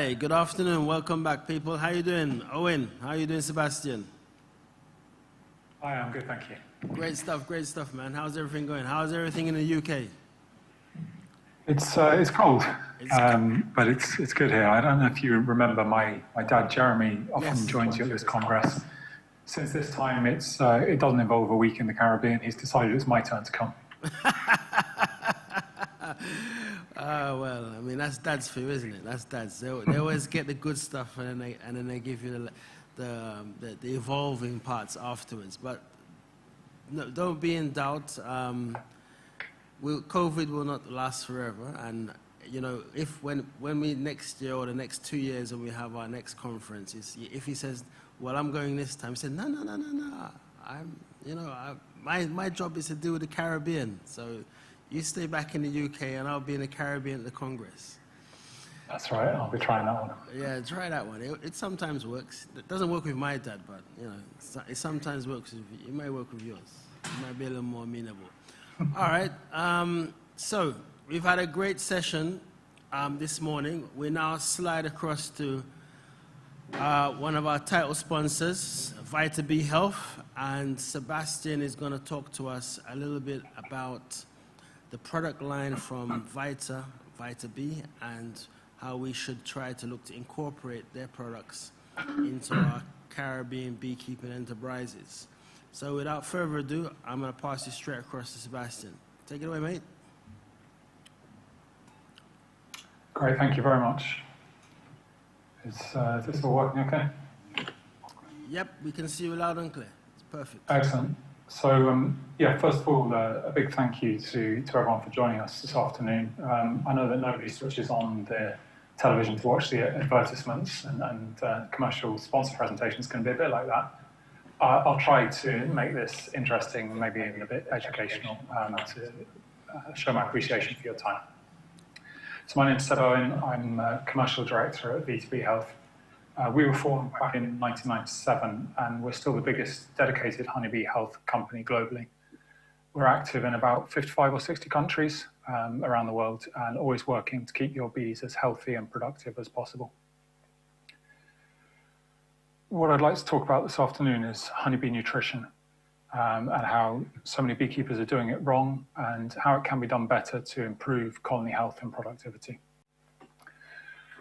Hi, good afternoon. Welcome back, people. How you doing? Owen, how you doing, Sebastian? Hi, I'm good, thank you. Great stuff, man. How's everything going? How's everything in the UK? It's cold, but it's good here. I don't know if you remember, my dad Jeremy often Yes. joins you at this congress. Since this time it doesn't involve a week in the Caribbean, he's decided it's my turn to come. Well, I mean that's dad's for you, isn't it? That's dad's. They always get the good stuff, and then they give you the evolving parts afterwards. But no, don't be in doubt. COVID will not last forever, and you know, when we next year or the next 2 years when we have our next conference, if he says, well, I'm going this time, he said, no, my job is to deal with the Caribbean, so you stay back in the UK and I'll be in the Caribbean at the Congress. That's right, I'll be trying that one. Yeah, try that one. It sometimes works. It doesn't work with my dad, but you know, it sometimes works with you. It might work with yours. It might be a little more amenable. All right, so we've had a great session this morning. We now slide across to one of our title sponsors, Vita B Health, and Sebastian is going to talk to us a little bit about the product line from Vita B, and how we should try to look to incorporate their products into our Caribbean beekeeping enterprises. So without further ado, I'm going to pass you straight across to Sebastian. Take it away, mate. Great, thank you very much. Is this all working okay? Yep, we can see you loud and clear. It's perfect. Excellent. So, yeah, first of all, a big thank you to everyone for joining us this afternoon. I know that nobody switches on their television to watch the advertisements, and commercial sponsor presentations can be a bit like that. I'll try to make this interesting, maybe even a bit educational, to show my appreciation for your time. So my name's Seb Owen. I'm Commercial Director at Beekeeping Health. We were formed back in 1997, and we're still the biggest dedicated honeybee health company globally. We're active in about 55 or 60 countries around the world, and always working to keep your bees as healthy and productive as possible. What I'd like to talk about this afternoon is honeybee nutrition, and how so many beekeepers are doing it wrong, and how it can be done better to improve colony health and productivity.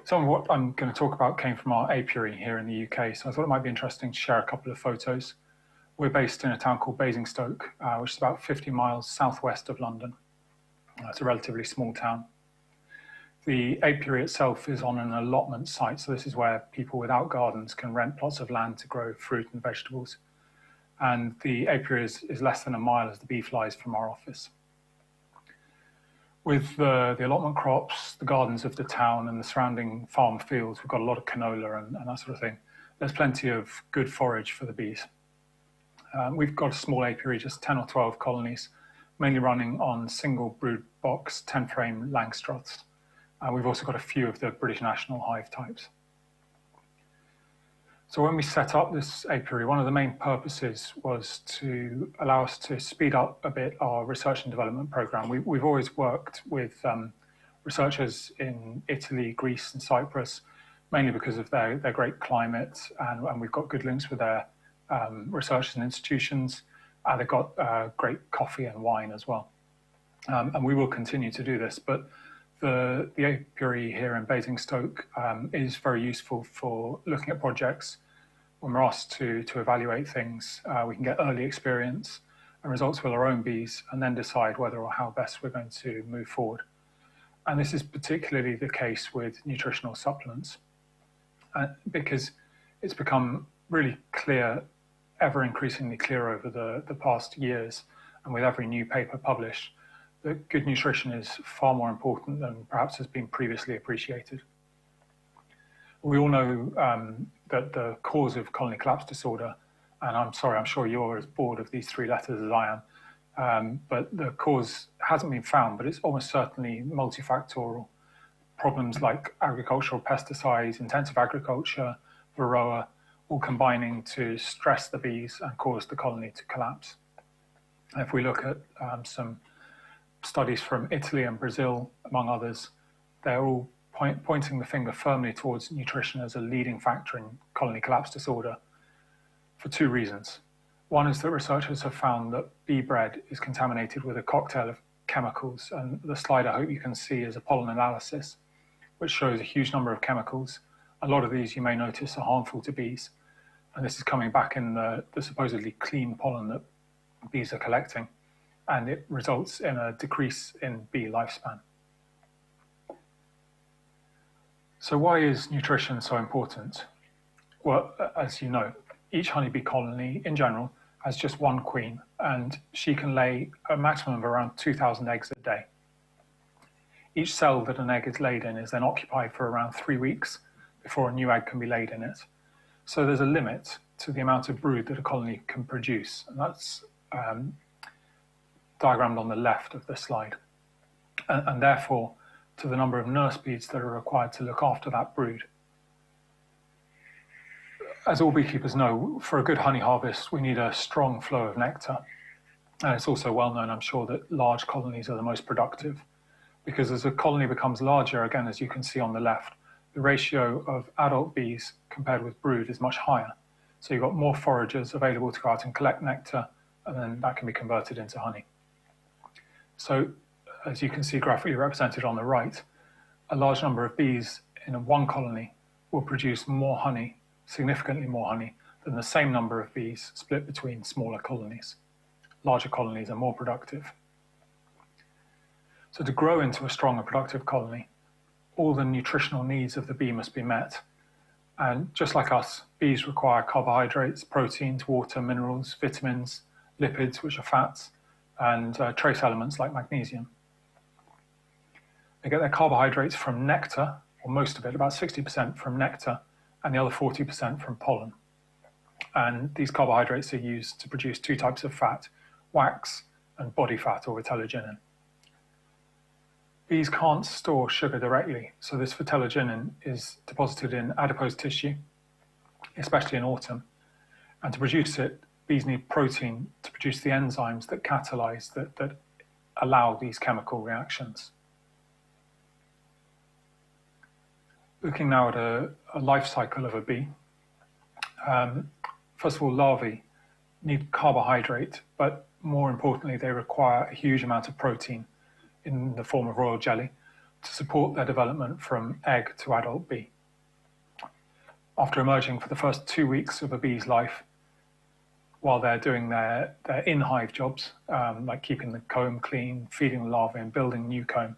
Some of what I'm going to talk about came from our apiary here in the UK, so I thought it might be interesting to share a couple of photos. We're based in a town called Basingstoke, which is about 50 miles southwest of London. It's a relatively small town. The apiary itself is on an allotment site, so this is where people without gardens can rent plots of land to grow fruit and vegetables. And the apiary is less than a mile as the bee flies from our office. With the allotment crops, the gardens of the town and the surrounding farm fields, we've got a lot of canola and that sort of thing. There's plenty of good forage for the bees. We've got a small apiary, just 10 or 12 colonies, mainly running on single brood box 10-frame Langstroths. We've also got a few of the British National hive types. So when we set up this apiary, one of the main purposes was to allow us to speed up a bit our research and development program. We've always worked with researchers in Italy, Greece and Cyprus, mainly because of their great climate, and we've got good links with their researchers and institutions. They've got great coffee and wine as well. And we will continue to do this, but the apiary here in Basingstoke is very useful for looking at projects. When we're asked to evaluate things, we can get early experience and results with our own bees, and then decide whether or how best we're going to move forward. And this is particularly the case with nutritional supplements, because it's become really clear, ever increasingly clear over the past years, and with every new paper published, that good nutrition is far more important than perhaps has been previously appreciated. We all know that the cause of colony collapse disorder, and I'm sorry, I'm sure you're as bored of these three letters as I am, but the cause hasn't been found, but it's almost certainly multifactorial. Problems like agricultural pesticides, intensive agriculture, varroa, all combining to stress the bees and cause the colony to collapse. If we look at some studies from Italy and Brazil, among others, they're all pointing the finger firmly towards nutrition as a leading factor in colony collapse disorder for two reasons. One is that researchers have found that bee bread is contaminated with a cocktail of chemicals, and the slide I hope you can see is a pollen analysis, which shows a huge number of chemicals. A lot of these you may notice are harmful to bees, and this is coming back in the supposedly clean pollen that bees are collecting, and it results in a decrease in bee lifespan. So why is nutrition so important? Well, as you know, each honeybee colony in general has just one queen, and she can lay a maximum of around 2,000 eggs a day. Each cell that an egg is laid in is then occupied for around 3 weeks before a new egg can be laid in it. So there's a limit to the amount of brood that a colony can produce, and that's diagrammed on the left of the slide, and therefore to the number of nurse bees that are required to look after that brood. As all beekeepers know, for a good honey harvest, we need a strong flow of nectar. And it's also well known, I'm sure, that large colonies are the most productive, because as a colony becomes larger, again, as you can see on the left, the ratio of adult bees compared with brood is much higher. So you've got more foragers available to go out and collect nectar, and then that can be converted into honey. So as you can see graphically represented on the right, a large number of bees in one colony will produce more honey, significantly more honey, than the same number of bees split between smaller colonies. Larger colonies are more productive. So to grow into a strong and productive colony, all the nutritional needs of the bee must be met. And just like us, bees require carbohydrates, proteins, water, minerals, vitamins, lipids, which are fats, and trace elements like magnesium. They get their carbohydrates from nectar, or most of it, about 60% from nectar, and the other 40% from pollen. And these carbohydrates are used to produce two types of fat, wax and body fat, or vitellogenin. Bees can't store sugar directly, so this vitellogenin is deposited in adipose tissue, especially in autumn. And to produce it, bees need protein to produce the enzymes that catalyze, that allow these chemical reactions. Looking now at a life cycle of a bee. First of all, larvae need carbohydrate, but more importantly, they require a huge amount of protein in the form of royal jelly to support their development from egg to adult bee. After emerging for the first 2 weeks of a bee's life, while they're doing their in-hive jobs, like keeping the comb clean, feeding the larvae and building new comb,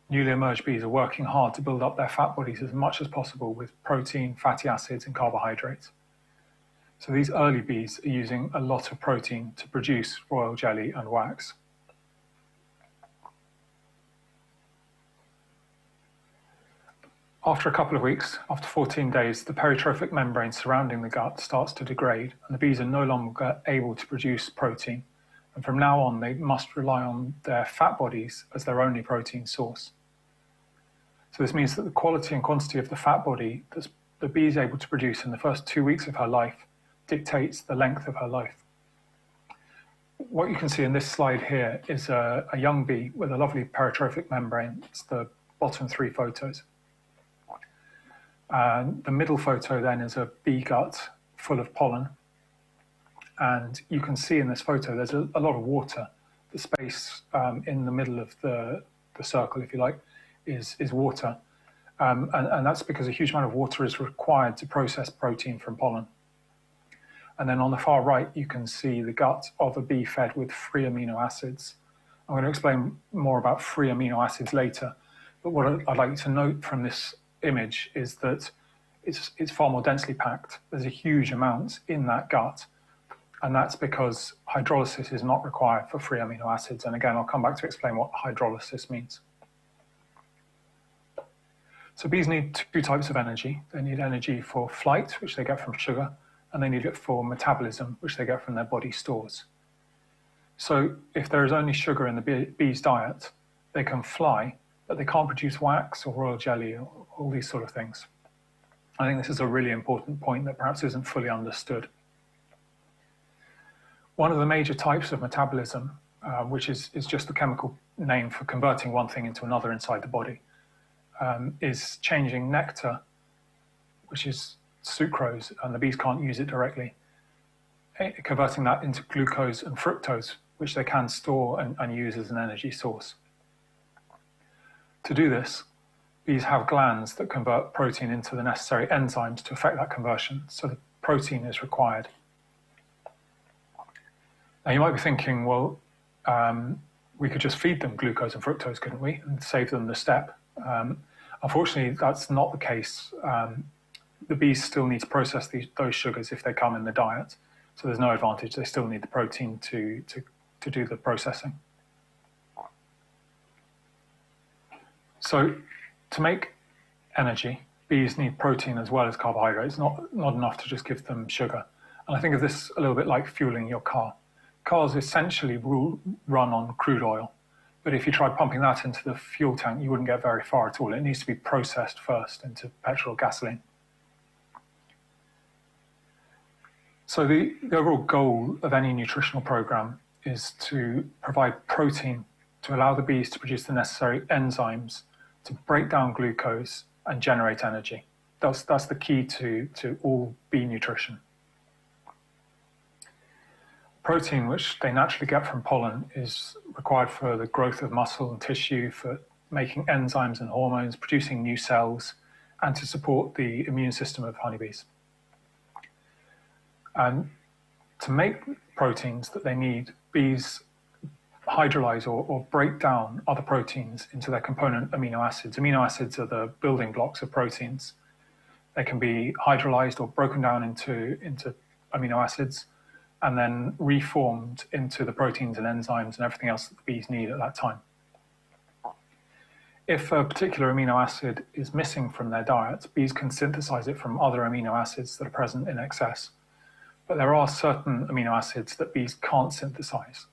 newly emerged bees are working hard to build up their fat bodies as much as possible with protein, fatty acids and carbohydrates. So these early bees are using a lot of protein to produce royal jelly and wax. After a couple of weeks, after 14 days, the peritrophic membrane surrounding the gut starts to degrade, and the bees are no longer able to produce protein. And from now on, they must rely on their fat bodies as their only protein source. So this means that the quality and quantity of the fat body that the bee is able to produce in the first 2 weeks of her life dictates the length of her life. What you can see in this slide here is a young bee with a lovely peritrophic membrane. It's the bottom 3 photos. The middle photo then is a bee gut full of pollen. And you can see in this photo there's a lot of water. The space in the middle of the circle, if you like, is water. And that's because a huge amount of water is required to process protein from pollen. And then on the far right, you can see the gut of a bee fed with free amino acids. I'm going to explain more about free amino acids later. But what I'd like you to note from this image is that it's far more densely packed. There's a huge amount in that gut. And that's because hydrolysis is not required for free amino acids. And again, I'll come back to explain what hydrolysis means. So bees need 2 types of energy. They need energy for flight, which they get from sugar, and they need it for metabolism, which they get from their body stores. So if there is only sugar in the bee's diet, they can fly, but they can't produce wax or royal jelly or all these sort of things. I think this is a really important point that perhaps isn't fully understood. One of the major types of metabolism, which is just the chemical name for converting one thing into another inside the body, is changing nectar, which is sucrose, and the bees can't use it directly, converting that into glucose and fructose, which they can store and use as an energy source. To do this, bees have glands that convert protein into the necessary enzymes to effect that conversion, so the protein is required. Now you might be thinking, well, we could just feed them glucose and fructose, couldn't we, and save them the step. Unfortunately, that's not the case. The bees still need to process those sugars if they come in the diet, so there's no advantage. They still need the protein to do the processing. So to make energy, bees need protein as well as carbohydrates, not enough to just give them sugar. And I think of this a little bit like fueling your car. Cars essentially run on crude oil, but if you tried pumping that into the fuel tank, you wouldn't get very far at all. It needs to be processed first into petrol or gasoline. So the overall goal of any nutritional program is to provide protein to allow the bees to produce the necessary enzymes to break down glucose and generate energy. That's the key to all bee nutrition. Protein, which they naturally get from pollen, is required for the growth of muscle and tissue, for making enzymes and hormones, producing new cells, and to support the immune system of honeybees. And to make proteins that they need, bees hydrolyze or break down other proteins into their component amino acids. Amino acids are the building blocks of proteins. They can be hydrolyzed or broken down into amino acids and then reformed into the proteins and enzymes and everything else that the bees need at that time. If a particular amino acid is missing from their diet, bees can synthesize it from other amino acids that are present in excess. But there are certain amino acids that bees can't synthesize.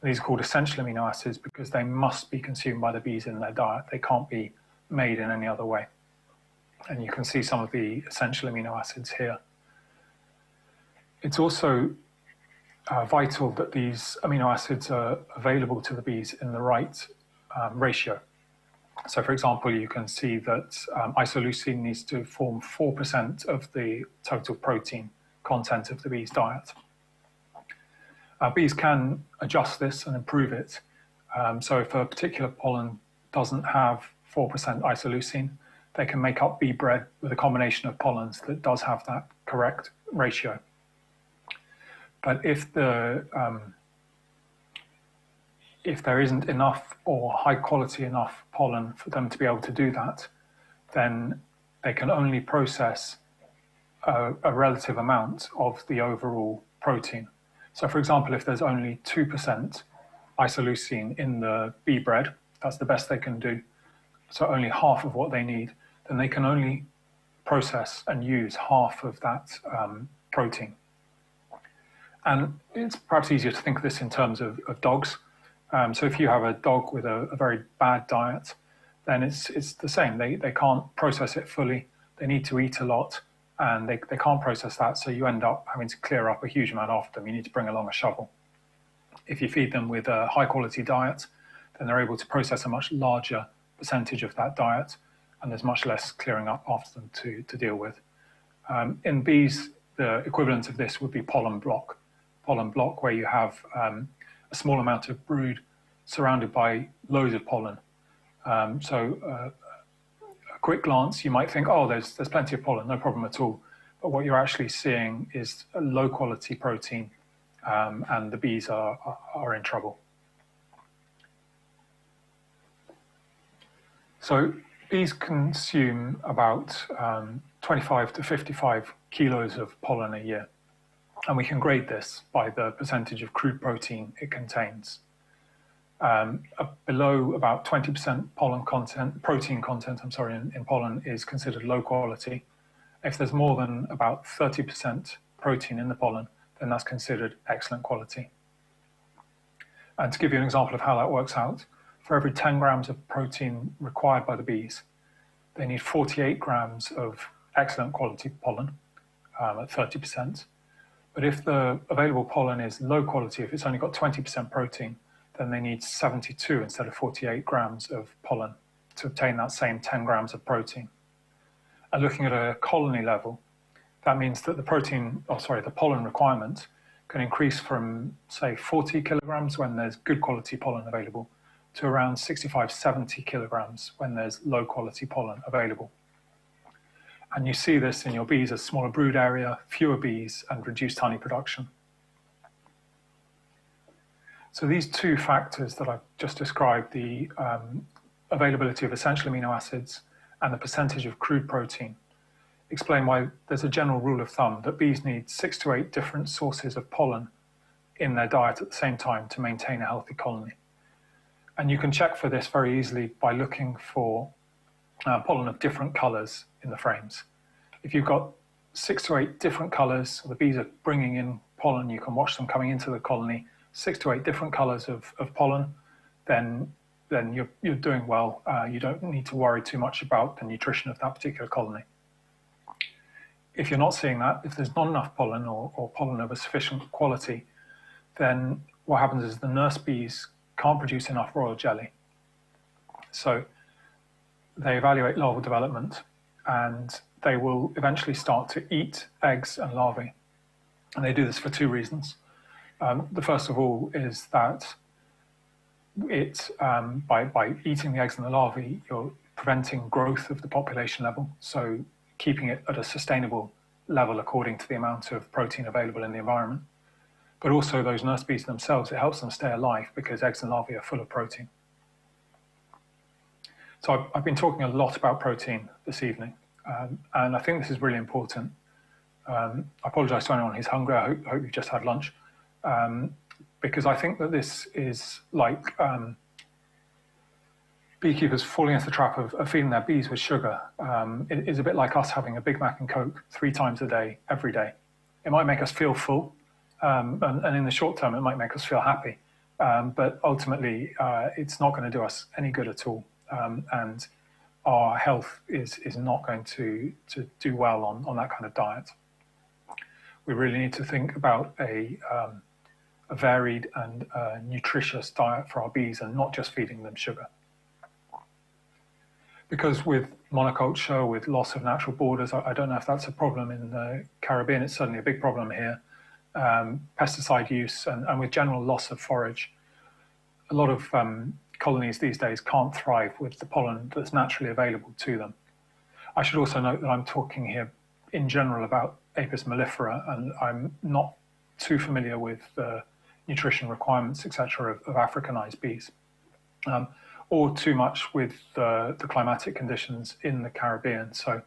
These are called essential amino acids because they must be consumed by the bees in their diet. They can't be made in any other way. And you can see some of the essential amino acids here. It's also vital that these amino acids are available to the bees in the right ratio. So for example, you can see that isoleucine needs to form 4% of the total protein content of the bee's diet. Bees can adjust this and improve it. So if a particular pollen doesn't have 4% isoleucine, they can make up bee bread with a combination of pollens that does have that correct ratio. But if there isn't enough or high quality enough pollen for them to be able to do that, then they can only process a relative amount of the overall protein. So for example, if there's only 2% isoleucine in the bee bread, that's the best they can do, so only half of what they need, then they can only process and use half of that protein. And it's perhaps easier to think of this in terms of dogs. So if you have a dog with a very bad diet, then it's the same. They can't process it fully. They need to eat a lot, and they can't process that, so you end up having to clear up a huge amount after them. You need to bring along a shovel. If you feed them with a high-quality diet, then they're able to process a much larger percentage of that diet, and there's much less clearing up after them to deal with. In bees, the equivalent of this would be pollen block. Pollen block, where you have a small amount of brood surrounded by loads of pollen. A quick glance, you might think, oh, there's plenty of pollen, no problem at all. But what you're actually seeing is a low quality protein, and the bees are in trouble. So bees consume about 25 to 55 kilos of pollen a year. And we can grade this by the percentage of crude protein it contains. Below about 20% protein content in pollen is considered low quality. If there's more than about 30% protein in the pollen, then that's considered excellent quality. And to give you an example of how that works out, for every 10 grams of protein required by the bees, they need 48 grams of excellent quality pollen at 30%. But if the available pollen is low quality, if it's only got 20% protein, then they need 72 instead of 48 grams of pollen to obtain that same 10 grams of protein. And looking at a colony level, that means that the pollen requirement can increase from, say, 40 kilograms when there's good quality pollen available to around 65, 70 kilograms when there's low quality pollen available. And you see this in your bees as smaller brood area, fewer bees, and reduced honey production. So these two factors that I've just described, the availability of essential amino acids and the percentage of crude protein, explain why there's a general rule of thumb that bees need 6 to 8 different sources of pollen in their diet at the same time to maintain a healthy colony. And you can check for this very easily by looking for pollen of different colors in the frames. If you've got 6 to 8 different colors, the bees are bringing in pollen, you can watch them coming into the colony, 6 to 8 different colors of pollen, then you're doing well. You don't need to worry too much about the nutrition of that particular colony. If you're not seeing that, if there's not enough pollen or pollen of a sufficient quality, then what happens is the nurse bees can't produce enough royal jelly. So they evaluate larval development, and they will eventually start to eat eggs and larvae. And they do this for 2 reasons. The first of all is that by eating the eggs and the larvae, you're preventing growth of the population level, so keeping it at a sustainable level according to the amount of protein available in the environment. But also those nurse bees themselves, it helps them stay alive because eggs and larvae are full of protein. So I've been talking a lot about protein this evening, and I think this is really important. I apologize to anyone who's hungry. I hope you've just had lunch, because I think that this is like beekeepers falling into the trap of feeding their bees with sugar. It is a bit like us having a Big Mac and Coke 3 times a day, every day. It might make us feel full, and in the short term, it might make us feel happy. But ultimately, it's not going to do us any good at all. And our health is not going to do well on that kind of diet. We really need to think about a varied and nutritious diet for our bees and not just feeding them sugar. Because with monoculture, with loss of natural borders, I don't know if that's a problem in the Caribbean, it's certainly a big problem here. Pesticide use and with general loss of forage, a lot of colonies these days can't thrive with the pollen that's naturally available to them. I should also note that I'm talking here in general about Apis mellifera, and I'm not too familiar with the nutrition requirements, etc., of Africanized bees, or too much with the climatic conditions in the Caribbean. So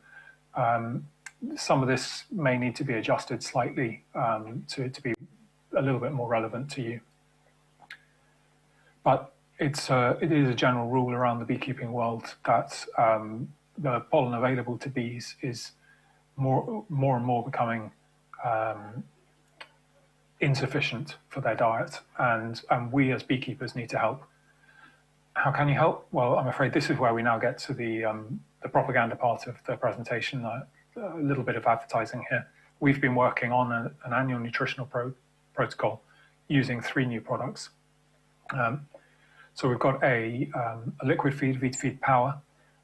some of this may need to be adjusted slightly to be a little bit more relevant to you. But it is a general rule around the beekeeping world that the pollen available to bees is more and more becoming insufficient for their diet, and we as beekeepers need to help. How can you help? Well, I'm afraid this is where we now get to the propaganda part of the presentation, a little bit of advertising here. We've been working on an annual nutritional protocol using 3 new products. So we've got a liquid feed, Beekeeping Power,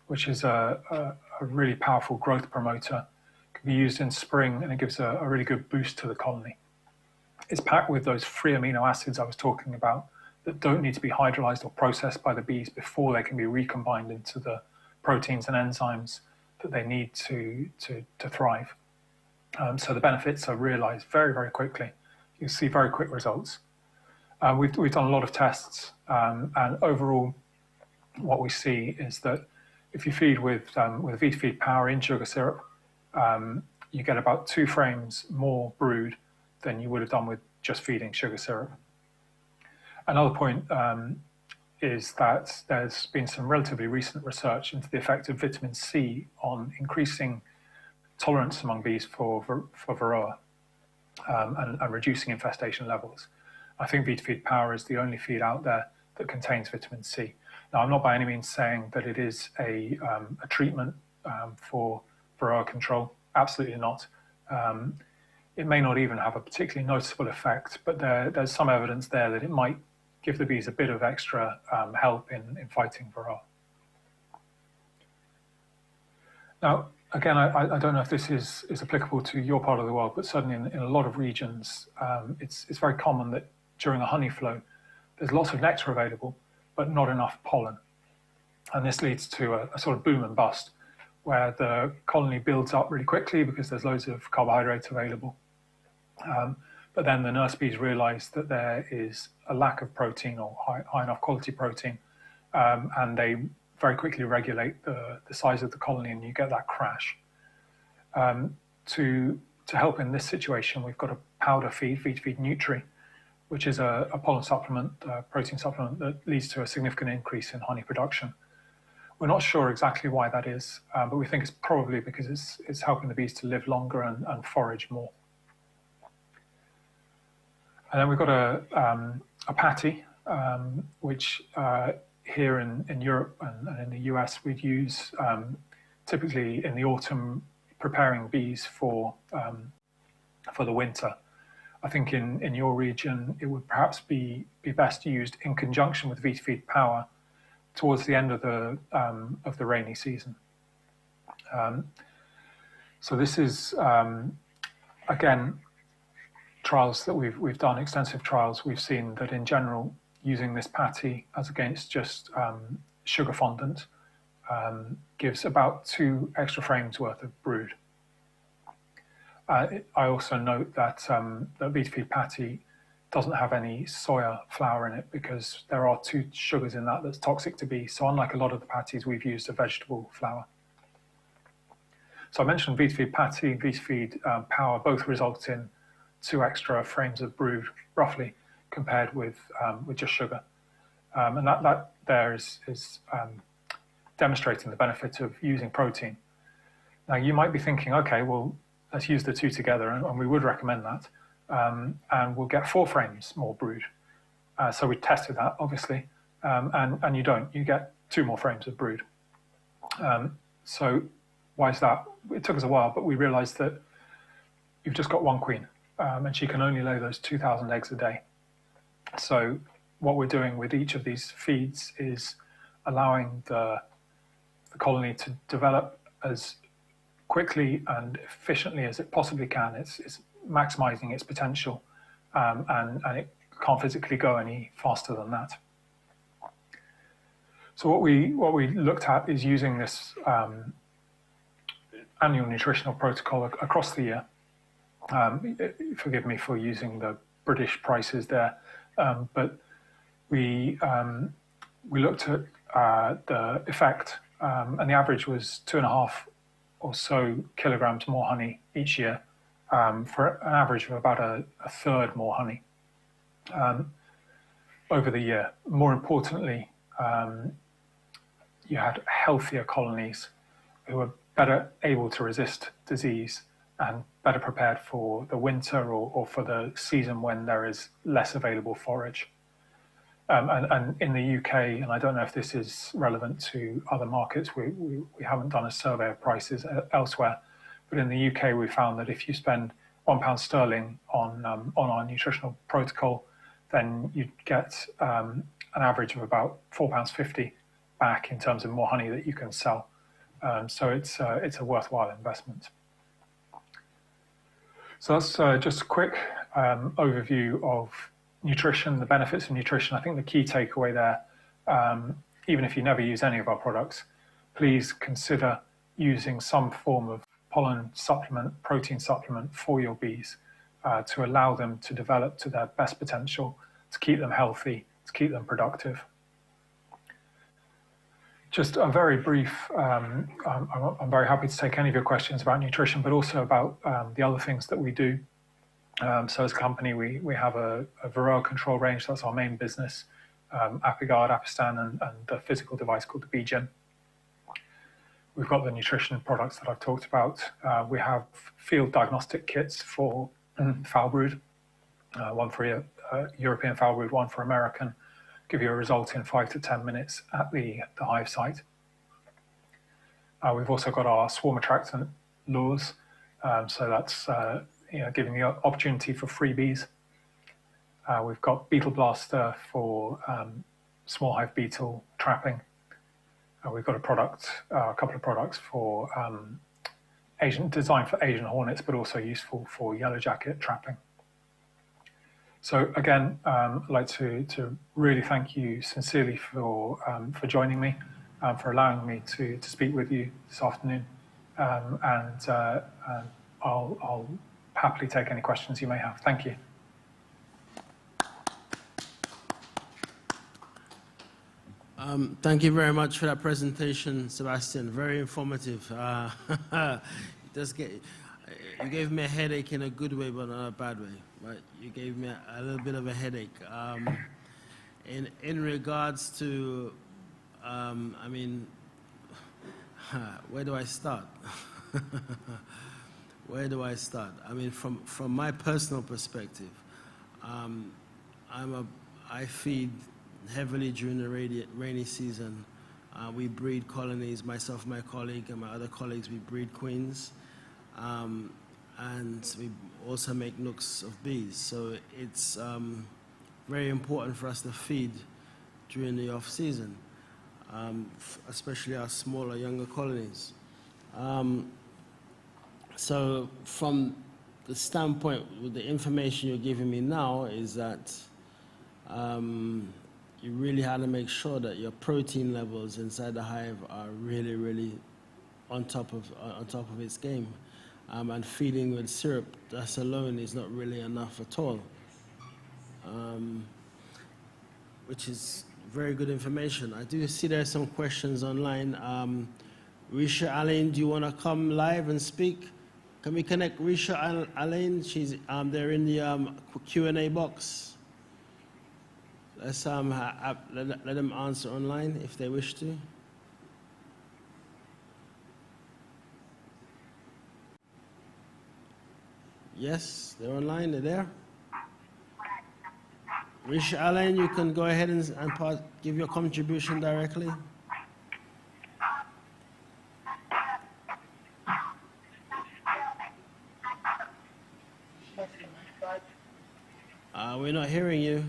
which is a really powerful growth promoter. It can be used in spring, and it gives a really good boost to the colony. It's packed with those free amino acids I was talking about that don't need to be hydrolyzed or processed by the bees before they can be recombined into the proteins and enzymes that they need to thrive. So the benefits are realized very, very quickly. You see very quick results. We've done a lot of tests, and overall, what we see is that if you feed with Beekeeping Power in sugar syrup, you get about 2 frames more brood than you would have done with just feeding sugar syrup. Another point is that there's been some relatively recent research into the effect of vitamin C on increasing tolerance among bees for varroa and reducing infestation levels. I think Beekeeping Power is the only feed out there that contains vitamin C. Now, I'm not by any means saying that it is a treatment for varroa control. Absolutely not. It may not even have a particularly noticeable effect, but there's some evidence there that it might give the bees a bit of extra help in fighting varroa. Now, again, I don't know if this is applicable to your part of the world, but certainly in a lot of regions, it's very common that during a honey flow, there's lots of nectar available, but not enough pollen. And this leads to a sort of boom and bust, where the colony builds up really quickly because there's loads of carbohydrates available. But then the nurse bees realize that there is a lack of protein or high enough quality protein, and they very quickly regulate the size of the colony, and you get that crash. To help in this situation, we've got a powder feed, Beekeeping Nutri, which is a pollen supplement, protein supplement that leads to a significant increase in honey production. We're not sure exactly why that is, but we think it's probably because it's helping the bees to live longer and forage more. And then we've got a patty, which here in Europe and in the US we'd use typically in the autumn, preparing bees for the winter. I think in your region it would perhaps be best used in conjunction with Beefeed Power towards the end of the rainy season. So this is again, trials that we've done, extensive trials. We've seen that in general, using this patty as against just sugar fondant gives about 2 extra frames worth of brood. I also note that the Beefeed patty doesn't have any soya flour in it because there are 2 sugars in that that's toxic to bees. So unlike a lot of the patties, we've used a vegetable flour. So I mentioned Beefeed patty, Beefeed Power both result in 2 extra frames of brood, roughly, compared with just sugar. And that there is demonstrating the benefit of using protein. Now you might be thinking, okay, well, let's use the 2 together, and we would recommend that. And we'll get 4 frames more brood. So we tested that, obviously, and you don't. You get 2 more frames of brood. So why is that? It took us a while, but we realized that you've just got 1 queen, and she can only lay those 2,000 eggs a day. So what we're doing with each of these feeds is allowing the colony to develop as quickly and efficiently as it possibly can. It's maximizing its potential, and it can't physically go any faster than that. So what we looked at is using this annual nutritional protocol across the year. Forgive me for using the British prices there, but we looked at the effect, and the average was 2.5 or so kilograms more honey each year, for an average of about a third more honey over the year. More importantly, you had healthier colonies who were better able to resist disease and better prepared for the winter or for the season when there is less available forage. And in the UK, and I don't know if this is relevant to other markets, we haven't done a survey of prices elsewhere, but in the UK we found that if you spend £1 sterling on our nutritional protocol, then you'd get an average of about £4.50 back in terms of more honey that you can sell. So it's a worthwhile investment. So that's just a quick overview of nutrition, the benefits of nutrition. I think the key takeaway there, even if you never use any of our products, please consider using some form of pollen supplement, protein supplement for your bees to allow them to develop to their best potential, to keep them healthy, to keep them productive. Just a very brief, I'm very happy to take any of your questions about nutrition, but also about the other things that we do. So as a company, we have a varroa control range. That's our main business, Apigard, Apistan, and the physical device called the BeeGym. We've got the nutrition products that I've talked about. We have field diagnostic kits for foul brood, one for European foul brood, one for American. Give you a result in 5 to 10 minutes at the hive site. We've also got our swarm attractant lures, so that's giving the opportunity for freebies. We've got Beetle Blaster for small hive beetle trapping. we've got a product, a couple of products for designed for Asian hornets, but also useful for yellow jacket trapping. So again, I'd like to really thank you sincerely for joining me, for allowing me to speak with you this afternoon, and I'll happily take any questions you may have. Thank you. Thank you very much for that presentation, Sebastian. Very informative. You gave me a headache in a good way, but not a bad way. Right? You gave me a little bit of a headache. In regards to, I mean, where do I start? Where do I start? I mean, from my personal perspective, I feed heavily during the rainy season. We breed colonies, myself, my colleague, and my other colleagues, we breed queens. And we also make nooks of bees. So it's very important for us to feed during the off season, especially our smaller, younger colonies. So from the standpoint, with the information you're giving me now, is that you really have to make sure that your protein levels inside the hive are really, really on top of its game. And feeding with syrup, that alone is not really enough at all, which is very good information. I do see there are some questions online. Risha Alain, do you want to come live and speak? Can we connect Risha Alain? She's there in the Q&A box. Let's let them answer online if they wish to. Yes, they're online. They're there. Risha Alain, you can go ahead and give your contribution directly. We're not hearing you.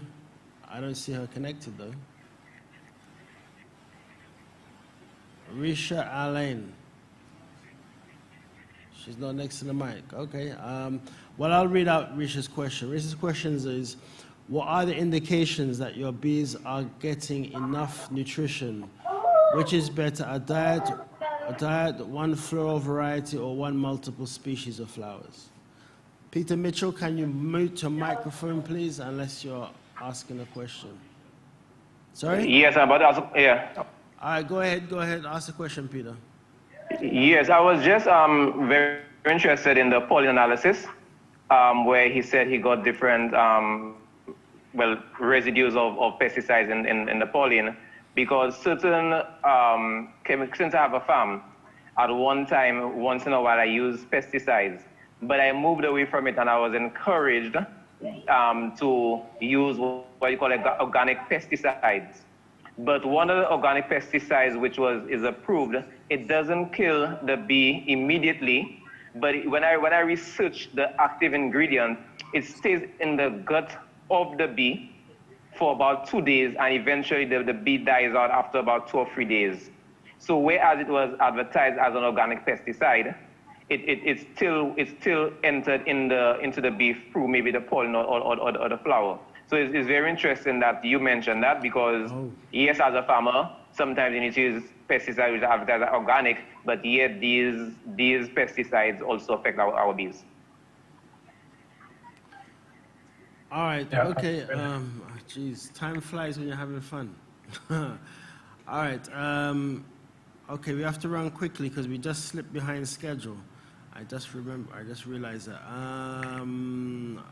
I don't see her connected though. Risha Alain. She's not next to the mic. Okay. Well, I'll read out Risha's question. Risha's question is, what are the indications that your bees are getting enough nutrition? Which is better, a diet, one floral variety, or one multiple species of flowers? Peter Mitchell, can you mute your microphone, please, unless you're asking a question? Sorry? Yes, but also, yeah. All right, go ahead, ask the question, Peter. Yes, I was just very interested in the pollen analysis, where he said he got different, residues of pesticides in the pollen, because certain, since I have a farm, at one time, once in a while, I use pesticides, but I moved away from it and I was encouraged to use what you call organic pesticides. But one of the organic pesticides which is approved, it doesn't kill the bee immediately, but when I research the active ingredient, it stays in the gut of the bee for about 2 days, and eventually the bee dies out after about 2 or 3 days. So whereas it was advertised as an organic pesticide, it's still entered into the bee through maybe the pollen or the flower. So it's very interesting that you mentioned that, because yes, as a farmer, sometimes you need to use pesticides which are advertised as organic, but yet these pesticides also affect our bees. All right, yeah, okay. Geez, time flies when you're having fun. All right, okay, we have to run quickly because we just slipped behind schedule. I just realized that.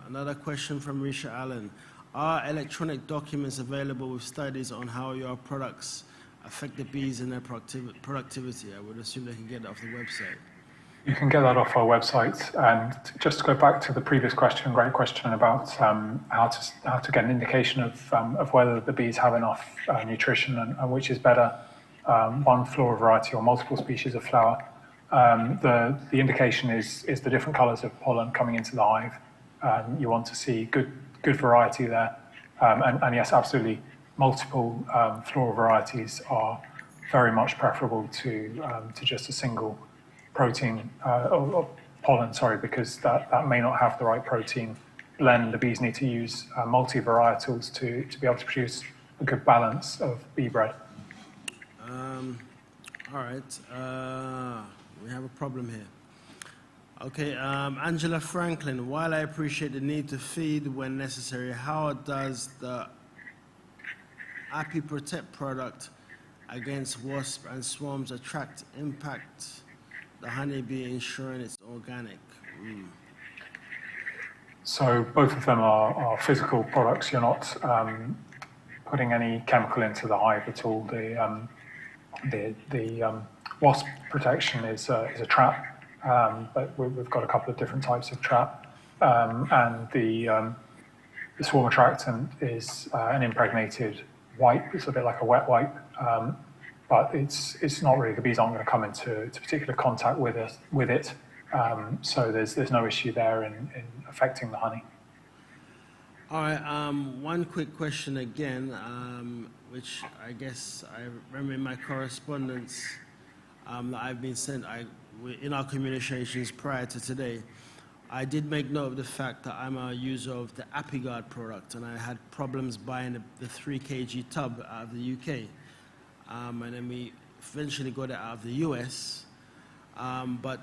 Another question from Risha Allen. Are electronic documents available with studies on how your products affect the bees and their productivity? I would assume they can get that off the website. You can get that off our website. And just to go back to the previous question, great question about how to get an indication of whether the bees have enough nutrition and which is better, one floral variety or multiple species of flower. The indication is the different colors of pollen coming into the hive. You want to see good variety there. And yes, absolutely, multiple floral varieties are very much preferable to just a single protein or pollen, sorry, because that may not have the right protein blend. The bees need to use multi-varietals to be able to produce a good balance of bee bread. All right, we have a problem here. Okay, Angela Franklin, while I appreciate the need to feed when necessary, how does the Appy Protect product against wasp and swarms impact the honeybee, ensuring it's organic? So both of them are physical products. You're not putting any chemical into the hive at all. The wasp protection is a trap, but we've got a couple of different types of trap, and the swarm attractant is an impregnated wipe. It's a bit like a wet wipe, but it's not really, the bees aren't going to come into particular contact with it. So there's no issue there in affecting the honey. All right, one quick question again, which I guess I remember in my correspondence that I've been sent, in our communications prior to today, I did make note of the fact that I'm a user of the AppyGuard product, and I had problems buying the 3 kg tub out of the UK. And then we eventually got it out of the US. But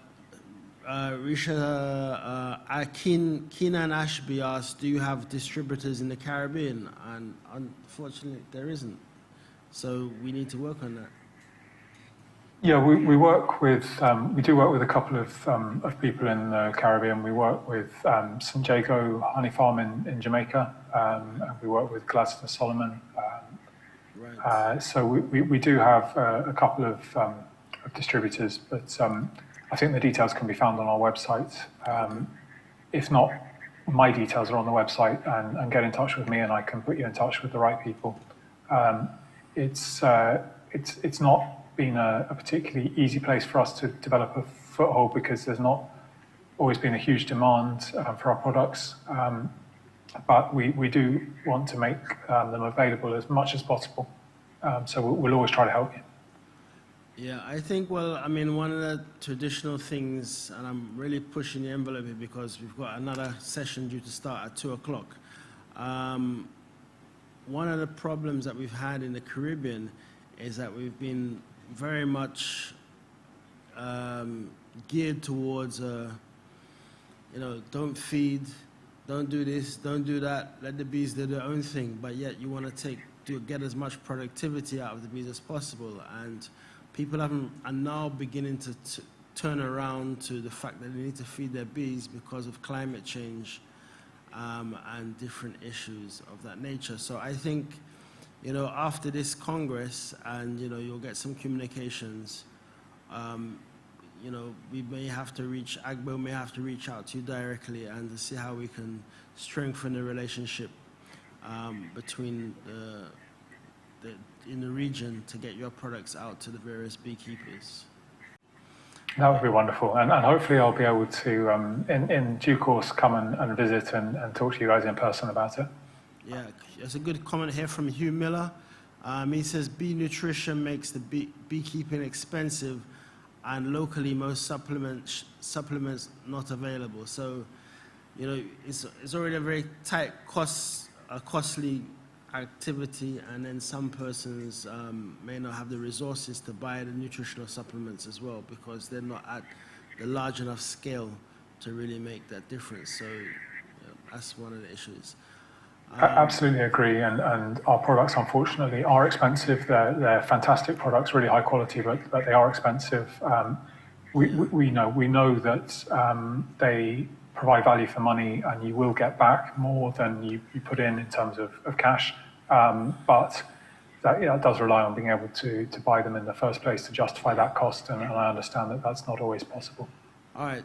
Risha, Keenan Ashby asked, do you have distributors in the Caribbean? And unfortunately, there isn't. So we need to work on that. Yeah, we work with, we do work with a couple of people in the Caribbean. We work with St. Jago Honey Farm in Jamaica, and we work with Gladstone Solomon. Right. So we do have a couple of distributors, but I think the details can be found on our website. If not, my details are on the website, and get in touch with me and I can put you in touch with the right people. It's not been a particularly easy place for us to develop a foothold because there's not always been a huge demand for our products. But we do want to make them available as much as possible. So we'll always try to help you. Yeah, I think, well, I mean, one of the traditional things, and I'm really pushing the envelope here because we've got another session due to start at 2 o'clock. One of the problems that we've had in the Caribbean is that we've been very much geared towards, don't feed, don't do this, don't do that, let the bees do their own thing, but yet you want to get as much productivity out of the bees as possible. And people are now beginning to turn around to the fact that they need to feed their bees because of climate change and different issues of that nature. So I think, after this Congress, and, you'll get some communications, we may have to AGBO may have to reach out to you directly and to see how we can strengthen the relationship between in the region to get your products out to the various beekeepers. That would be wonderful, and hopefully I'll be able to, in due course, come and visit and talk to you guys in person about it. Yeah, there's a good comment here from Hugh Miller. He says, bee nutrition makes the beekeeping expensive, and locally most supplements not available. So, it's already a very tight costly activity, and then some persons may not have the resources to buy the nutritional supplements as well because they're not at the large enough scale to really make that difference. So that's one of the issues. I absolutely agree, and our products unfortunately are expensive. They're fantastic products, really high quality, but they are expensive. We know that they provide value for money, and you will get back more than you put in terms of cash. But that does rely on being able to buy them in the first place to justify that cost, and I understand that that's not always possible. All right.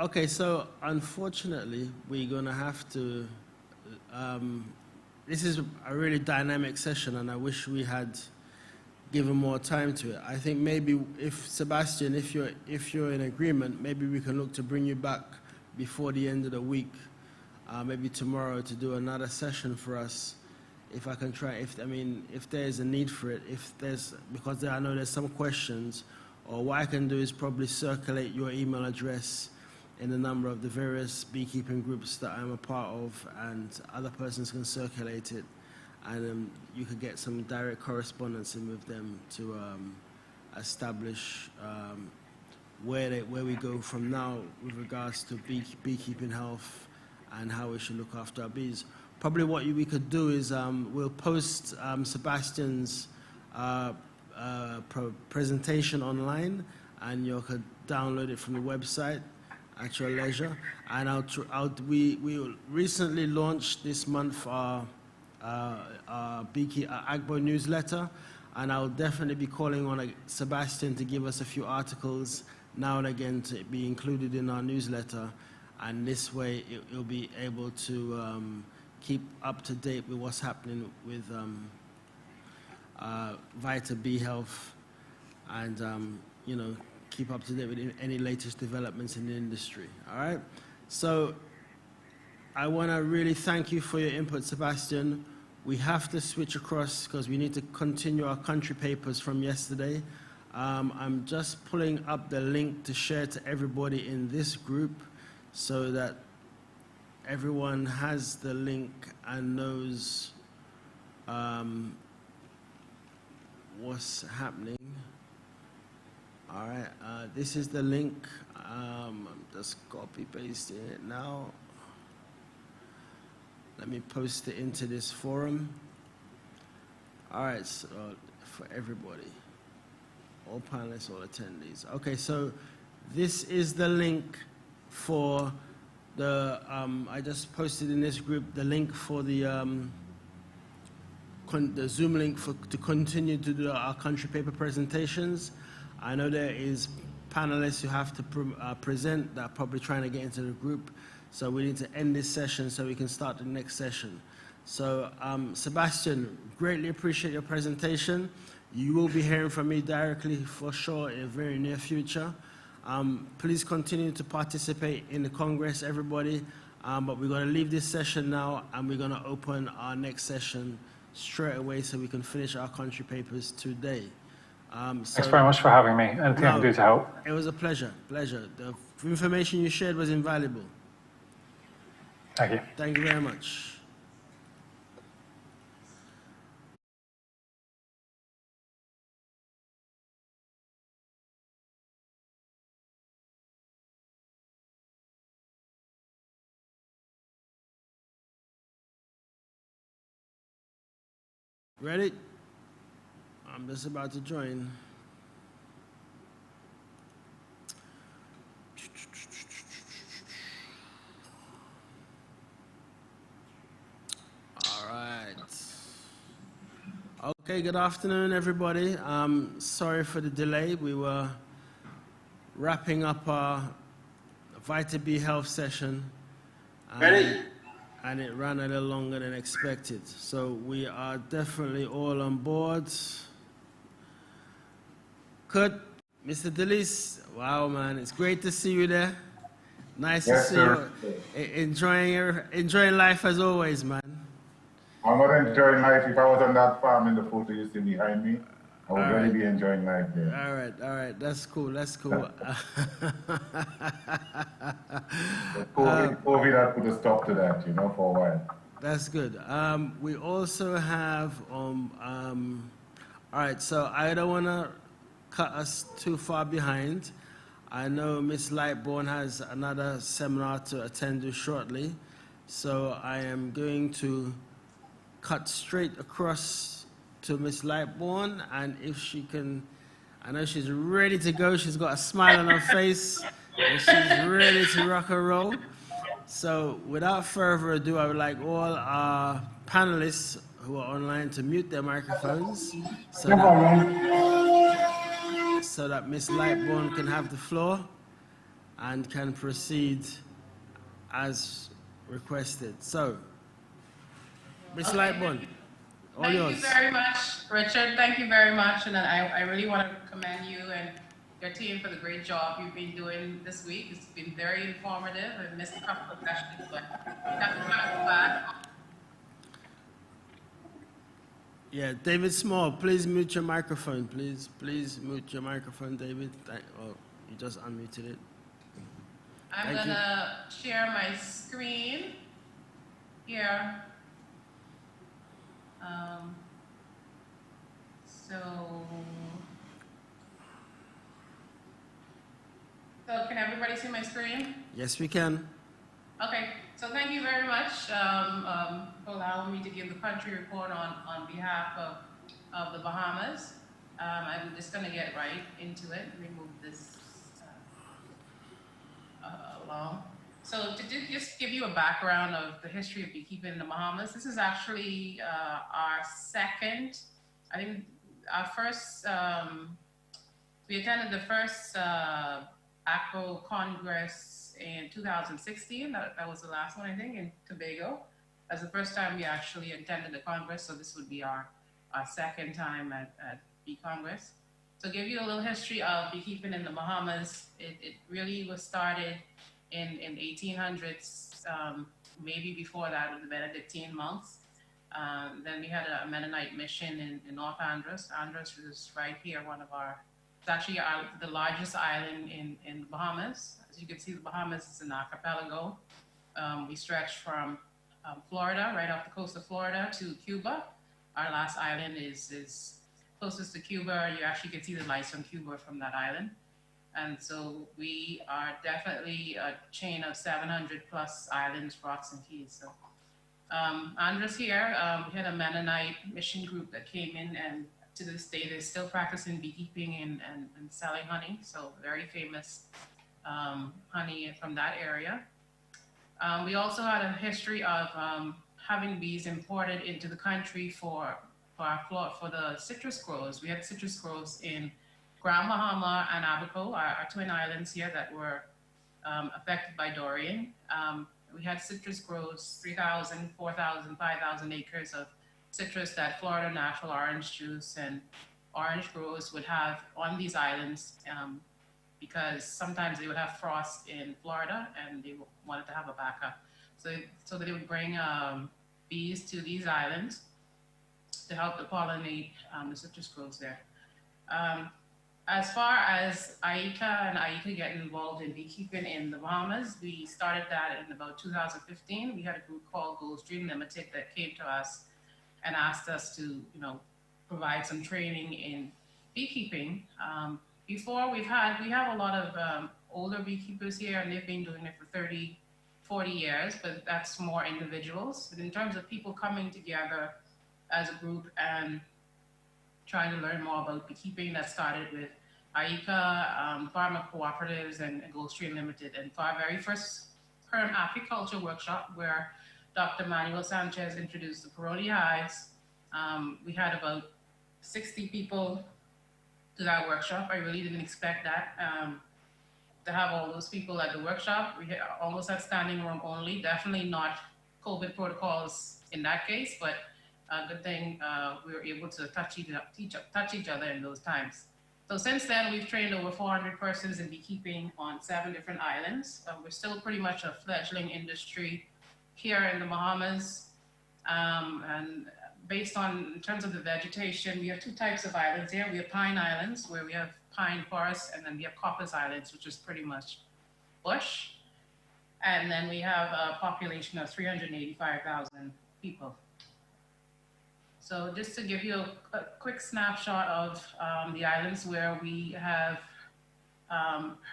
Okay, so unfortunately, we're going to have to... this is a really dynamic session, and I wish we had given more time to it. I think maybe if, Sebastian, if you're in agreement, maybe we can look to bring you back before the end of the week, maybe tomorrow, to do another session for us if I can try, if there's a need for it, because I know there's some questions, or what I can do is probably circulate your email address in a number of the various beekeeping groups that I'm a part of, and other persons can circulate it, and you could get some direct correspondence in with them to establish where we go from now with regards to beekeeping health and how we should look after our bees. Probably what we could do is we'll post Sebastian's presentation online, and you could download it from the website at your leisure. And we recently launched this month our Agbo newsletter, and I'll definitely be calling on Sebastian to give us a few articles now and again to be included in our newsletter, and this way it'll be able to keep up to date with what's happening with Vita Bee Health, and keep up to date with any latest developments in the industry. All right. So I want to really thank you for your input, Sebastian. We have to switch across because we need to continue our country papers from yesterday. I'm just pulling up the link to share to everybody in this group so that everyone has the link and knows what's happening. All right, this is the link. I'm just copy pasting it now. Let me post it into this forum. All right, so for everybody, all panelists, all attendees. Okay, so this is the link for the, I just posted in this group the link for the Zoom link to continue to do our country paper presentations. I know there is panelists who have to present that are probably trying to get into the group, so we need to end this session so we can start the next session. So Sebastian, greatly appreciate your presentation. You will be hearing from me directly for sure in the very near future. Please continue to participate in the Congress, everybody, but we're going to leave this session now, and we're going to open our next session straight away so we can finish our country papers today. Thanks very much for having me. Anything I can do to help? It was a pleasure, pleasure. The information you shared was invaluable. Thank you. Thank you very much. Ready? I'm just about to join. All right. Okay, good afternoon, everybody. Sorry for the delay. We were wrapping up our Vita Bee Health session. Ready? And it ran a little longer than expected. So we are definitely all on board. Good. Mr. Delis, wow, man, it's great to see you there. Nice to see you. Enjoying life as always, man. I'm not enjoying life. If I was on that farm in the photo you see behind me, I would really be enjoying life there. All right, that's cool, that's cool. COVID had put a stop to that, for a while. That's good. We also have, all right, so I don't want to cut us too far behind. I know Miss Lightbourne has another seminar to attend to shortly, so I am going to cut straight across to Miss Lightbourne, and if she can, I know she's ready to go. She's got a smile on her face, and she's ready to rock and roll. So without further ado, I would like all our panelists who are online to mute their microphones so that Miss Lightbourne can have the floor and can proceed as requested. So, Miss Lightbourne, all yours. Thank you very much, Richard. Thank you very much. And I really want to commend you and your team for the great job you've been doing this week. It's been very informative. I've missed a couple of questions, but we have to come back. Yeah, David Small, please mute your microphone, please. Please mute your microphone, David. Oh, you just unmuted it. I'm gonna share my screen here. So can everybody see my screen? Yes, we can. Okay, so thank you very much for allowing me to give the country report on behalf of the Bahamas. I'm just going to get right into it. Let me move this along. So to just give you a background of the history of beekeeping in the Bahamas, this is actually our second, I think our first, we attended the first ACO Congress in 2016. That was the last one, I think, in Tobago. That's the first time we actually attended the Congress, so this would be our second time at Bee Congress. So to give you a little history of beekeeping in the Bahamas, it really was started in 1800s, maybe before that with the Benedictine monks. Then we had a Mennonite mission in North Andros. Andros is right here, it's actually the largest island in the Bahamas. As you can see, the Bahamas is an archipelago. We stretch from Florida, right off the coast of Florida, to Cuba. Our last island is closest to Cuba. You actually can see the lights from Cuba from that island. And so we are definitely a chain of 700 plus islands, rocks, and keys. So Andros here, we had a Mennonite mission group that came in, and to this day, they're still practicing beekeeping and selling honey. So very famous honey from that area. We also had a history of having bees imported into the country for the citrus groves. We had citrus groves in Grand Bahama and Abaco, our twin islands here that were affected by Dorian. We had citrus groves, 3,000, 4,000, 5,000 acres of citrus that Florida Natural Orange Juice and orange groves would have on these islands because sometimes they would have frost in Florida and they wanted to have a backup. So they would bring bees to these islands to help to pollinate the citrus groves there. As far as IECA and IECA getting involved in beekeeping in the Bahamas, we started that in about 2015. We had a group called Goldstream Limited that came to us and asked us to, provide some training in beekeeping. Before we have a lot of older beekeepers here, and they've been doing it for 30, 40 years, but that's more individuals. But in terms of people coming together as a group and trying to learn more about beekeeping, that started with IECA, farmer cooperatives, and Goldstream Limited. And for our very first current apiculture workshop, where Dr. Manuel Sanchez introduced the Peroni hives, we had about 60 people to that workshop. I really didn't expect that, to have all those people at the workshop. We had almost had standing room only, definitely not COVID protocols in that case, but a good thing we were able to touch each other in those times. So since then, we've trained over 400 persons in beekeeping on 7 different islands. We're still pretty much a fledgling industry here in the Bahamas. And based on, in terms of the vegetation, we have 2 types of islands here. We have pine islands, where we have pine forests, and then we have coppice islands, which is pretty much bush. And then we have a population of 385,000 people. So just to give you a quick snapshot of the islands where we have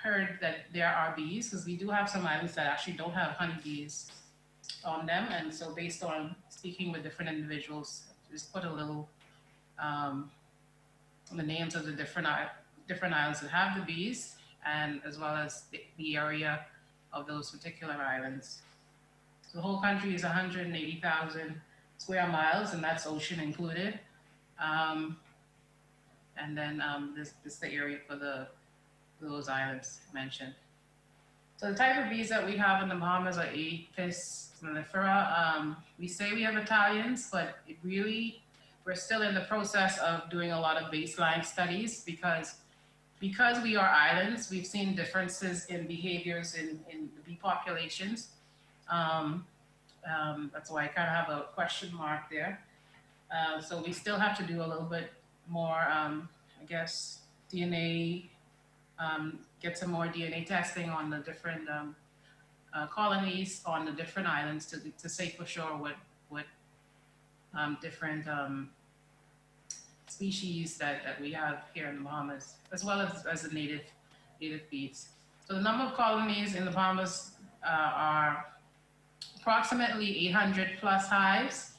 heard that there are bees, because we do have some islands that actually don't have honeybees on them. And so based on speaking with different individuals, just put a little, the names of the different islands that have the bees, and as well as the area of those particular islands. So the whole country is 180,000 square miles, and that's ocean included. And then this is the area for those islands mentioned. So the type of bees that we have in the Bahamas are Apis mellifera. We say we have Italians, but we're still in the process of doing a lot of baseline studies because we are islands, we've seen differences in behaviors in the bee populations. That's why I kind of have a question mark there. So we still have to do a little bit more, I guess, DNA, get some more DNA testing on the different colonies on the different islands to say for sure what different species that we have here in the Bahamas, as well as the native bees. So the number of colonies in the Bahamas are approximately 800 plus hives,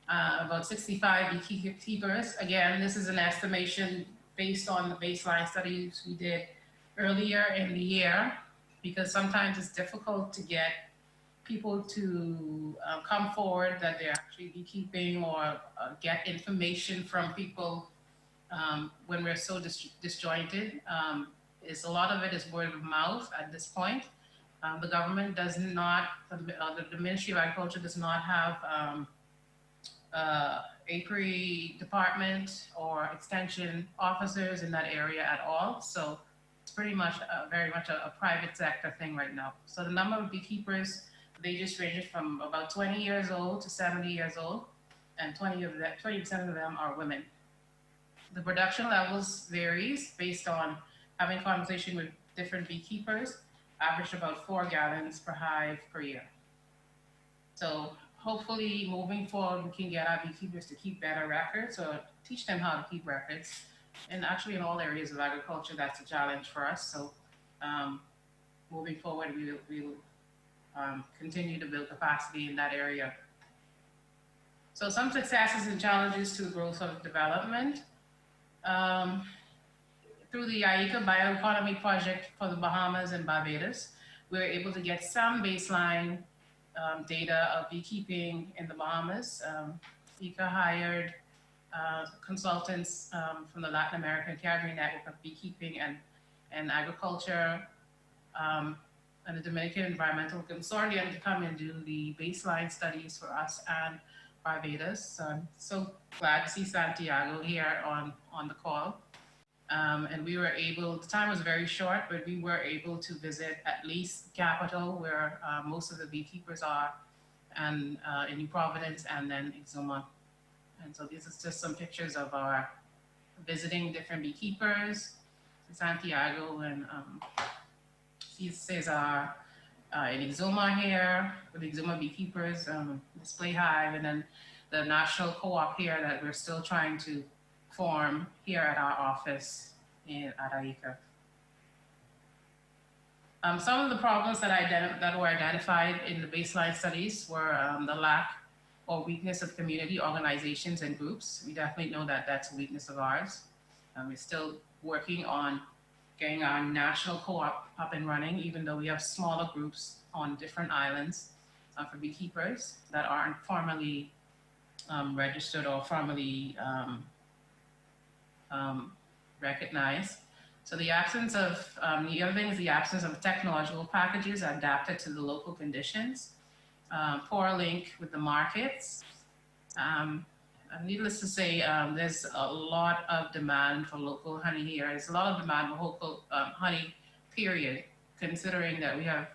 about 65 beekeepers. Again, this is an estimation based on the baseline studies we did earlier in the year, because sometimes it's difficult to get people to come forward that they're actually beekeeping or get information from people when we're so disjointed. A lot of it is word of mouth at this point. The government does not, the Ministry of Agriculture does not have apiary department or extension officers in that area at all. So it's pretty much very much a private sector thing right now. So the number of beekeepers, they just range from about 20 years old to 70 years old, and 20% of them are women. The production levels varies based on having conversation with different beekeepers, average about 4 gallons per hive per year. So hopefully moving forward, we can get our beekeepers to keep better records or teach them how to keep records. And actually in all areas of agriculture, that's a challenge for us. So moving forward, we will continue to build capacity in that area. So some successes and challenges to the growth of development. Through the IECA Bioeconomy Project for the Bahamas and Barbados, we were able to get some baseline data of beekeeping in the Bahamas. IECA hired consultants from the Latin American Caribbean Network of Beekeeping and Agriculture and the Dominican Environmental Consortium to come and do the baseline studies for us and Barbados. I'm so glad to see Santiago here on the call. And we were able, the time was very short, but we were able to visit at least Capital, where most of the beekeepers are, and in New Providence, and then Exuma. And so these are just some pictures of our visiting different beekeepers. Santiago and Cesar in Exuma here, with the Exuma beekeepers, display hive, and then the national co-op here that we're still trying to form here at our office at IECA. Some of the problems that were identified in the baseline studies were the lack or weakness of community organizations and groups. We definitely know that that's a weakness of ours. We're still working on getting our national co-op up and running, even though we have smaller groups on different islands for beekeepers that aren't formally registered or formally recognized. So the absence of, the other thing is the absence of technological packages adapted to the local conditions, poor link with the markets. Needless to say, there's a lot of demand for local honey here. There's a lot of demand for local honey, period, considering that we have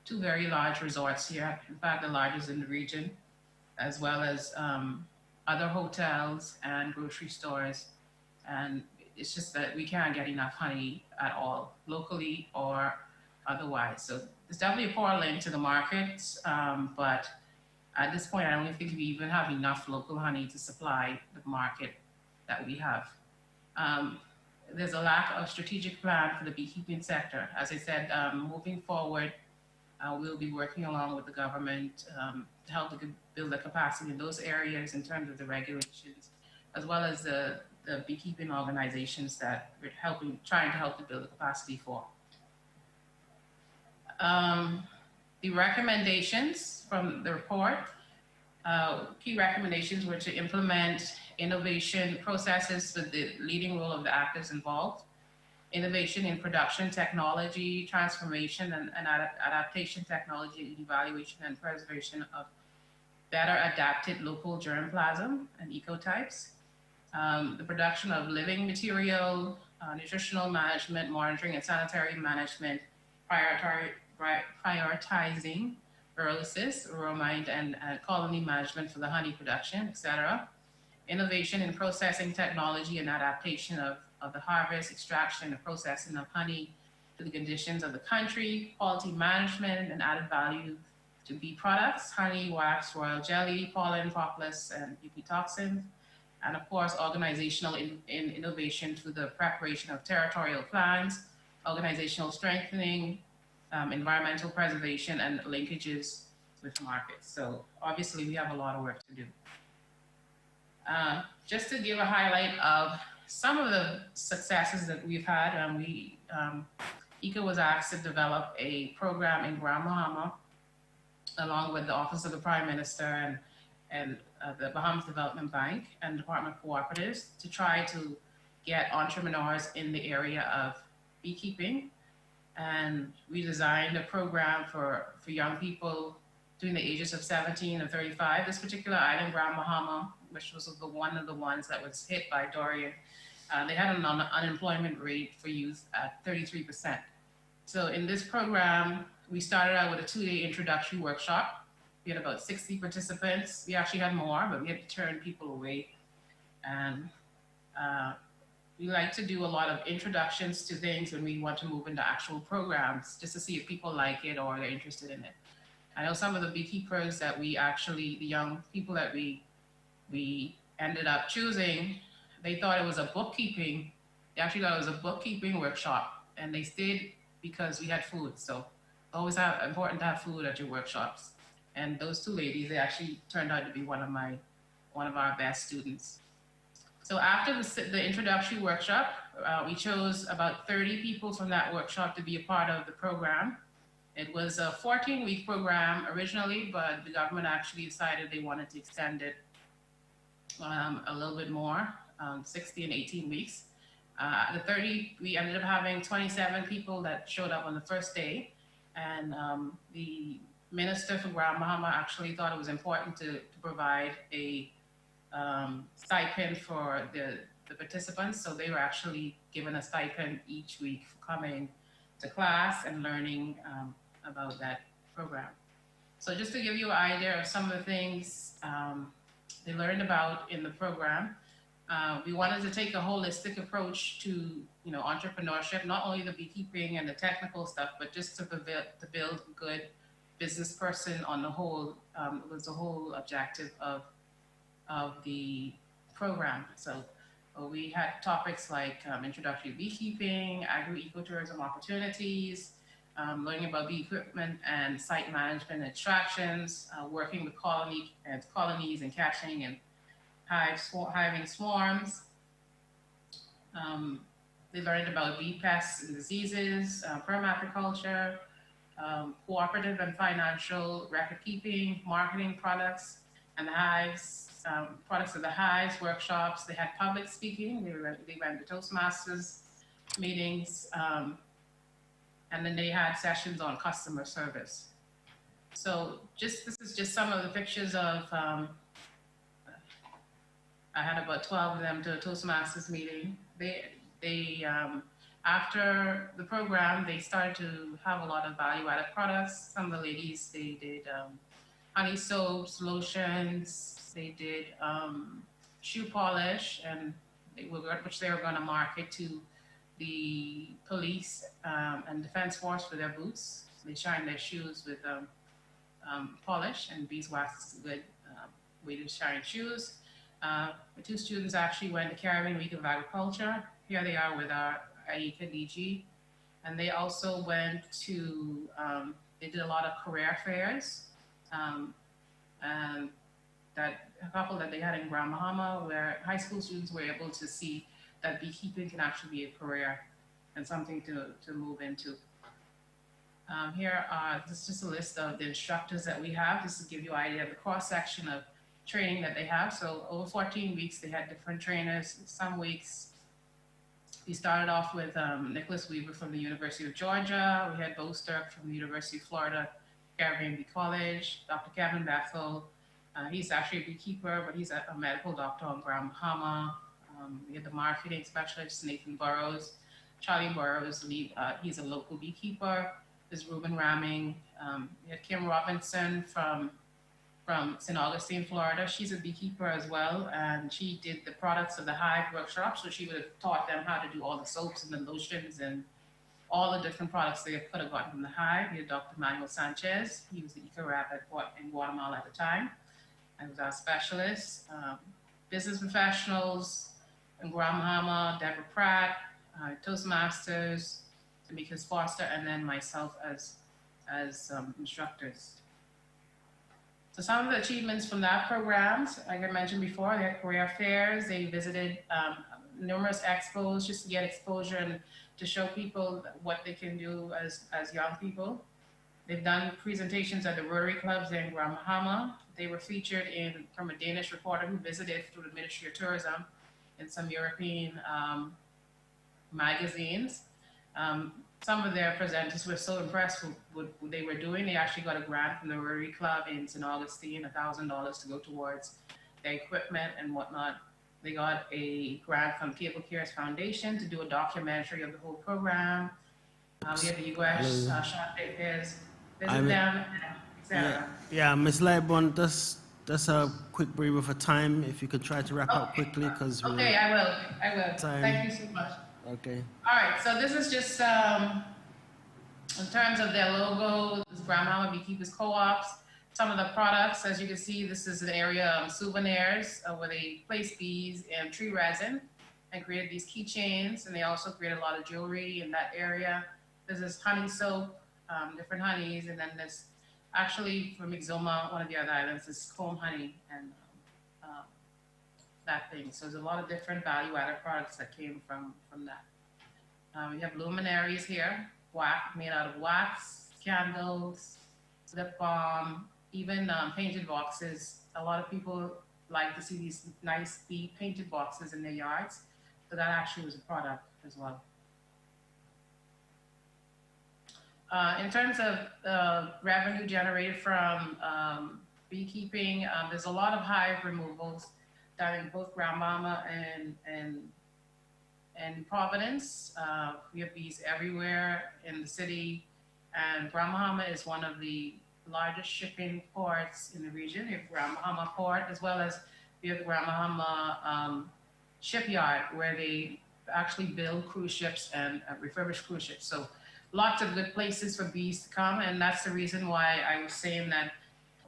2 very large resorts here, in fact, the largest in the region, as well as other hotels and grocery stores. And it's just that we can't get enough honey at all, locally or otherwise. So there's definitely a poor link to the markets, but at this point, I don't think we even have enough local honey to supply the market that we have. There's a lack of strategic plan for the beekeeping sector. As I said, moving forward, we'll be working along with the government to help to build the capacity in those areas in terms of the regulations, as well as the beekeeping organizations that we're trying to help to build the capacity for. The recommendations from the report, key recommendations were to implement innovation processes with the leading role of the actors involved, innovation in production technology, transformation and adaptation technology, evaluation and preservation of better adapted local germplasm and ecotypes, the production of living material, nutritional management, monitoring and sanitary management, prioritizing earlysis, romine and colony management for the honey production, etc. innovation in processing technology and adaptation of the harvest, extraction, and processing of honey to the conditions of the country, quality management and added value to bee products, honey, wax, royal jelly, pollen, propolis, and UP toxins. And of course, organizational innovation through the preparation of territorial plans, organizational strengthening, environmental preservation, and linkages with markets. So obviously we have a lot of work to do. Just to give a highlight of some of the successes that we've had, ECA was asked to develop a program in Grand Bahama, along with the Office of the Prime Minister and the Bahamas Development Bank and Department of Cooperatives to try to get entrepreneurs in the area of beekeeping. And we designed a program for young people between the ages of 17 and 35. This particular island, Grand Bahama, which was one of the ones that was hit by Dorian, they had an unemployment rate for youth at 33%. So in this program, we started out with a 2-day introductory workshop. We had about 60 participants. We actually had more, but we had to turn people away. And we like to do a lot of introductions to things when we want to move into actual programs, just to see if people like it or they're interested in it. I know some of the beekeepers that the young people that we ended up choosing, they thought it was a bookkeeping. They actually thought it was a bookkeeping workshop, and they stayed because we had food. So always important to have food at your workshops. And those two ladies, they actually turned out to be one of our best students. So after the introductory workshop, we chose about 30 people from that workshop to be a part of the program. It was a 14-week program originally, but the government actually decided they wanted to extend it a little bit more, 60 and 18 weeks. We ended up having 27 people that showed up on the first day. And the minister for Grand Bahama actually thought it was important to provide a stipend for the participants. So they were actually given a stipend each week for coming to class and learning about that program. So just to give you an idea of some of the things they learned about in the program, we wanted to take a holistic approach to entrepreneurship, not only the beekeeping and the technical stuff, but just to build a good business person on the whole. Was the whole objective of the program. So we had topics like introductory beekeeping, agro-ecotourism opportunities, learning about bee equipment and site management and extractions, working with colonies and catching and hiving swarms. They learned about bee pests and diseases, permaculture, cooperative and financial record keeping, marketing products and the hives, products of the hives, workshops. They had public speaking. They went to Toastmasters meetings, and then they had sessions on customer service. So this is just some of the pictures of, I had about 12 of them to a Toastmasters meeting. They after the program, they started to have a lot of value-added products. Some of the ladies, they did honey soaps, lotions, they did shoe polish, and which they were going to market to the police and defense force for their boots. They shine their shoes with polish, and beeswax is a good way to shine shoes. The two students actually went to Caribbean Week of Agriculture. Here they are with our IECA DG. And they also went to, they did a lot of career fairs. And that a couple that they had in Grand Bahama, where high school students were able to see that beekeeping can actually be a career and something to move into. This is just a list of the instructors that we have, just to give you an idea of the cross-section of training that they have. So over 14 weeks, they had different trainers. Some weeks, we started off with Nicholas Weaver from the University of Georgia. We had Bo Sturck from the University of Florida, Caribbean Bee College, Dr. Kevin Bethel. He's actually a beekeeper, but he's a medical doctor on Grand Bahama. We had the marketing specialist, Nathan Burrows. Charlie Burrows, he's a local beekeeper. There's Ruben Ramming. We had Kim Robinson from from St. Augustine, Florida. She's a beekeeper as well, and she did the products of the hive workshop. So she would have taught them how to do all the soaps and the lotions and all the different products they could have gotten from the hive. We had Dr. Manuel Sanchez. He was the eco rep in Guatemala at the time, and was our specialist. Business professionals in Guatemala, Deborah Pratt, Toastmasters, Tamika's Foster, and then myself as instructors. So some of the achievements from that programs, like I mentioned before, they had career fairs. They visited numerous expos just to get exposure and to show people what they can do as young people. They've done presentations at the Rotary Clubs in Grand Bahama. They were featured from a Danish reporter who visited through the Ministry of Tourism in some European magazines. Some of their presenters were so impressed with what they were doing. They actually got a grant from the Rotary Club in St. Augustine, $1,000 to go towards their equipment and whatnot. They got a grant from Cable Cares Foundation to do a documentary of the whole program. We had the US shot fairs, visit them, etc. Yeah, Ms. Lightborn, that's a quick breather for time. If you could try to wrap up quickly, because okay, I will. Time. Thank you so much. Okay. All right, so this is just in terms of their logo, this Grand Bahama Beekeepers Co-ops. Some of the products, as you can see, this is an area of souvenirs where they place bees and tree resin and created these keychains, and they also created a lot of jewelry in that area. This is honey soap, different honeys, and then this, actually from Ixoma, one of the other islands, is comb honey and that thing. So there's a lot of different value-added products that came from that. We have luminaries here, made out of wax, candles, lip balm, even painted boxes. A lot of people like to see these nice painted boxes in their yards. So that actually was a product as well. In terms of revenue generated from beekeeping, there's a lot of hive removals done in both Grand Bahama and Providence. We have bees everywhere in the city, and Grand Bahama is one of the largest shipping ports in the region. We have Grand Bahama Port, as well as we have the Grand Bahama shipyard, where they actually build cruise ships and refurbish cruise ships. So lots of good places for bees to come, and that's the reason why I was saying that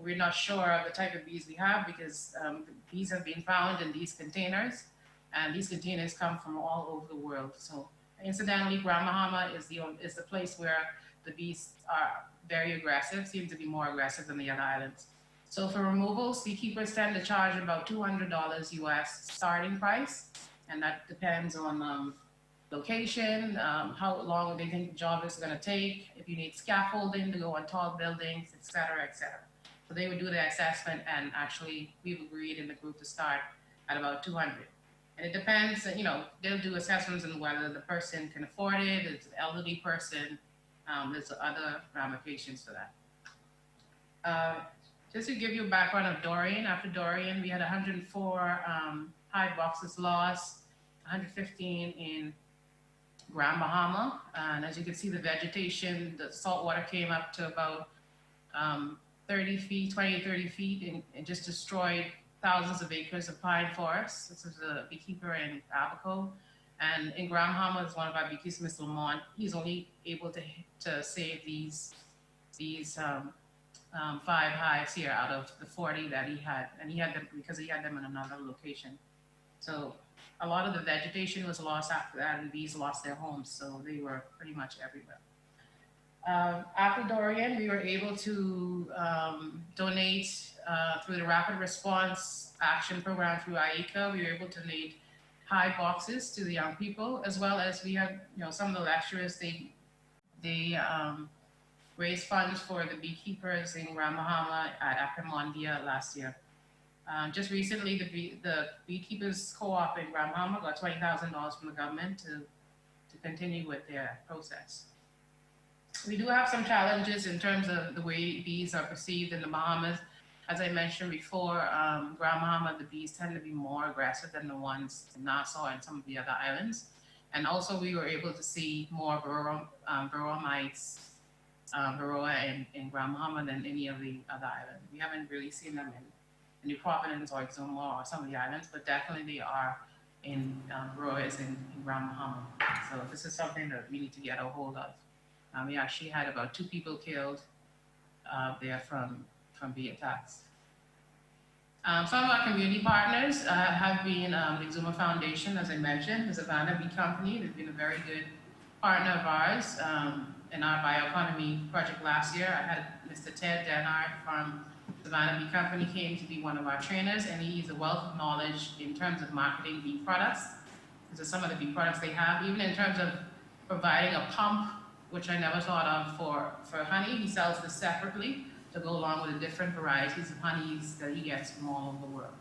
we're not sure of the type of bees we have, because the bees have been found in these containers, and these containers come from all over the world. So incidentally, Grand Bahama is the place where the bees are very aggressive, seem to be more aggressive than the other islands. So for removals, beekeepers tend to charge about $200 US starting price, and that depends on location, how long they think the job is going to take, if you need scaffolding to go on tall buildings, et cetera, et cetera. So they would do the assessment, and actually we've agreed in the group to start at about 200. And it depends, they'll do assessments on whether the person can afford it, it's an elderly person, there's other ramifications for that. Just to give you a background of Dorian, after Dorian, we had 104 hive boxes lost, 115 in Grand Bahama. And as you can see, the vegetation, the salt water came up to about 30 feet, 20 to 30 feet, and just destroyed thousands of acres of pine forests. This is a beekeeper in Abaco. And in Grand Bahama is one of our beekeepers, Mr. Lamont. He's only able to save these 5 hives here out of the 40 that he had. And he had them because he had them in another location. So a lot of the vegetation was lost after that, and bees lost their homes. So they were pretty much everywhere. After Dorian, we were able to donate through the Rapid Response Action Program through IECA. We were able to donate hive boxes to the young people, as well as we had, some of the lecturers, they raised funds for the beekeepers in Grand Bahama at Apimondia last year. Just recently, the Beekeepers Co-op in Grand Bahama got $20,000 from the government to continue with their process. We do have some challenges in terms of the way bees are perceived in the Bahamas. As I mentioned before, Grand Bahama, the bees tend to be more aggressive than the ones in Nassau and some of the other islands. And also we were able to see more varroa mites Varroa in Grand Bahama than any of the other islands. We haven't really seen them in New Providence or Exuma or some of the islands, but definitely they are in Varroa is in Grand Bahama. So this is something that we need to get a hold of. We actually had about 2 people killed there from bee attacks. Some of our community partners have been the Exuma Foundation, as I mentioned, the Savannah Bee Company. They've been a very good partner of ours in our bioeconomy project last year. I had Mr. Ted Denard from Savannah Bee Company came to be one of our trainers, and he's a wealth of knowledge in terms of marketing bee products. These are some of the bee products they have, even in terms of providing a pump, which I never thought of for honey. He sells this separately to go along with the different varieties of honeys that he gets from all over the world.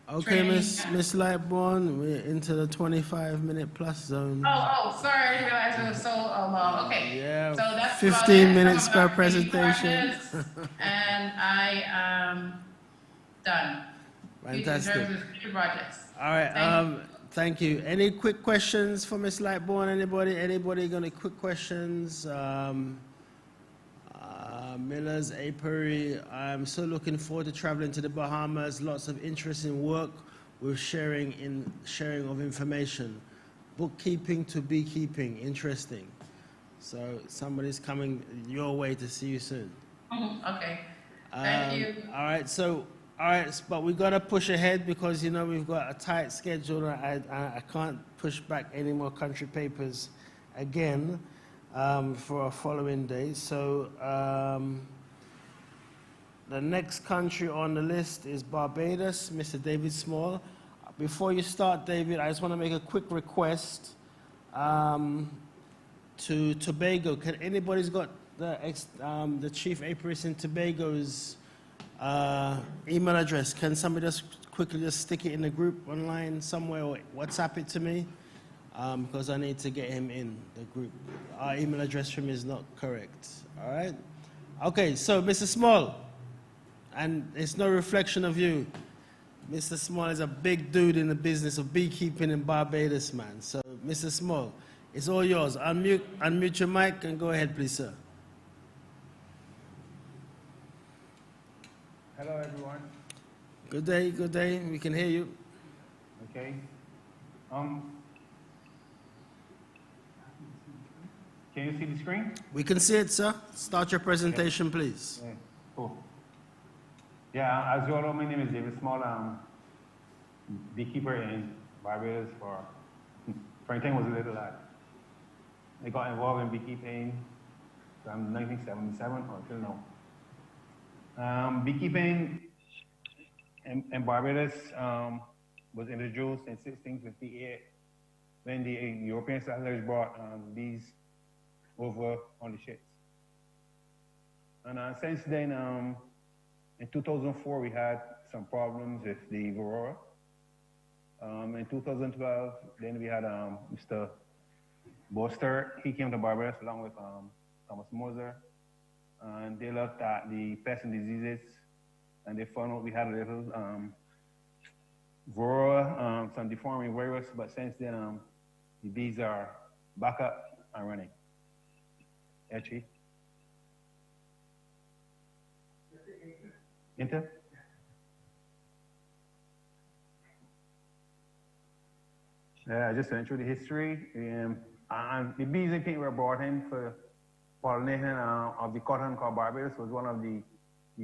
Okay, Miss Lightborn, we're into the 25-minute plus zone. Oh, sorry, I didn't realize it was so long. Okay, Yeah, so that's 15 minutes per presentation. And I am done. Fantastic. In terms of future projects. All right, thank you. Any quick questions for Miss Lightborn? Anybody got any quick questions? Miller's Apiary. I'm so looking forward to traveling to the Bahamas. Lots of interesting work with sharing of information. Bookkeeping to beekeeping. Interesting. So somebody's coming your way to see you soon. Okay. Thank you. All right, but we got to push ahead because, you know, we've got a tight schedule. I can't push back any more country papers again. For a following day. So the next country on the list is Barbados, Mr. David Small. Before you start, David, I just want to make a quick request to Tobago. Can anybody's got the chief apiarist in Tobago's email address? Can somebody just quickly just stick it in the group online somewhere or WhatsApp it to me? Because I need to get him in the group. Our email address from him is not correct. All right? Okay, so Mr. Small, and it's no reflection of you. Mr. Small is a big dude in the business of beekeeping in Barbados, man. So, Mr. Small, it's all yours. Unmute your mic and go ahead, please, sir. Hello, everyone. Good day, good day. We can hear you. Okay. Can you see the screen? We can see it, sir. Start your presentation, please. Yeah, cool. Yeah, as you all know, my name is David Small. I'm beekeeper in Barbados for time was a little lad. I got involved in beekeeping from 1977 until now. Beekeeping in Barbados was introduced in 1658 when the European settlers brought bees over on the ships. And since then, in 2004, we had some problems with the Varroa. In 2012, then we had Mr. Boster. He came to Barbados along with Thomas Moser. And they looked at the pests and diseases, and they found out we had a little Varroa, some deforming virus, but since then, the bees are back up and running. Actually. Enter. Yeah, I just went through the history. And the bees and things were brought in for pollination of the cotton called Barbados. Was one of the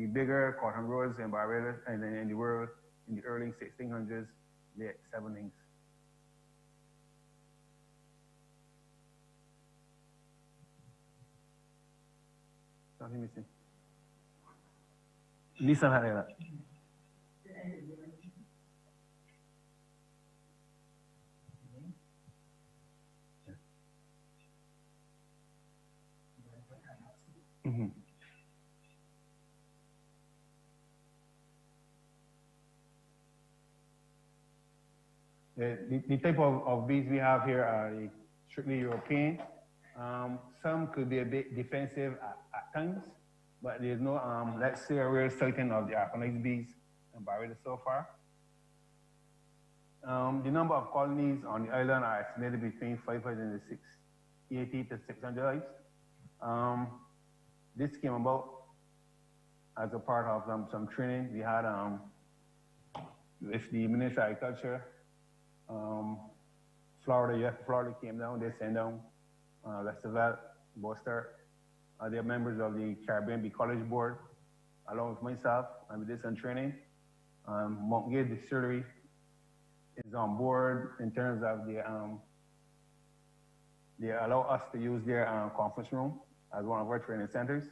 bigger cotton growers in Barbados and then in the world in the early 1600s, late 70s. Something missing. Lisa Herrera. Mm-hmm. The type of bees we have here are strictly European. Some could be a bit defensive at times, but there's no, let's say, a real sighting of the Arconite bees in Barbados so far. The number of colonies on the island are estimated between 580 to 600 hives. This came about as a part of some training we had with the Ministry of Agriculture. Florida came down, they sent down Westervelt, Boster. They're members of the Caribbean Bee College Board, along with myself, and we did some training. Montgate Distillery is on board in terms of they allow us to use their conference room as one of our training centers.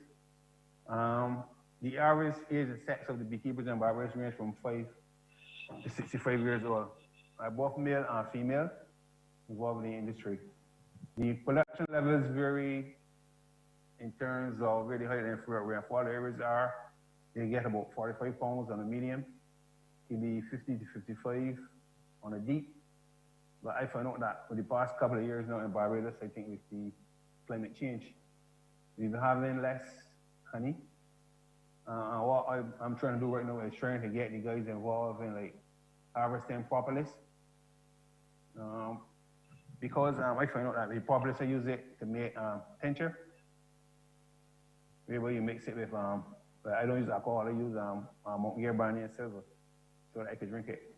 The average age and sex of the beekeepers in Barbados range from 5 to 65 years old. Both male and female involved in the industry. The production levels vary in terms of where the height and rainfall areas are. They get about 45 pounds on a medium, can be 50 to 55 on a deep. But I found out that for the past couple of years now in Barbados, I think with the climate change, we've been having less honey. What I'm trying to do right now is trying to get the guys involved in like harvesting propolis. Because I found out that the propolis I use it to make tincture. Where you mix it with, but I don't use alcohol, I use Montgate brandy and silver so that I can drink it.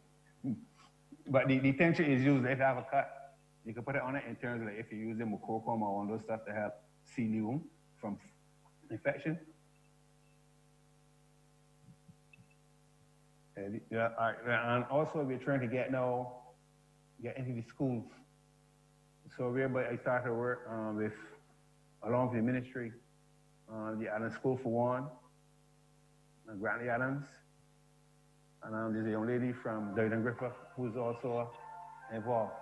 But the tincture is used if you have a cut. You can put it on it in terms of like if you're using mucocum or one of those stuff to help seal the wound from infection. And also we're trying to get into the schools. So whereby I started work along with the ministry, the Adams School for one, Grantley Adams, and there's a young lady from Dayton Griffith who's also involved.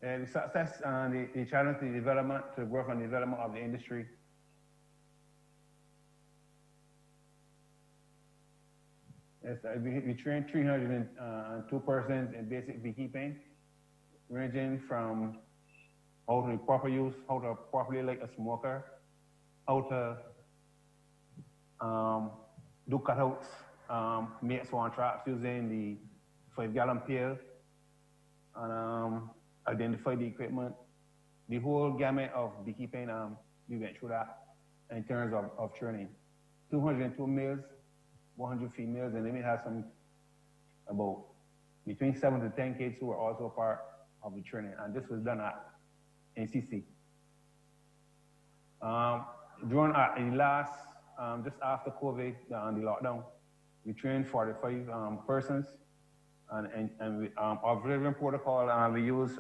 The success and the challenge, the development, to growth and development of the industry. Yes, we trained 302 persons in basic beekeeping, ranging from how to proper use, how to properly light a smoker, how to do cutouts, make swan traps using the 5-gallon pail, and identify the equipment. The whole gamut of beekeeping, we went through that in terms of training. 202 males, 100 females, and then we had some about between 7 to 10 kids who were also part of the training, and this was done at NCC. During the last, just after COVID, the lockdown, we trained 45 persons, and we, observing protocol, we used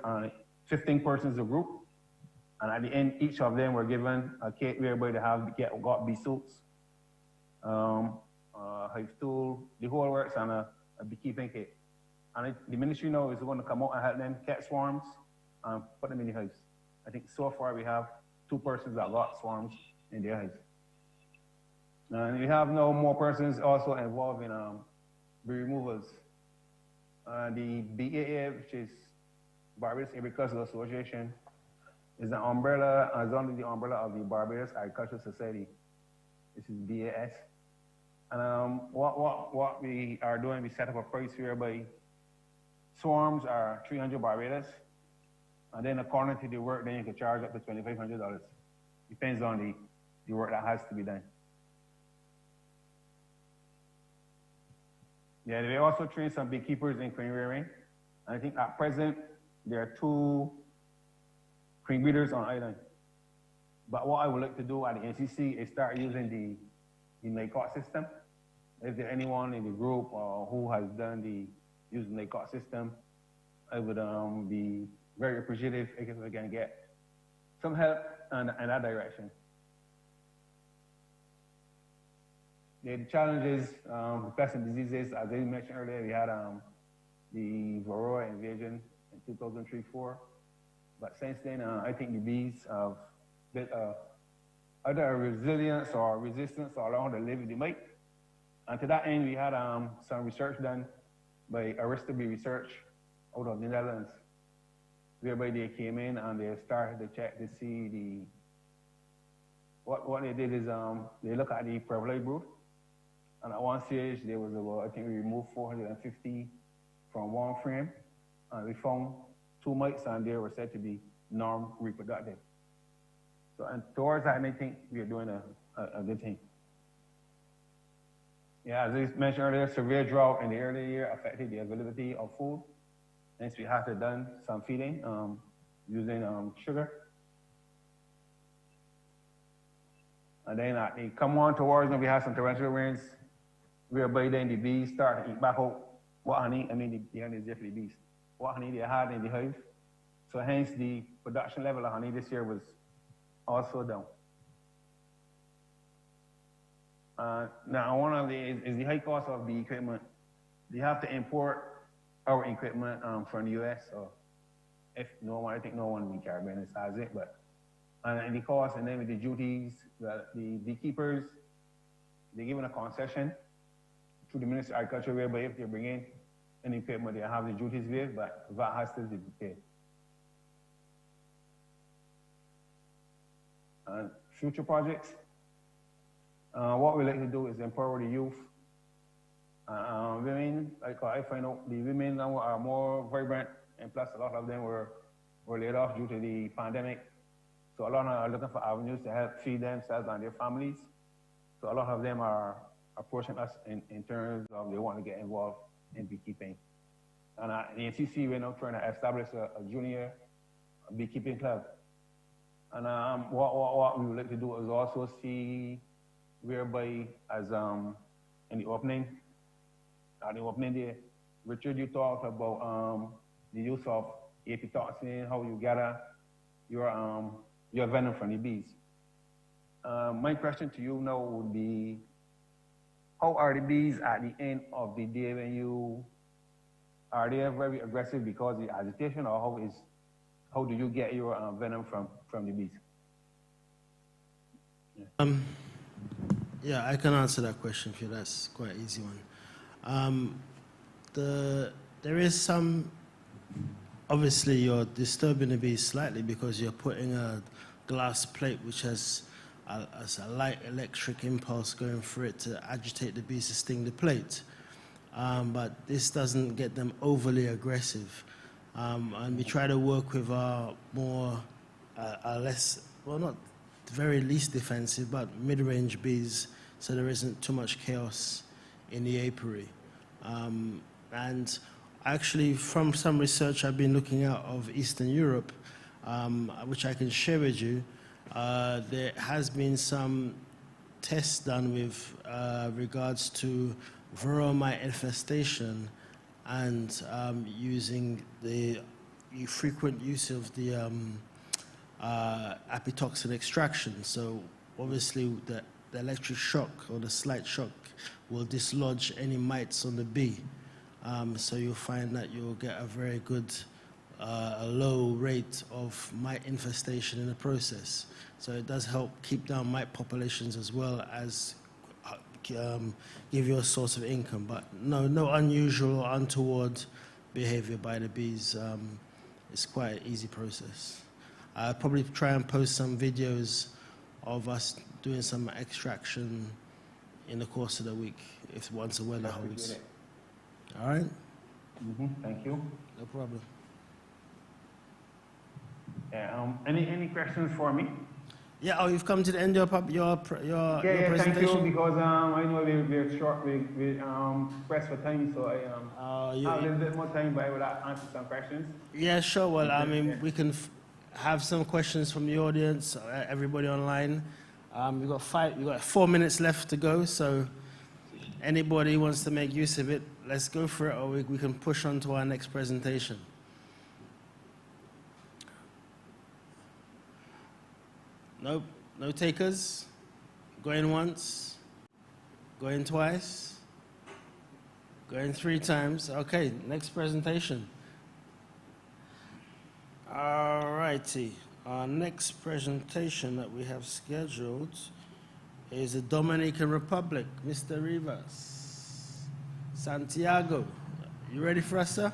15 persons a group, and at the end, each of them were given a kit whereby they got bee suits, hive tool, the whole works, and a beekeeping kit. And the ministry now is going to come out and help them catch swarms and put them in the hives. I think so far we have 2 persons that got swarms in their hives. And we have now more persons also involved in bee removals. The BAA, which is Barbados Agricultural Association, is an umbrella, is under the umbrella of the Barbados Agricultural Society. This is BAS. And what we are doing, we set up a price whereby swarms are 300 Barbados, and then according to the work, then you can charge up to $2,500. Depends on the work that has to be done. Yeah, they also train some beekeepers in queen rearing. And I think at present, there are 2 queen breeders on island. But what I would like to do at the NCC is start using the NICOT system. If there's anyone in the group who has done using the NICOT system, I would be very appreciative if we can get some help in that direction. The challenges, the pests and diseases, as I mentioned earlier, we had the Varroa invasion in 2003-04. But since then, I think the bees have built either a resilience or resistance or learn how to live with the mite. And to that end, we had some research done by Aristobee Research out of the Netherlands, whereby they came in and they started to check to see what they did is they look at the prevalent brood. And at one stage, there was about, I think we removed 450 from one frame, and we found 2 mites on there were said to be non-reproductive. So, and towards that, I think we are doing a good thing. Yeah, as I mentioned earlier, severe drought in the early year affected the availability of food. Hence, we had to done some feeding using sugar. And then they come on towards when we had some torrential rains, whereby then the bees start to eat back out what honey, the honey is definitely bees, what honey they had in the hive. So hence the production level of honey this year was also down. Now, one of the is the high cost of the equipment. They have to import our equipment from the US, or if no one, I think no one in the Caribbean has it, but and the cost, and then with the duties, the beekeepers, they're given a concession through the Ministry of Agriculture, whereby if they bring in any equipment, they have the duties waived, but VAT has to be paid. Future projects. What we like to do is empower the youth. Women, like I find out, the women now are more vibrant, and plus a lot of them were laid off due to the pandemic. So a lot of them are looking for avenues to help feed themselves and their families. So a lot of them are approaching us in terms of they want to get involved in beekeeping. And the NCC, we're now trying to establish a junior beekeeping club. And what we would like to do is also see whereby as in the opening day, Richard, you talked about the use of apitoxin, how you gather your venom from the bees. My question to you now would be, how are the bees at the end of the day when are they very aggressive because of the agitation, or how do you get your venom from the bees? Yeah, I can answer that question for you. That's quite an easy one. There is some, obviously you're disturbing the bees slightly because you're putting a glass plate which has a light electric impulse going through it to agitate the bees to sting the plate. But this doesn't get them overly aggressive. And we try to work with our less, well, not very least defensive, but mid-range bees, so there isn't too much chaos in the apiary. And actually, from some research I've been looking out of Eastern Europe, which I can share with you, there has been some tests done with regards to varroa mite infestation and using the frequent use of the apitoxin extraction. So obviously the electric shock or the slight shock will dislodge any mites on the bee. So you'll find that you'll get a very good a low rate of mite infestation in the process. So it does help keep down mite populations as well as give you a source of income. But no unusual or untoward behavior by the bees. It's quite an easy process. I'll probably try and post some videos of us doing some extraction in the course of the week, if once the weather holds. All right? Thank you. No problem. Yeah, any questions for me? Yeah, oh, you've come to the end of your presentation? Thank you, because I know we're short, we pressed for time, so I have a little bit more time, but I will answer some questions. Yeah, sure. Well, I mean, we can have some questions from the audience, everybody online. We've got 4 minutes left to go, so anybody wants to make use of it, let's go for it, or we can push on to our next presentation. Nope, no takers. Going once, going twice, going 3 times. Okay, next presentation. All righty, our next presentation that we have scheduled is the Dominican Republic. Mr. Rivas, Santiago, you ready for us, sir?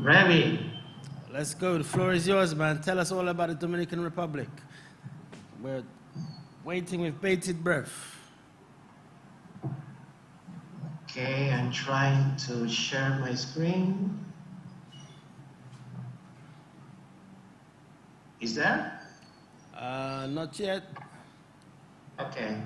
Ready. Let's go. The floor is yours, man. Tell us all about the Dominican Republic. We're waiting with bated breath. Okay, I'm trying to share my screen. Is there? Not yet. Okay.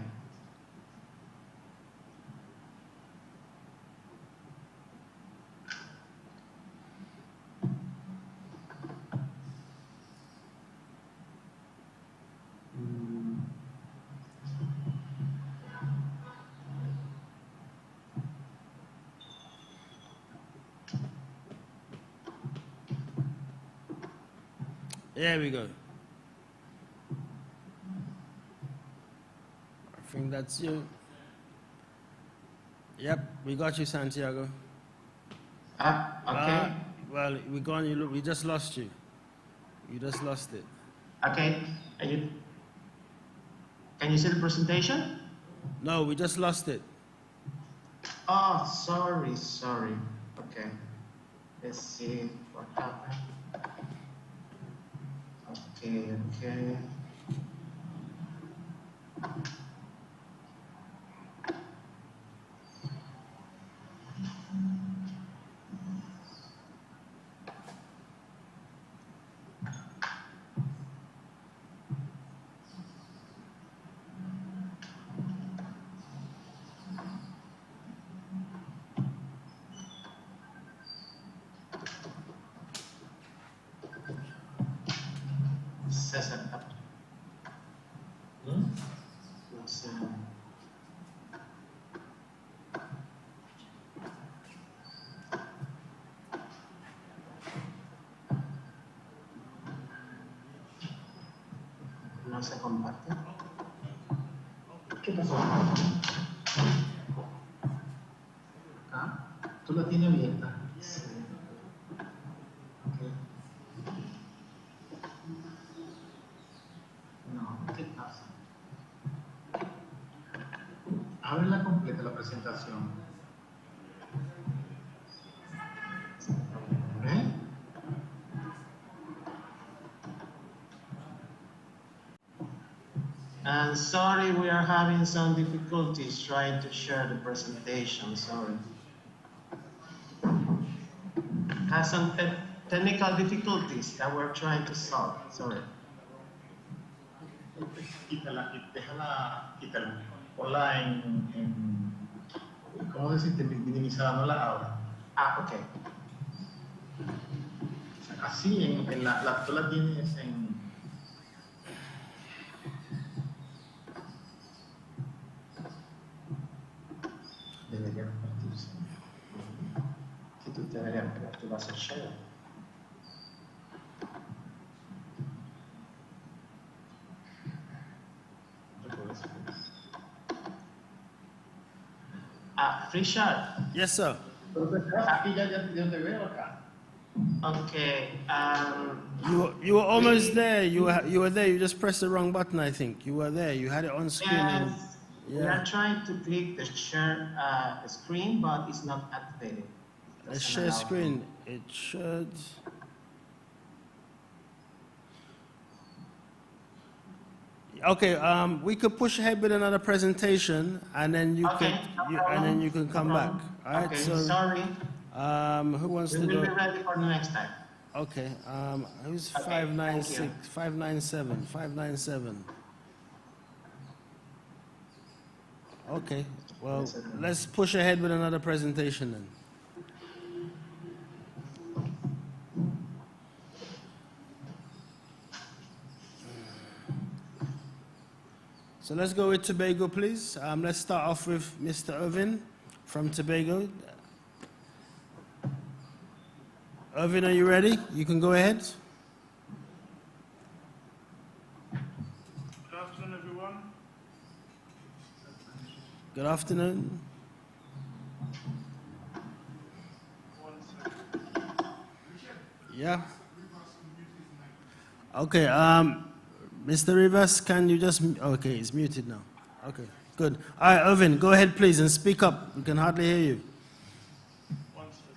There we go. I think that's you. Yep, we got you, Santiago. Okay. Well, we're gone. You look. We just lost you. You just lost it. Okay. Can you see the presentation? No, we just lost it. Oh, sorry. Okay. Let's see what happened. Okay. César. No se comparte. ¿Qué pasó? ¿Ah? ¿Tú la tienes abierta? Sí. Okay. No, ¿qué pasa? Ábrela completa la presentación. ¿Eh? And sorry, we are having some difficulties trying to share the presentation, sorry. Has some technical difficulties that we're trying to solve, sorry. Quítala, quítala. Ponla en ¿cómo decirte? Minimizada, no la abra. Ok. Así, tú la tienes en... Debería compartirse. Que tú deberías, pero tú vas a share. Richard. Yes, sir. Aquí ya te veo acá. Okay. You were almost there. You were there. You just pressed the wrong button, I think. You were there. You had it on screen. Yes. We are trying to click the share screen, but it's not activated. The share screen. It should. Okay. We could push ahead with another presentation, and then you can come back. All right. Okay. So, sorry. Who wants to go? We will be ready for the next time. Okay. Who's Okay, 596, 597, 597? Okay. Well, let's push ahead with another presentation then. So let's go with Tobago, please. Let's start off with Mr. Irvin from Tobago. Irvin, are you ready? You can go ahead. Good afternoon, everyone. Good afternoon. One second. Yeah. Okay. Mr. Rivas, can you just... Okay, it's muted now. Okay, good. All right, Irvin, go ahead, please, and speak up. We can hardly hear you. One second.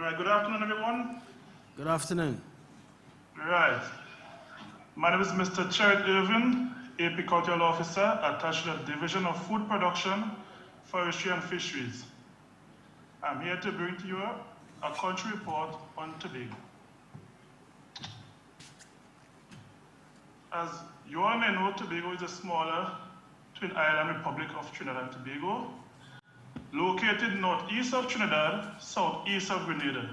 Right, good afternoon, everyone. Good afternoon. Right. My name is Mr. Cherry Irvin, Apicultural Officer attached to the Division of Food Production, Forestry and Fisheries. I'm here to bring to you a country report on Tobago. As you all may know, Tobago is a smaller twin island republic of Trinidad and Tobago, located northeast of Trinidad, southeast of Grenada,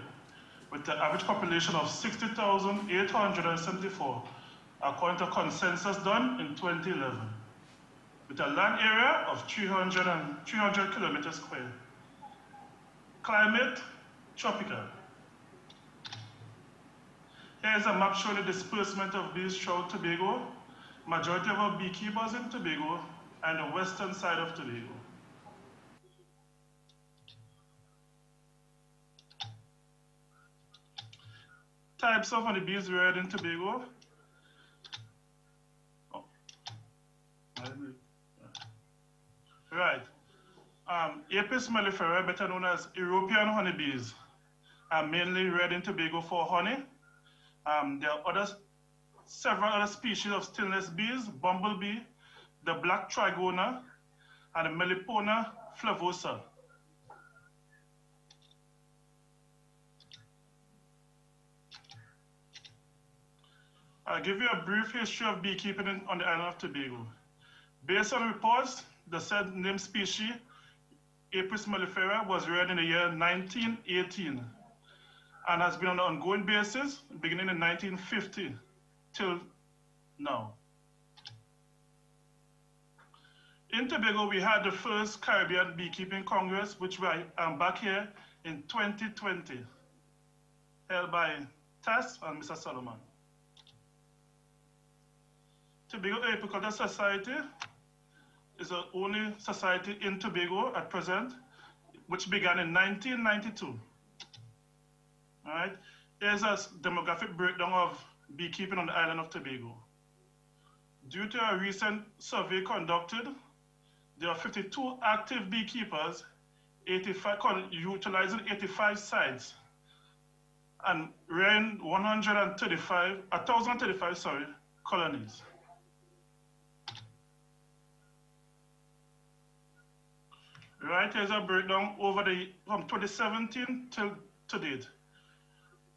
with an average population of 60,874, according to consensus done in 2011, with a land area of 300 kilometers square. Climate, tropical. Here is a map showing the disbursement of bees throughout Tobago. Majority of our beekeepers in Tobago and the western side of Tobago. Types of honeybees reared in Tobago. Oh. Right. Apis mellifera, better known as European honeybees, are mainly reared in Tobago for honey. There are several other species of stingless bees, bumblebee, the black trigona, and the Melipona flavosa. I'll give you a brief history of beekeeping on the island of Tobago. Based on reports, the said named species, Apis mellifera, was reared in the year 1918 and has been on an ongoing basis beginning in 1950 till now. In Tobago, we had the first Caribbean Beekeeping Congress, which we are back here in 2020, held by Tass and Mr. Solomon. Tobago Apiculture Society is the only society in Tobago at present, which began in 1992. All right, here's a demographic breakdown of beekeeping on the island of Tobago. Due to a recent survey conducted, there are 52 active beekeepers, utilizing 85 sites, and rearing 1,035 colonies. Right, here's a breakdown from 2017 till to date.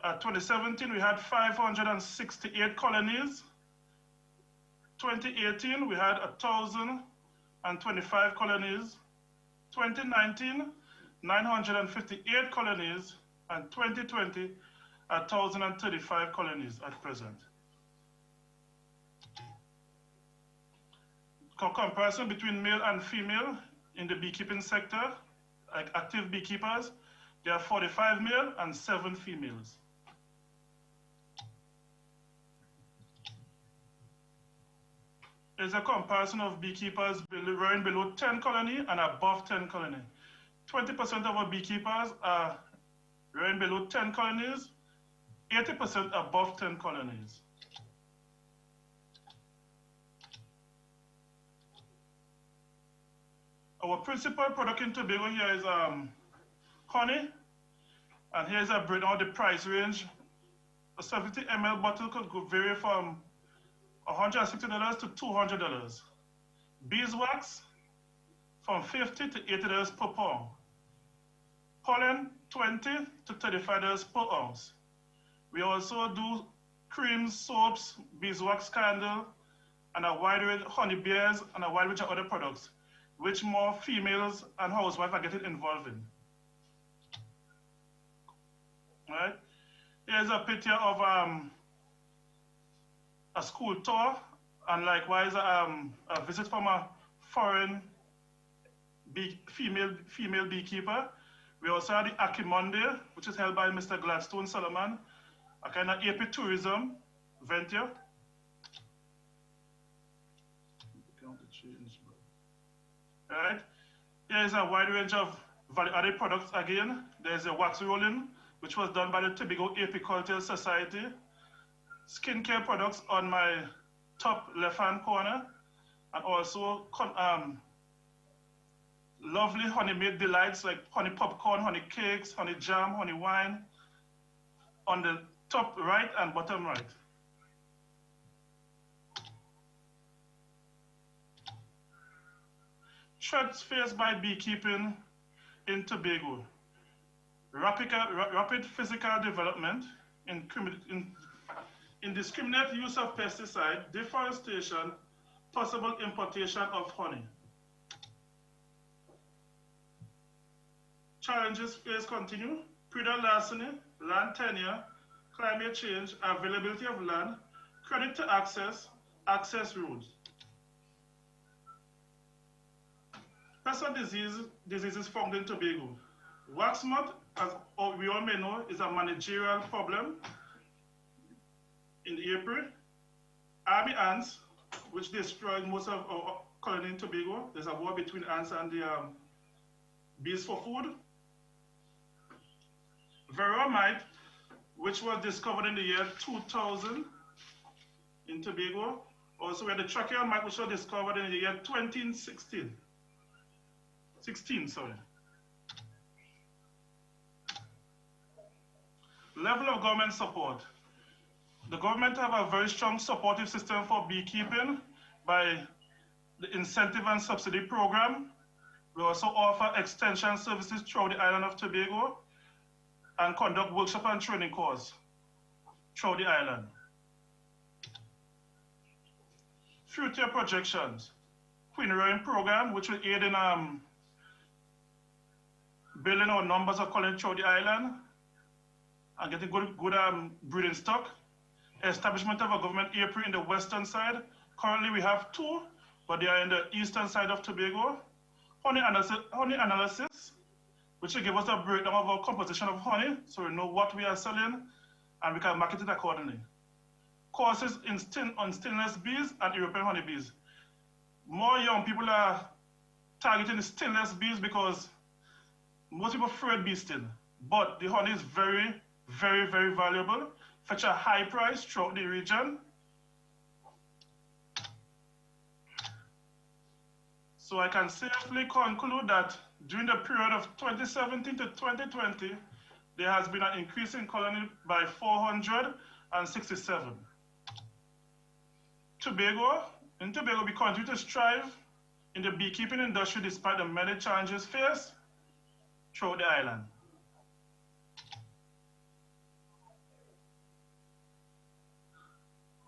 2017, we had 568 colonies. 2018, we had 1,025 colonies. 2019, 958 colonies. And 2020, 1,035 colonies at present. Comparison between male and female in the beekeeping sector, like active beekeepers, there are 45 male and 7 females. Is a comparison of beekeepers rearing below 10 colony and above 10 colony. 20% of our beekeepers are rearing below 10 colonies, 80% above 10 colonies. Our principal product in Tobago here is honey, and here's a breakdown of the price range. A 70 ml bottle could vary from $160 to $200. Beeswax from $50 to $80 per pound. Pollen $20 to $35 per ounce. We also do creams, soaps, beeswax candle, and a wide range of honey beers and a wide range of other products, which more females and housewives are getting involved in. All right? Here's a picture of a school tour, and likewise a visit from a foreign female beekeeper. We also have the Aki Monday, which is held by Mr. Gladstone Solomon, a kind of AP tourism venture. Right? Here's a wide range of value-added products again. There's a wax rolling, which was done by the Tobago Apiculture Society. Skincare products on my top left-hand corner, and also lovely honey-made delights like honey popcorn, honey cakes, honey jam, honey wine on the top right and bottom right. Threats faced by beekeeping in Tobago. rapid physical development, indiscriminate use of pesticide, deforestation, possible importation of honey. Challenges faced continue: predatory larceny, land tenure, climate change, availability of land, credit to access, access roads. Pest and diseases found in Tobago. Wax moth, as we all may know, is a managerial problem in April. Army ants, which destroyed most of our colony in Tobago. There's a war between ants and the bees for food. Varroa mite, which was discovered in the year 2000 in Tobago. Also, we had the tracheal mite, which was discovered in the year 2016. Level of government support. The government have a very strong supportive system for beekeeping by the incentive and subsidy program. We also offer extension services throughout the island of Tobago and conduct workshop and training courses throughout the island. Future projections. Queen Rearing program, which will aid in building our numbers of colonies throughout the island and getting good breeding stock. Establishment of a government apiary in the western side. Currently we have 2, but they are in the eastern side of Tobago. Honey analysis, which will give us a breakdown of our composition of honey, so we know what we are selling and we can market it accordingly. Courses on stainless bees and European honeybees. More young people are targeting the stainless bees because most people afraid bee sting, but the honey is very, very, very valuable, fetch a high price throughout the region. So I can safely conclude that during the period of 2017 to 2020, there has been an increase in colony by 467. In Tobago, we continue to strive in the beekeeping industry despite the many challenges faced throughout the island.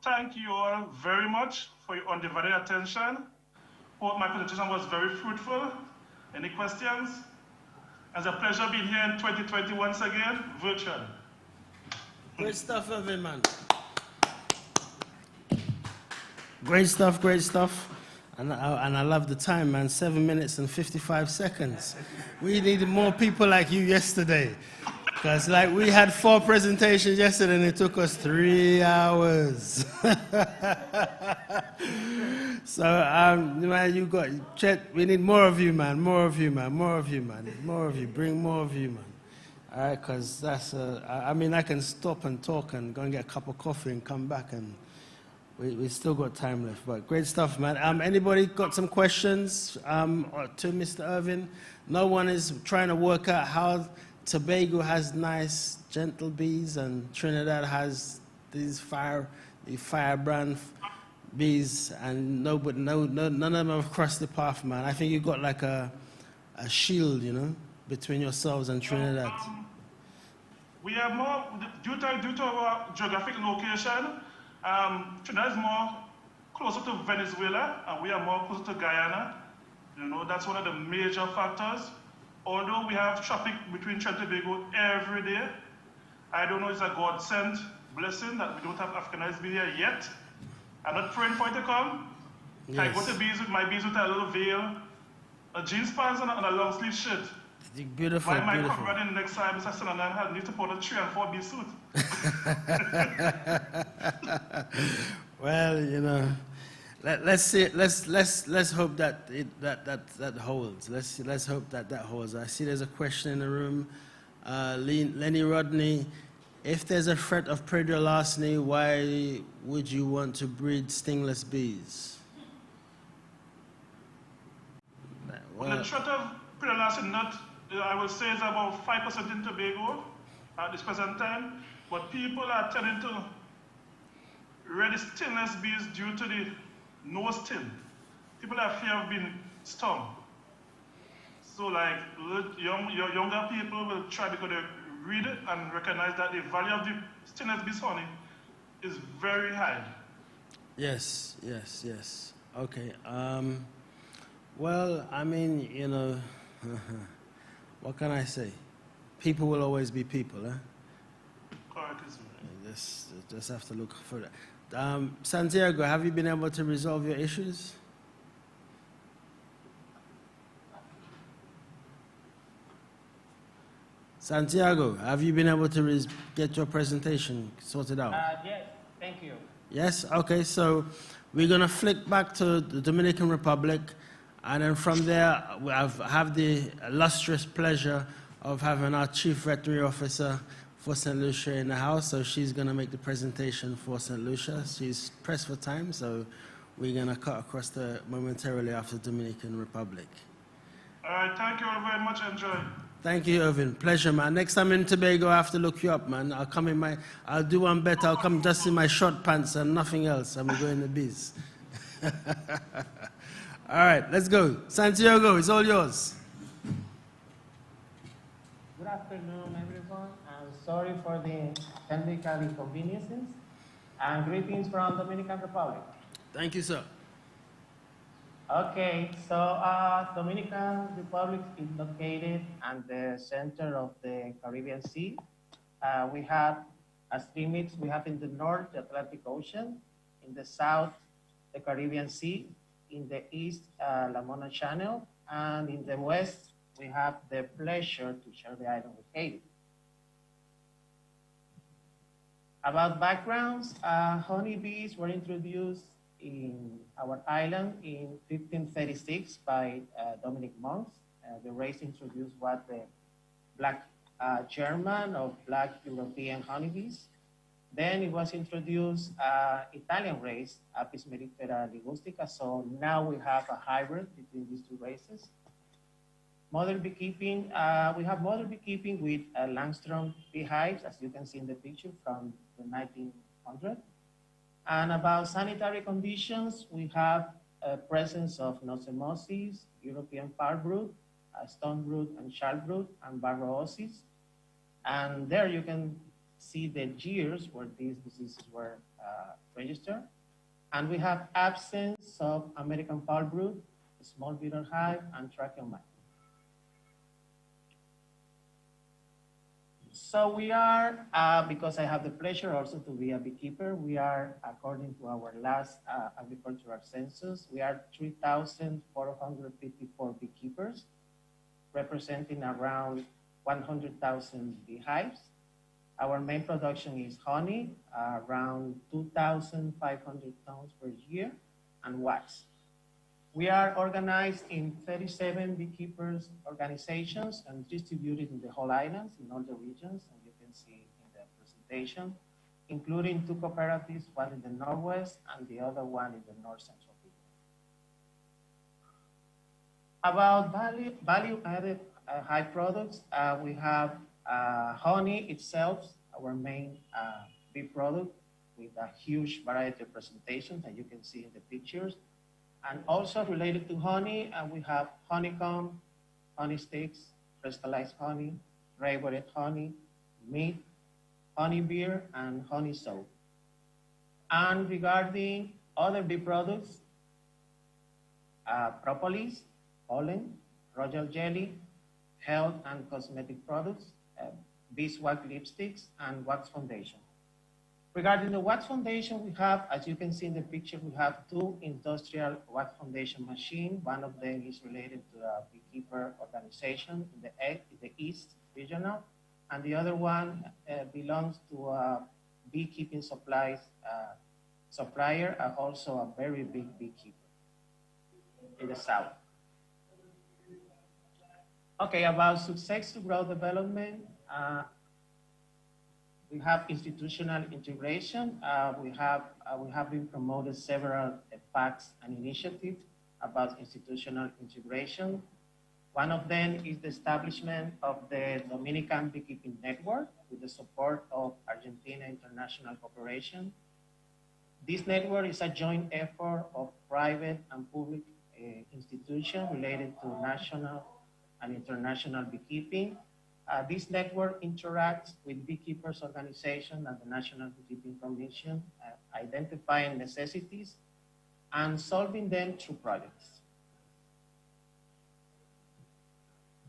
Thank you all very much for your undivided attention. Hope my presentation was very fruitful. Any questions? It's a pleasure being here in 2020 once again, virtual. Great stuff, Irvin, man. Great stuff, great stuff. And I love the time, man. 7 minutes and 55 seconds. We needed more people like you yesterday. Because like we had 4 presentations yesterday and it took us 3 hours. So, man, you got, Chet, we need more of you, man. More of you, man. More of you, man. More of you. Bring more of you, man. All right, because that's, I mean, I can stop and talk and go and get a cup of coffee and come back and we still got time left, but great stuff, man. Anybody got some questions to Mr. Irvin? No one is trying to work out how Tobago has nice, gentle bees and Trinidad has these firebrand bees, and none of them have crossed the path, man. I think you got like a shield, you know, between yourselves and Trinidad. We have more, due to our geographic location, Trinidad is more closer to Venezuela, and we are more closer to Guyana. You know, that's one of the major factors. Although we have traffic between Trinidad and Tobago every day, I don't know, it's a God-sent blessing that we don't have Africanized bee here yet. I'm not praying for it to come. Yes. I go to bees with my bees with a little veil, a jeans pants and a long sleeve shirt. Beautiful, my beautiful. My next time, Mr. Sananan had need to put a 3 and 4 bee suit. Well, you know, let's see. Let's hope that that holds. Let's hope that holds. I see there's a question in the room. Lenny Rodney, if there's a threat of predatory larceny, why would you want to breed stingless bees? Well, the threat of predatory larceny, I will say, is about 5% in Tobago at this present time, but people are tending to ready stingless bees due to the no sting. People have fear of being stung. So like younger people will try because they read it and recognize that the value of the stainless bees honey is very high. Yes, yes, yes. Okay. Well, I mean, you know, what can I say? People will always be people, huh? Correct. Just have to look for that. Santiago, have you been able to resolve your issues? Santiago, have you been able to get your presentation sorted out? Yes, thank you. Yes? Okay, so we're going to flick back to the Dominican Republic, and then from there, we have the illustrious pleasure of having our Chief Veterinary Officer for St. Lucia in the house, so she's going to make the presentation for St. Lucia. She's pressed for time, so we're going to cut across momentarily after Dominican Republic. All right, thank you all very much. Enjoy. Thank you, Irvin. Pleasure, man. Next time in Tobago, I have to look you up, man. I'll do one better. I'll come just in my short pants and nothing else. I'm going the biz. All right, let's go. Santiago, it's all yours. Good afternoon, everyone. I'm sorry for the technical inconveniences. And greetings from Dominican Republic. Thank you, sir. Okay, so Dominican Republic is located at the center of the Caribbean Sea. We have, as limits, we have in the north, the Atlantic Ocean, in the south, the Caribbean Sea, in the east, La Mona Channel, and in the west, we have the pleasure to share the island with Haiti. About backgrounds, honeybees were introduced in our island in 1536 by Dominic Monks. The race introduced was the black German or black European honeybees. Then it was introduced Italian race, Apis mellifera ligustica. So now we have a hybrid between these two races. Modern beekeeping, we have modern beekeeping with Langstrom beehives, as you can see in the picture from the 1900s. And about sanitary conditions, we have a presence of nocemosis, European parbrood, stonebrood and charlbrood, and varroosis. And there you can see the years where these diseases were registered. And we have absence of American parbrood, small beetle hive, and tracheomite. So we are, because I have the pleasure also to be a beekeeper, we are, according to our last agricultural census, we are 3,454 beekeepers, representing around 100,000 beehives. Our main production is honey, around 2,500 tons per year, and wax. We are organized in 37 beekeepers organizations and distributed in the whole islands, in all the regions, and you can see in the presentation, including 2 cooperatives, one in the Northwest and the other one in the North Central region. About value-added high products, we have honey itself, our main bee product, with a huge variety of presentations that you can see in the pictures. And also related to honey, we have honeycomb, honey sticks, crystallized honey, gray-wadded honey, meat, honey beer, and honey soap. And regarding other bee products, propolis, pollen, royal jelly, health and cosmetic products, beeswax lipsticks, and wax foundation. Regarding the wax foundation, we have, as you can see in the picture, we have 2 industrial wax foundation machines. One of them is related to a beekeeper organization in the East Regional, and the other one belongs to a beekeeping supplies supplier, also a very big beekeeper in the South. Okay, about success to growth development, we have institutional integration. We have been promoted several pacts and initiatives about institutional integration. One of them is the establishment of the Dominican Beekeeping Network with the support of Argentina International Corporation. This network is a joint effort of private and public institutions related to national and international beekeeping. This network interacts with beekeepers organization and the National Beekeeping Commission, identifying necessities and solving them through projects.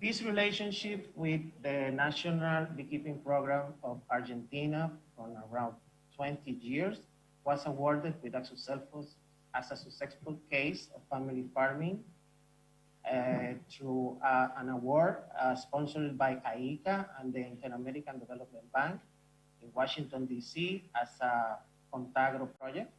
This relationship with the National Beekeeping Program of Argentina for around 20 years was awarded with a successful case of family farming through an award sponsored by AICA and the Inter-American Development Bank in Washington, D.C. as a Contagro project.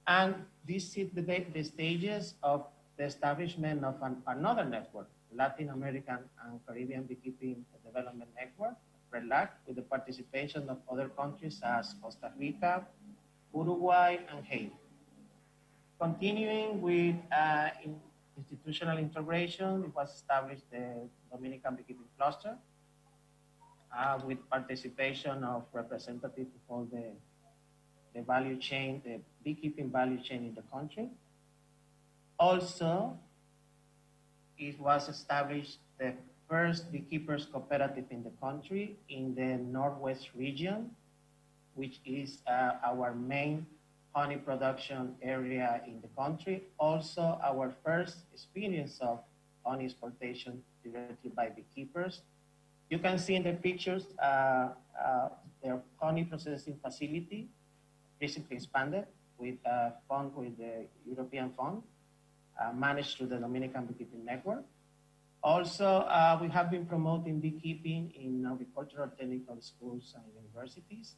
And this set the stages of the establishment of another network, Latin American and Caribbean Beekeeping Development Network, RELAC, with the participation of other countries as Costa Rica, Uruguay, and Haiti. Continuing with institutional integration, it was established the Dominican Beekeeping Cluster with participation of representatives of all the value chain, the beekeeping value chain in the country. Also, it was established the first beekeepers cooperative in the country in the Northwest region, which is our main honey production area in the country. Also, our first experience of honey exportation directly by beekeepers. You can see in the pictures their honey processing facility recently expanded with a fund with the European Fund, managed through the Dominican Beekeeping Network. Also, we have been promoting beekeeping in agricultural technical schools and universities.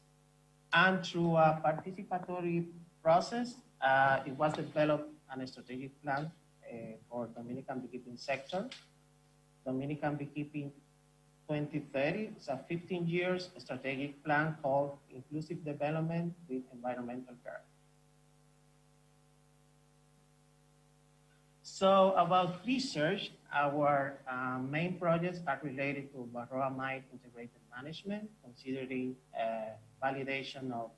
And through a participatory process, it was developed a strategic plan for Dominican beekeeping sector. Dominican Beekeeping 2030 is a 15 years strategic plan called Inclusive Development with Environmental Care. So about research, our main projects are related to varroa mite integrated management, considering validation of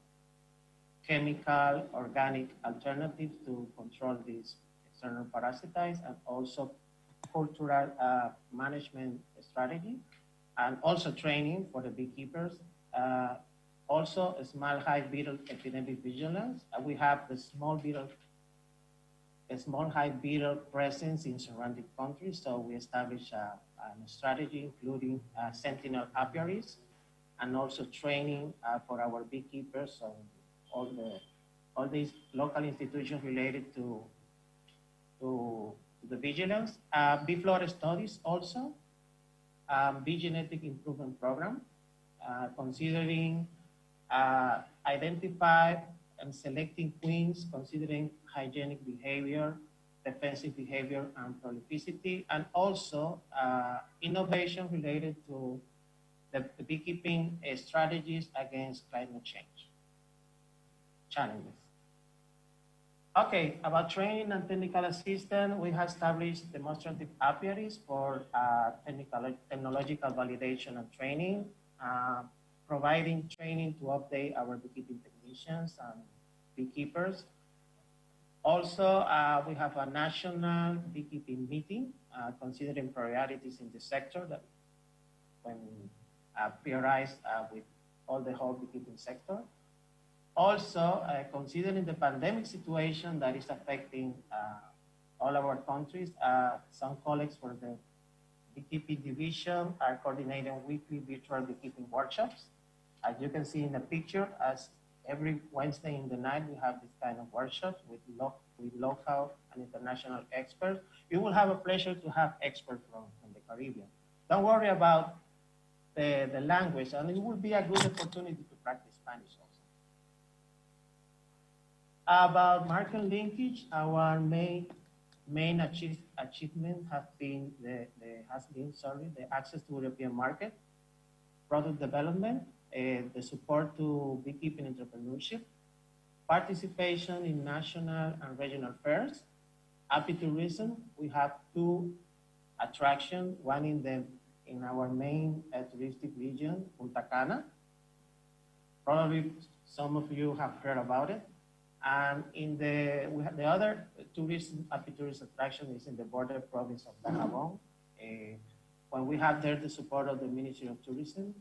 chemical, organic alternatives to control these external parasitides, and also cultural management strategy, and also training for the beekeepers. Also, a small hive beetle epidemic vigilance. We have the small hive beetle presence in surrounding countries, so we established a strategy including sentinel apiaries, and also training for our beekeepers. So all these local institutions related to the vigilance. Bee flora studies also, bee genetic improvement program, considering identify and selecting queens, considering hygienic behavior, defensive behavior, and prolificity, and also innovation related to the beekeeping strategies against climate change challenges. Okay, about training and technical assistance, we have established demonstrative apiaries for technological validation and training, providing training to update our beekeeping technicians and beekeepers. Also, we have a national beekeeping meeting, considering priorities in the sector that when prioritized with all the whole beekeeping sector. Also, considering the pandemic situation that is affecting all our countries, some colleagues for the beekeeping division are coordinating weekly virtual beekeeping workshops. As you can see in the picture, as every Wednesday in the night, we have this kind of workshops with local and international experts. You will have a pleasure to have experts from the Caribbean. Don't worry about the language, and it will be a good opportunity to practice Spanish also. About market linkage, our main achievement has been the access to European market, product development, the support to beekeeping entrepreneurship, participation in national and regional fairs, apitourism. We have 2 attractions, one in our main touristic region, Punta Cana. Probably some of you have heard about it. And we have the other apitourism attraction is in the border province of Dajabon, when we had there the support of the Ministry of Tourism,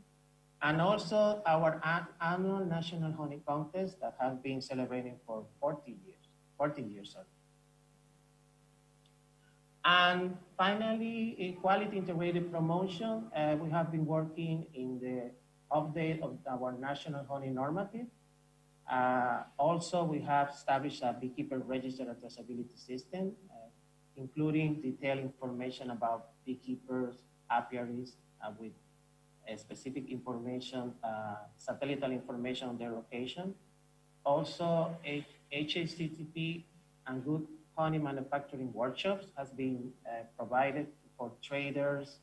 and also our annual National Honey Contest that has been celebrating for 14 years. Sorry. And finally, quality integrated promotion. We have been working in the update of our national honey normative. Also, we have established a beekeeper register and traceability system, including detailed information about beekeepers, apiaries, with specific information, satellite information on their location. Also, HACCP and good honey manufacturing workshops has been provided for traders,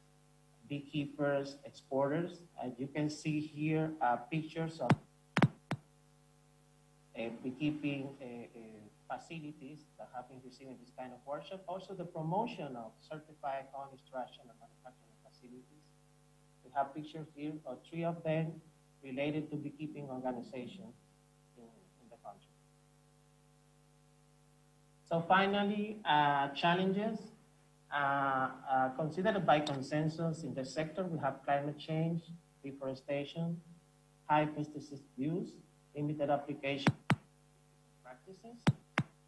beekeepers, exporters. You can see here pictures of beekeeping facilities that have been receiving this kind of workshop. Also the promotion of certified honey extraction and manufacturing facilities. We have pictures here of 3 of them related to beekeeping organizations in the country. So finally, challenges. Considered by consensus in the sector, we have climate change, deforestation, high pesticide use, limited application practices,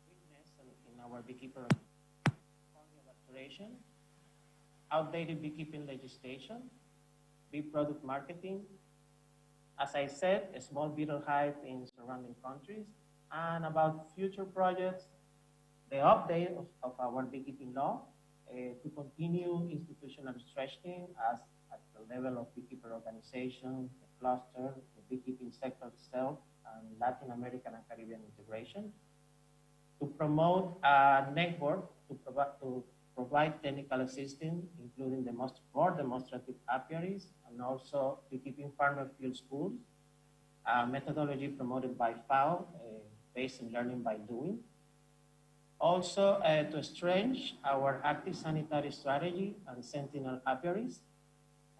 weakness in our beekeeper adaptation, outdated beekeeping legislation, bee product marketing, as I said, a small beetle hive in surrounding countries, and about future projects, the update of our beekeeping law to continue institutional strengthening at the level of beekeeper organization, the cluster, the beekeeping sector itself, and Latin American and Caribbean integration, to promote a network to provide technical assistance, including more demonstrative apiaries, and also beekeeping farmer field schools, methodology promoted by FAO, based in learning by doing. Also, to strengthen our active sanitary strategy and sentinel apiaries,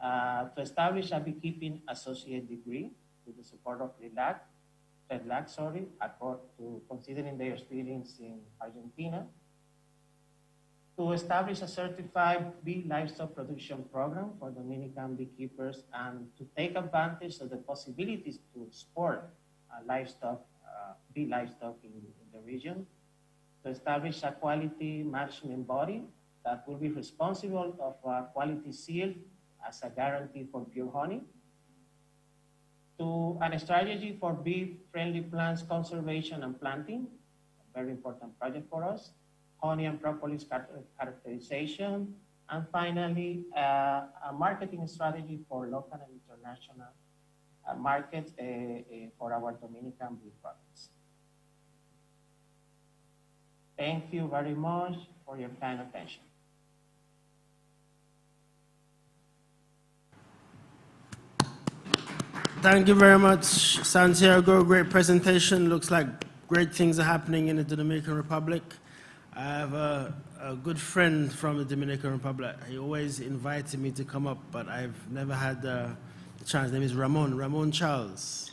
to establish a beekeeping associate degree with the support of REDLAC, to considering their experience in Argentina, to establish a certified bee livestock production program for Dominican beekeepers, and to take advantage of the possibilities to export bee livestock in the region, to establish a quality management body that will be responsible of a quality seal as a guarantee for pure honey, to a strategy for bee-friendly plants conservation and planting, a very important project for us, honey and propolis characterization, and finally, a marketing strategy for local and international markets for our Dominican bee products. Thank you very much for your kind attention. Thank you very much, Santiago. Great presentation. Looks like great things are happening in the Dominican Republic. I have a good friend from the Dominican Republic. He always invited me to come up, but I've never had the chance. His name is Ramon Charles.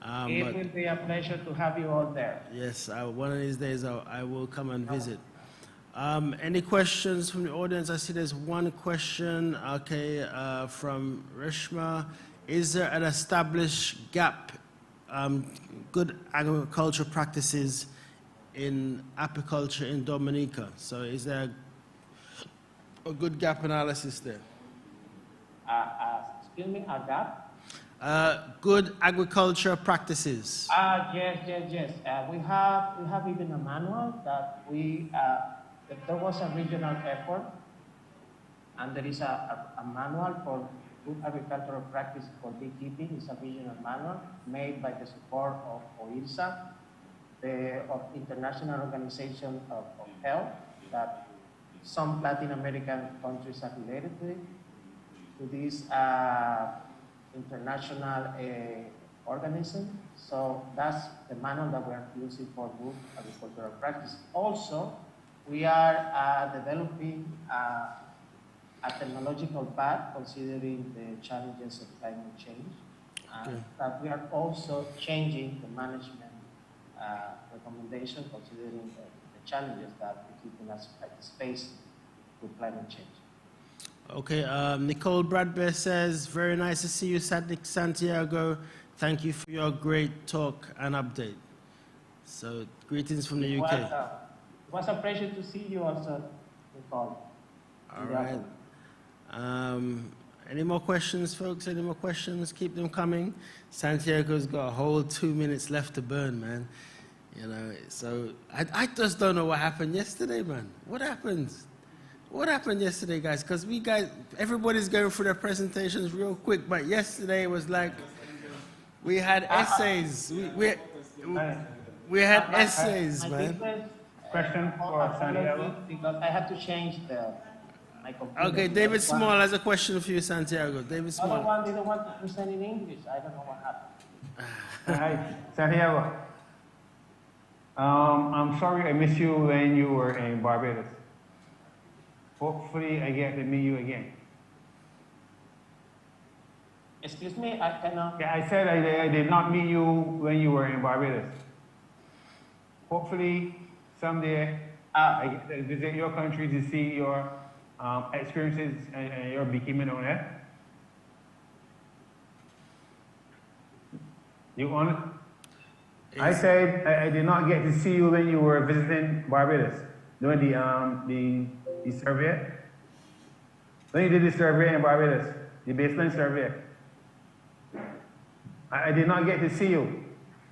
It will be a pleasure to have you all there. Yes, one of these days I will come and visit. Any questions from the audience? I see there's one question, okay, from Reshma. Is there an established gap, good agricultural practices in apiculture in Dominica? So is there a good gap analysis there? Excuse me, a gap? Good agriculture practices. Yes. We have even a manual that there was a regional effort, and there is a manual for good agricultural practice for beekeeping. It's a regional manual made by the support of OIRSA, the International Organization of Health, that some Latin American countries are related to it, to this international organism. So that's the manual that we're using for good agricultural practice. Also, we are developing a technological path considering the challenges of climate change. But we are also changing the management recommendation considering the challenges that we keep in us face with climate change. Okay, Nicole Bradbear says, very nice to see you, Santiago. Thank you for your great talk and update. So, greetings from the UK. It was a pleasure to see you also, Nicole. All right. Any more questions, folks? Any more questions? Keep them coming. Santiago's got a whole 2 minutes left to burn, man. You know, so I just don't know what happened yesterday, man. What happened? What happened yesterday, guys? Because everybody's going through their presentations real quick, but yesterday was like, we had essays. We had essays, man. Question for Santiago. Because I had to change my computer. Okay, David Small has a question for you, Santiago. David Small. The other one didn't want to present in English. I don't know what happened. Hi, Santiago. I'm sorry I missed you when you were in Barbados. Hopefully I get to meet you again. Excuse me, I cannot. Yeah, I said I did not meet you when you were in Barbados. Hopefully someday I get to visit your country to see your experiences and your beekeeping on there. You want it? I said I did not get to see you when you were visiting Barbados, doing the survey. When you did the survey in Barbados, the baseline survey, I did not get to see you.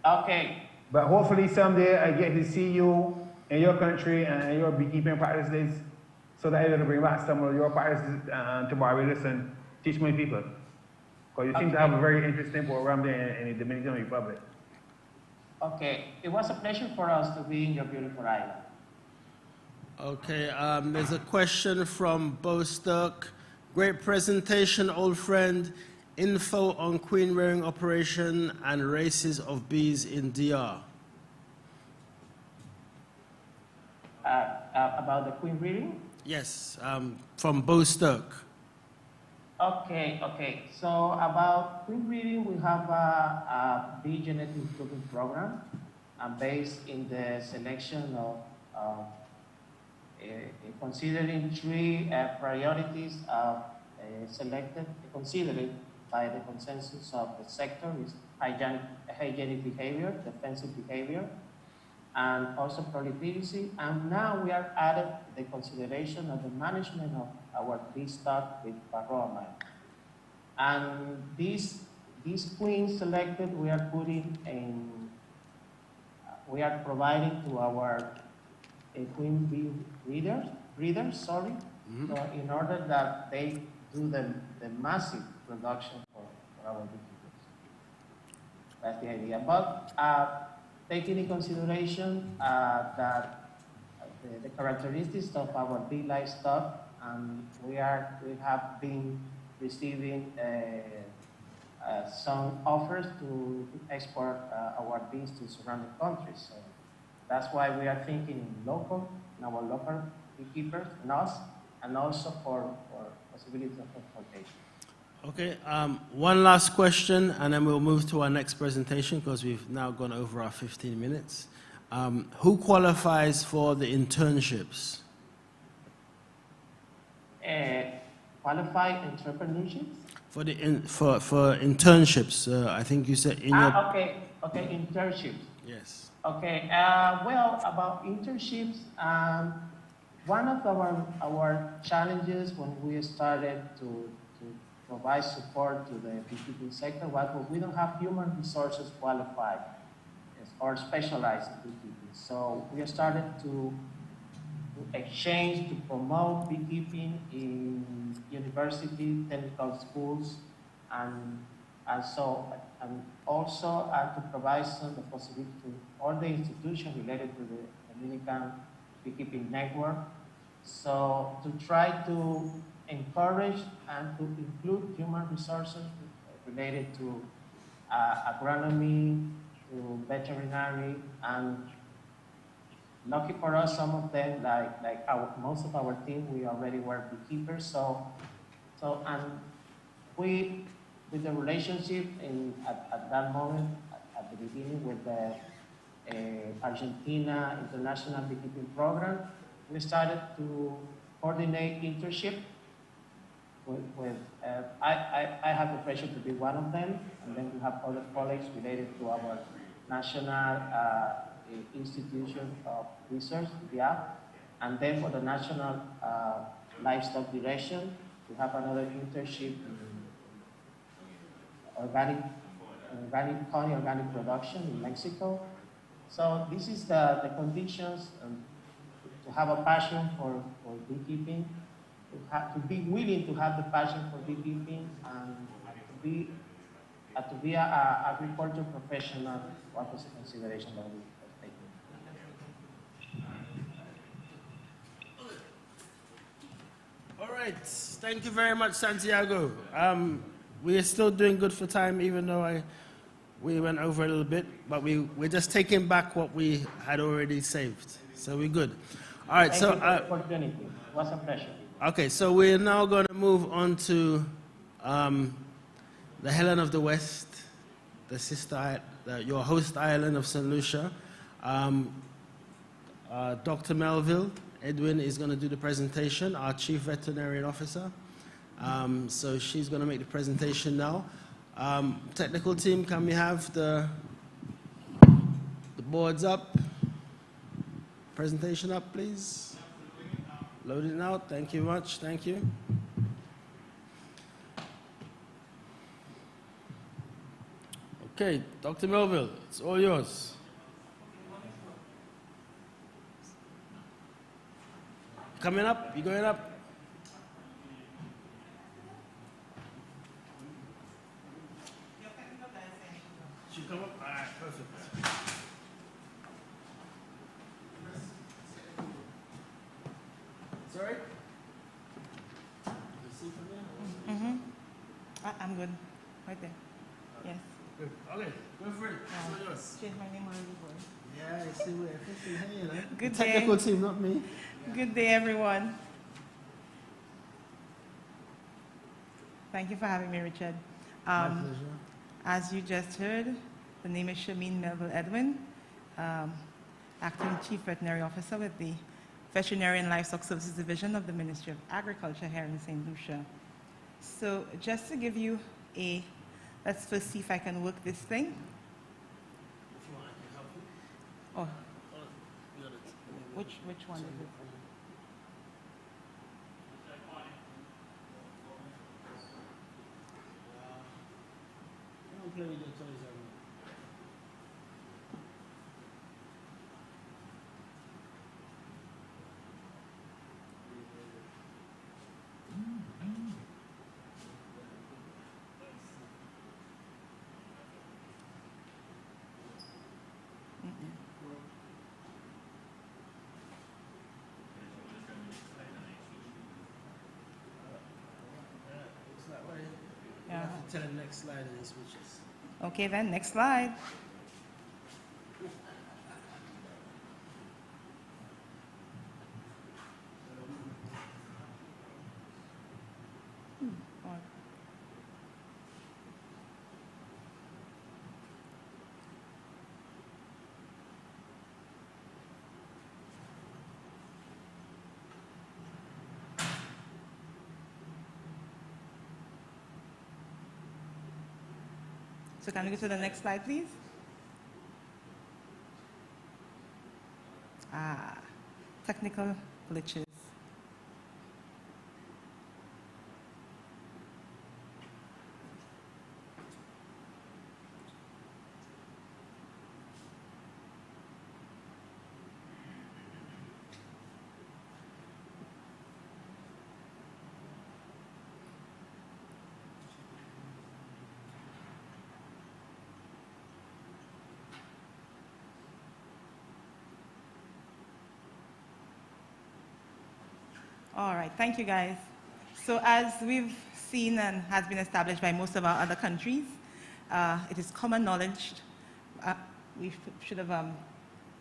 Okay. But hopefully someday I get to see you in your country and your beekeeping practices, so that I can bring back some of your practices to Barbados and teach my people. Because you seem to have a very interesting program there in the Dominican Republic. Okay, it was a pleasure for us to be in your beautiful island. Okay, there's a question from Bo Stuck. Great presentation, old friend. Info on queen rearing operation and races of bees in DR. About the queen breeding? Yes, from Bo Stuck. Okay. So about queen breeding, we have a bee genetic improvement program based in the selection of considering three priorities considered by the consensus of the sector is hygienic behavior, defensive behavior, and also proliferation. And now we are added the consideration of the management of our bee stock with varroa mite. And these queens selected, we are providing to our queen bee breeders, so in order that they do the massive production for our beekeepers. That's the idea. But taking into consideration that the characteristics of our bee livestock, we have been receiving some offers to export our bees to surrounding countries. So that's why we are thinking in our local beekeepers and us, and also for possibilities of exportation. Okay, one last question, and then we'll move to our next presentation because we've now gone over our 15 minutes. Who qualifies for the internships? Qualified entrepreneurships? For internships, I think you said in your... Okay, internships. Yes. Okay, well, about internships, one of our challenges when we started to provide support to the beekeeping sector was that we don't have human resources qualified or specialized in beekeeping. So we started to exchange, to promote beekeeping in university, technical schools, and also to provide some the possibility to all the institutions related to the Dominican beekeeping network. So to try to encourage and to include human resources related to agronomy, to veterinary, and lucky for us, some of them, like most of our team, we already were beekeepers. So and we, with the relationship at that moment, at the beginning with the Argentina International Beekeeping Program, we started to coordinate internship I have the pleasure to be one of them, and then we have other colleagues related to our national institution of research, BIA, and then for the national livestock direction, we have another internship in organic honey organic production in Mexico. So this is the conditions to have a passion for beekeeping, to be willing to have the passion for beekeeping, and to be an agriculture professional. What was the consideration that we were taking? All right, thank you very much, Santiago. We are still doing good for time, even though we went over a little bit, but we're just taking back what we had already saved. So we're good. All right, Thank you for the opportunity. It was a pleasure. Okay, so we're now going to move on to the Helen of the West, the your host island of St. Lucia. Dr. Melville Edwin is going to do the presentation, our Chief Veterinarian Officer. So she's going to make the presentation now. Technical team, can we have the boards up? Presentation up, please. Load it out. Thank you much. Thank you. Okay, Dr. Melville, it's all yours. Coming up? You going up? Should come up? All right, perfect. Sorry? I'm good. Right there. Yes. Good. Okay, go for it. It's all yours. Change my name already, boy. Yeah, I see where hey, you know. Good the day. technical team, not me. Good day, everyone. Thank you for having me, Richard. My pleasure. As you just heard, the name is Shameen Melville Edwin, Acting Chief Veterinary Officer with the Veterinary and Livestock Services Division of the Ministry of Agriculture here in St. Lucia. So just to give you let's first see if I can work this thing. If you want, I can help you. Oh, You got it. which one is it? Don't play with your toys everywhere. Looks that way. You have to tell the next slide and it switches. Okay, then, next slide. So can we go to the next slide, please? Technical glitches. All right, thank you guys. So as we've seen and has been established by most of our other countries, it is common knowledge, we should have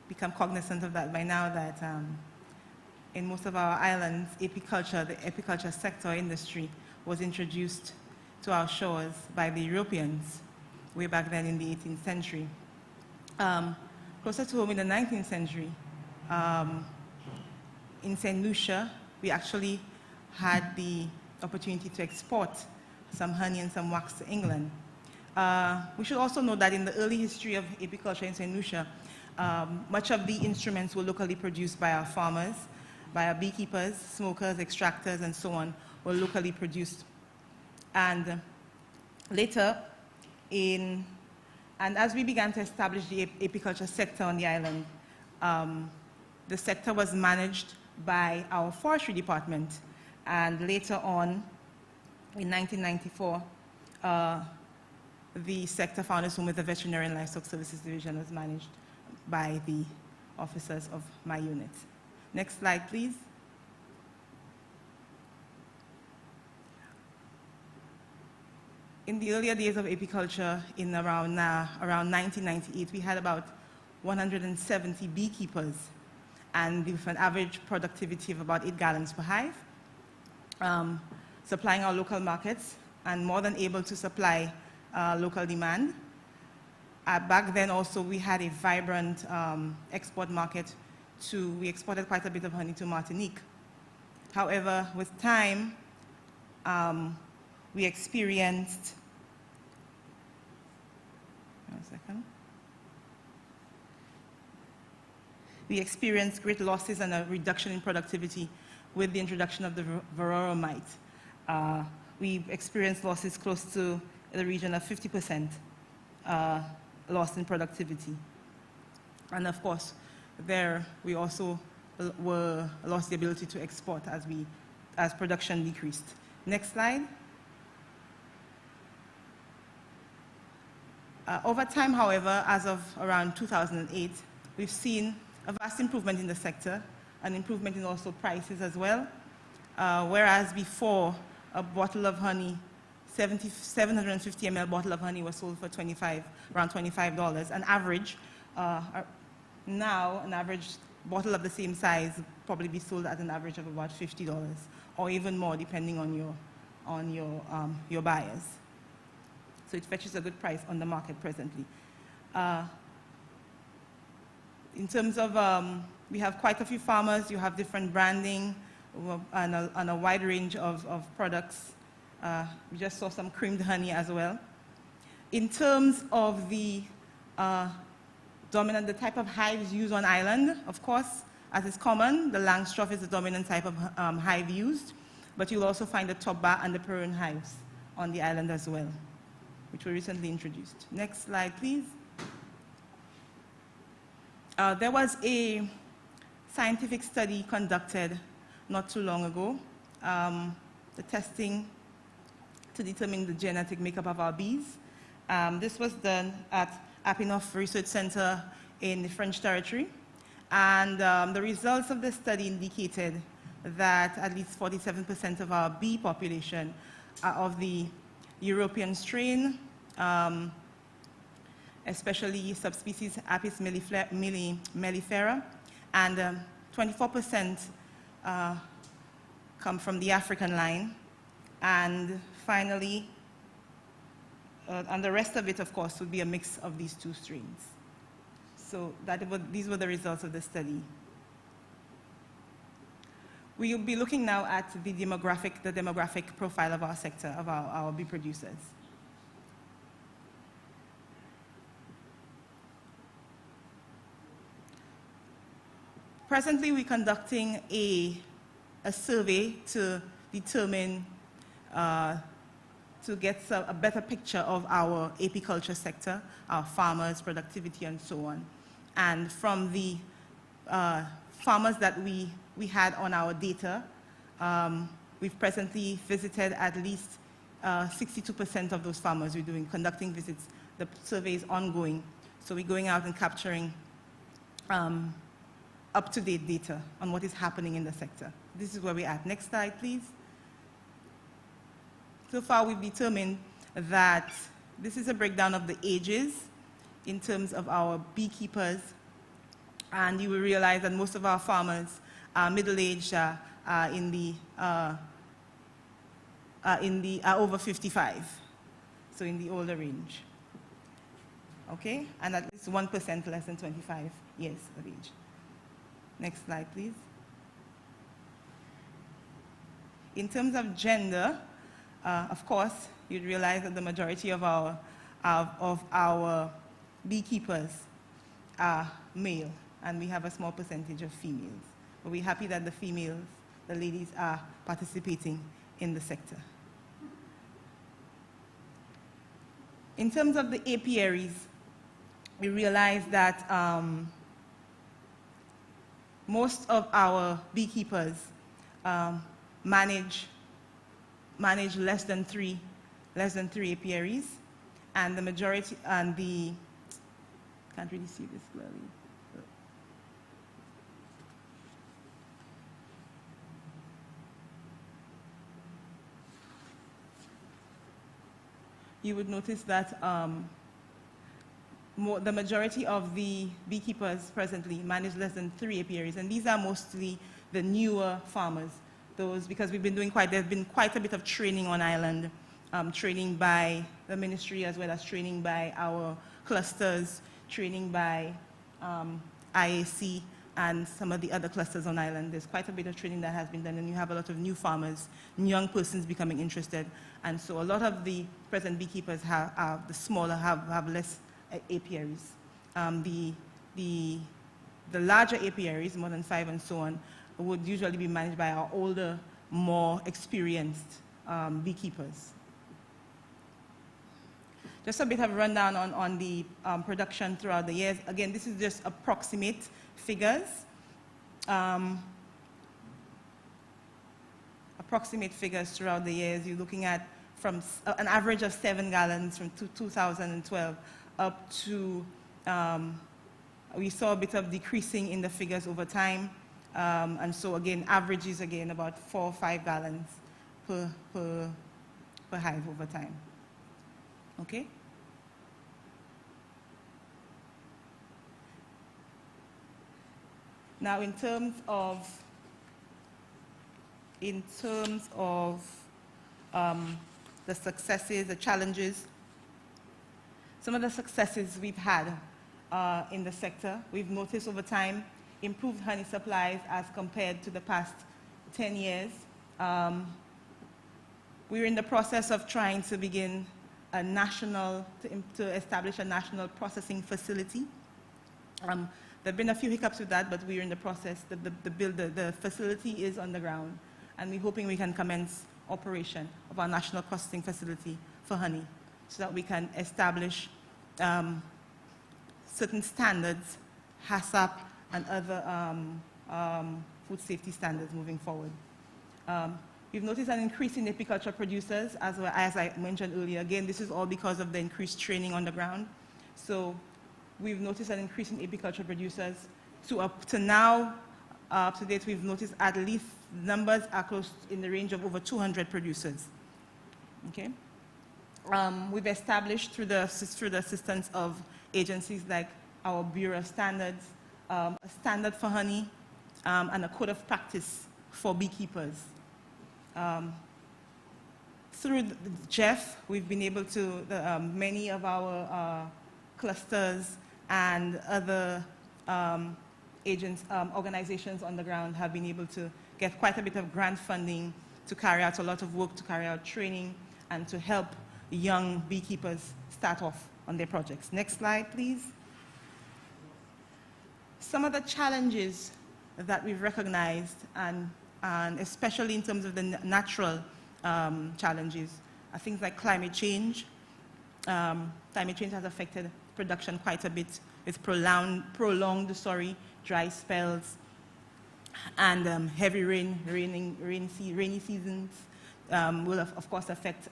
become cognizant of that by now, that in most of our islands, apiculture, the apiculture sector industry was introduced to our shores by the Europeans way back then in the 18th century. Closer to home in the 19th century, in St. Lucia, we actually had the opportunity to export some honey and some wax to England. We should also know that in the early history of apiculture in St. Lucia, much of the instruments were locally produced by our farmers, by our beekeepers, smokers, extractors, and so on, were locally produced. And later, and as we began to establish the apiculture sector on the island, the sector was managed by our forestry department. And later on, in 1994, the sector found its home with the Veterinary and Livestock Services Division was managed by the officers of my unit. Next slide, please. In the earlier days of apiculture, in around 1998, we had about 170 beekeepers, and with an average productivity of about 8 gallons per hive, supplying our local markets and more than able to supply local demand. Back then also we had a vibrant export market. We exported quite a bit of honey to Martinique. However, with time, we experienced, we experienced great losses and a reduction in productivity with the introduction of the varroa mite. We experienced losses close to the region of 50% loss in productivity. And of course, there we also lost the ability to export as production decreased. Next slide. Over time, however, as of around 2008, we've seen a vast improvement in the sector, an improvement in also prices as well. Whereas before, a bottle of honey, 750 ml bottle of honey was sold for around $25. An average, now an average bottle of the same size would probably be sold at an average of about $50 or even more, depending on your buyers. So it fetches a good price on the market presently. In terms of, we have quite a few farmers. You have different branding and a wide range of products. We just saw some creamed honey as well. In terms of the the type of hives used on island, of course, as is common, the Langstroth is the dominant type of hive used, but you'll also find the top bar and the Peruvian hives on the island as well, which were recently introduced. Next slide, please. There was a scientific study conducted not too long ago, the testing to determine the genetic makeup of our bees. This was done at Apinoff Research Center in the French territory. And the results of the study indicated that at least 47% of our bee population are of the European strain, especially subspecies Apis mellifera, and 24% come from the African line. And finally, and the rest of it, of course, would be a mix of these two strains. So these were the results of the study. We will be looking now at the demographic profile of our sector, of our bee producers. Presently, we're conducting a survey to determine, to get a better picture of our apiculture sector, our farmers, productivity, and so on. And from the farmers that we had on our data, we've presently visited at least 62% of those farmers. We're conducting visits. The survey is ongoing. So we're going out and capturing up-to-date data on what is happening in the sector. This is where we're at. Next slide, please. So far, we've determined that this is a breakdown of the ages in terms of our beekeepers. And you will realize that most of our farmers are middle-aged, in the over 55, so in the older range. Okay, and at least 1% less than 25 years of age. Next slide, please. In terms of gender, of course, you'd realize that the majority of our beekeepers are male, and we have a small percentage of females. But we're happy that the females, the ladies, are participating in the sector. In terms of the apiaries, we realize that most of our beekeepers manage less than three apiaries, and the majority, and the, can't really see this clearly. You would notice that the majority of the beekeepers presently manage less than 3 apiaries, and these are mostly the newer farmers. Those, because there's been quite a bit of training on island, training by the ministry as well as training by our clusters, training by IAC and some of the other clusters on island. There's quite a bit of training that has been done, and you have a lot of new farmers, young persons becoming interested. And so a lot of the present beekeepers the smaller have less apiaries. The larger apiaries, more than 5 and so on, would usually be managed by our older, more experienced beekeepers. Just a bit of rundown on the production throughout the years. Again, this is just approximate figures. Approximate figures throughout the years. You're looking at from an average of 7 gallons from 2012 up to, we saw a bit of decreasing in the figures over time. And so again, averages again about 4 or 5 gallons per hive over time. Okay? Now in terms of the successes, the challenges, some of the successes we've had in the sector, we've noticed over time improved honey supplies as compared to the past 10 years. We're in the process of trying to begin a national, to establish a national processing facility. There have been a few hiccups with that, but we're in the process. The facility is on the ground, and we're hoping we can commence operation of our national processing facility for honey so that we can establish certain standards, HACCP and other food safety standards moving forward. We've noticed an increase in apiculture producers, as I mentioned earlier. Again, this is all because of the increased training on the ground. So we've noticed an increase in apiculture producers. So up to now, up to date, we've noticed at least numbers are close in the range of over 200 producers. Okay? We've established through the assistance of agencies like our Bureau of Standards, a standard for honey, and a code of practice for beekeepers. Through Jeff, we've been able to, many of our clusters and other organizations on the ground have been able to get quite a bit of grant funding to carry out a lot of work, to carry out training, and to help young beekeepers start off on their projects. Next slide, please. Some of the challenges that we've recognized, and especially in terms of the natural challenges, are things like climate change. Climate change has affected production quite a bit with prolonged dry spells and heavy rainy seasons will of course affect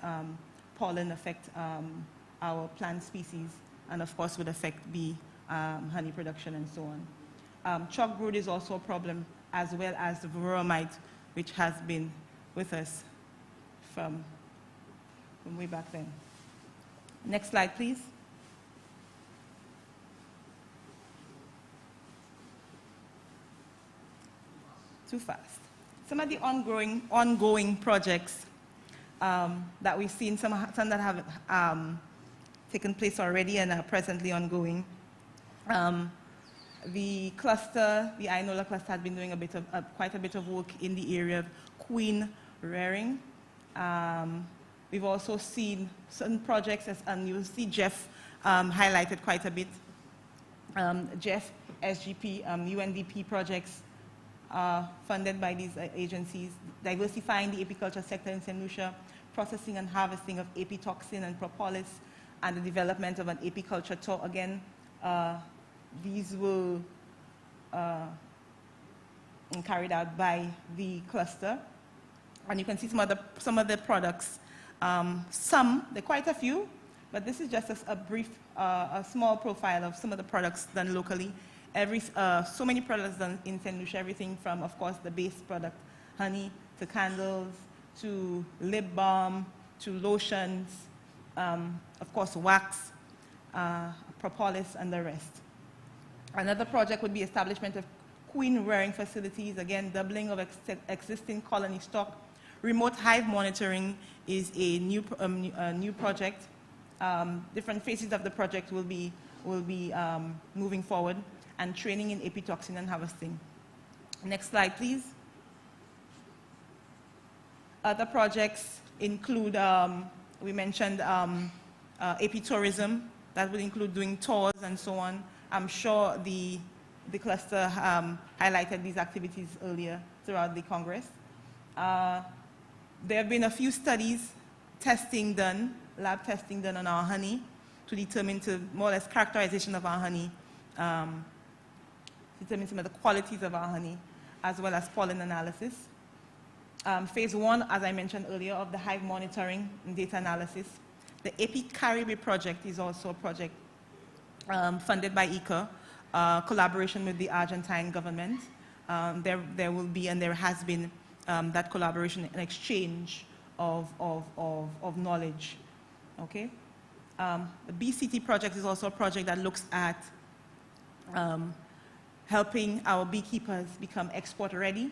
pollen, affect our plant species, and of course would affect bee honey production and so on. Chalk brood is also a problem, as well as the varroa mite, which has been with us from way back then. Next slide, please. Too fast. Some of the ongoing projects that we've seen, some that have taken place already and are presently ongoing. The cluster, the Ainola cluster, has been doing quite a bit of work in the area of queen rearing. We've also seen certain projects, and you'll see Jeff highlighted quite a bit. Jeff, SGP, UNDP projects funded by these agencies, diversifying the apiculture sector in St. Lucia, processing and harvesting of apitoxin and propolis, and the development of an apiculture tour. Again, these were carried out by the cluster. And you can see some of the products. There are quite a few, but this is just a brief, a small profile of some of the products done locally. So many products done in St. Lucia, everything from, of course, the base product, honey, to candles, to lip balm, to lotions, of course, wax, propolis, and the rest. Another project would be establishment of queen rearing facilities, again, doubling of existing colony stock. Remote hive monitoring is a new project. Different phases of the project will be moving forward, and training in apitoxin and harvesting. Next slide, please. Other projects include, we mentioned apitourism. That would include doing tours and so on. I'm sure the cluster highlighted these activities earlier throughout the Congress. There have been a few studies, lab testing done on our honey to determine more or less characterization of our honey, determine some of the qualities of our honey, as well as pollen analysis. Phase 1, as I mentioned earlier, of the hive monitoring and data analysis. The Api-Caribe project is also a project funded by ICA, collaboration with the Argentine government. There will be, and there has been, that collaboration and exchange of knowledge. Okay? The BCT project is also a project that looks at helping our beekeepers become export ready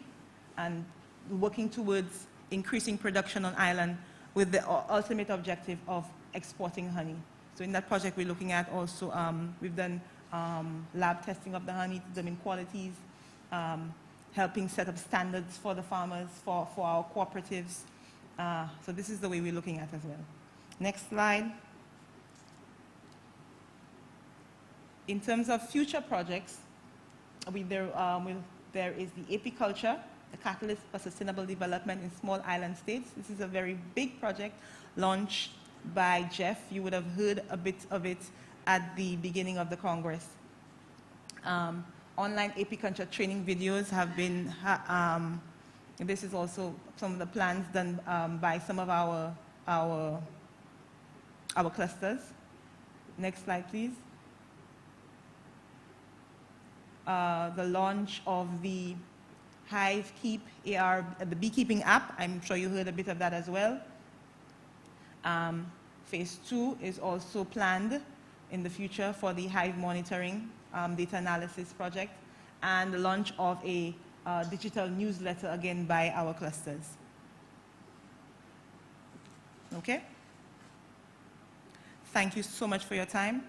and working towards increasing production on island with the ultimate objective of exporting honey. So in that project, we're looking at also, we've done lab testing of the honey to determine qualities, helping set up standards for the farmers, for our cooperatives. So this is the way we're looking at as well. Next slide. In terms of future projects, there is the apiculture, the catalyst for sustainable development in small island states. This is a very big project launched by Jeff. You would have heard a bit of it at the beginning of the Congress. Online apiculture training videos have been, this is also some of the plans done by some of our clusters. Next slide, please. The launch of the Hive Keep AR, the beekeeping app. I'm sure you heard a bit of that as well. Phase 2 is also planned in the future for the hive monitoring data analysis project, and the launch of a digital newsletter, again, by our clusters. Okay? Thank you so much for your time.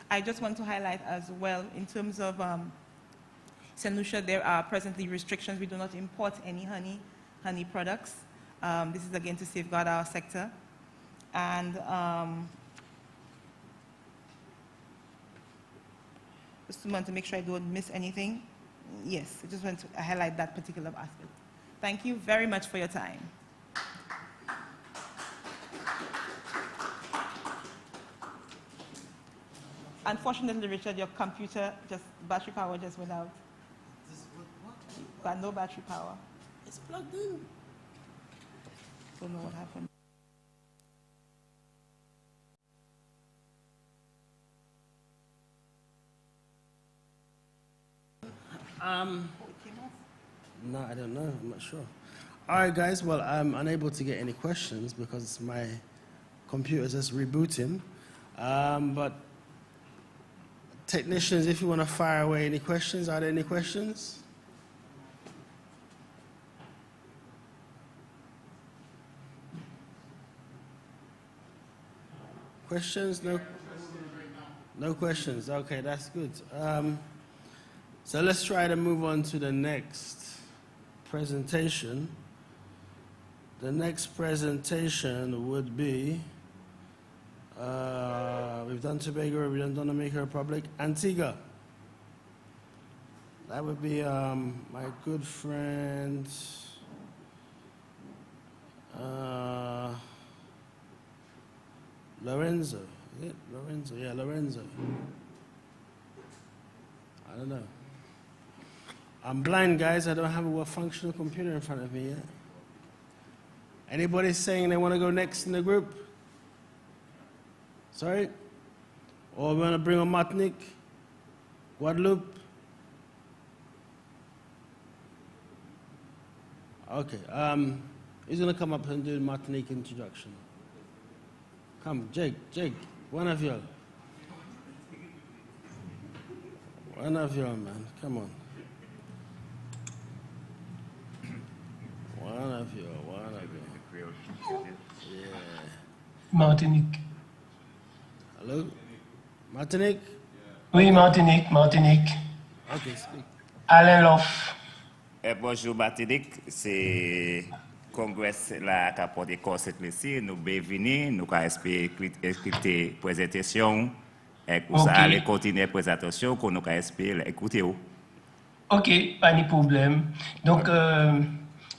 I just want to highlight as well, in terms of St. Lucia, there are presently restrictions. We do not import any honey products. This is again to safeguard our sector. And just want to make sure I don't miss anything. Yes, I just want to highlight that particular aspect. Thank you very much for your time. Unfortunately, Richard, your computer, battery power just went out. Got no battery power. It's plugged in. Don't know what happened. No, I don't know. I'm not sure. All right, guys. Well, I'm unable to get any questions because my computer's just rebooting. But technicians, if you want to fire away any questions, are there any questions? Questions? No. No questions. Okay, that's good. So let's try to move on to the next presentation. the next presentation would be, we've done Tobago, we've done Dominican Republic, Antigua. That would be my good friend, Lorenzo. Is it Lorenzo? Yeah, Lorenzo. I don't know. I'm blind, guys. I don't have a functional computer in front of me yet. Anybody saying they want to go next in the group? Sorry? Or we want to bring on Martinique? Guadeloupe? Okay. Who's going to come up and do the Martinique introduction? Come, Jake, one of y'all. One of y'all, man. Come on. One of you. Yeah. Martinique. Hello? Martinique? Oui, Martinique. Okay, speak. Alain Loff. Bonjour Martinique, c'est Congrès la qui a porté cette ici. Nous bienvenue, nous avons écouté présentation et nous allons continuer la présentation qu'on nous espère écouter. Ok, pas de problème. Donc,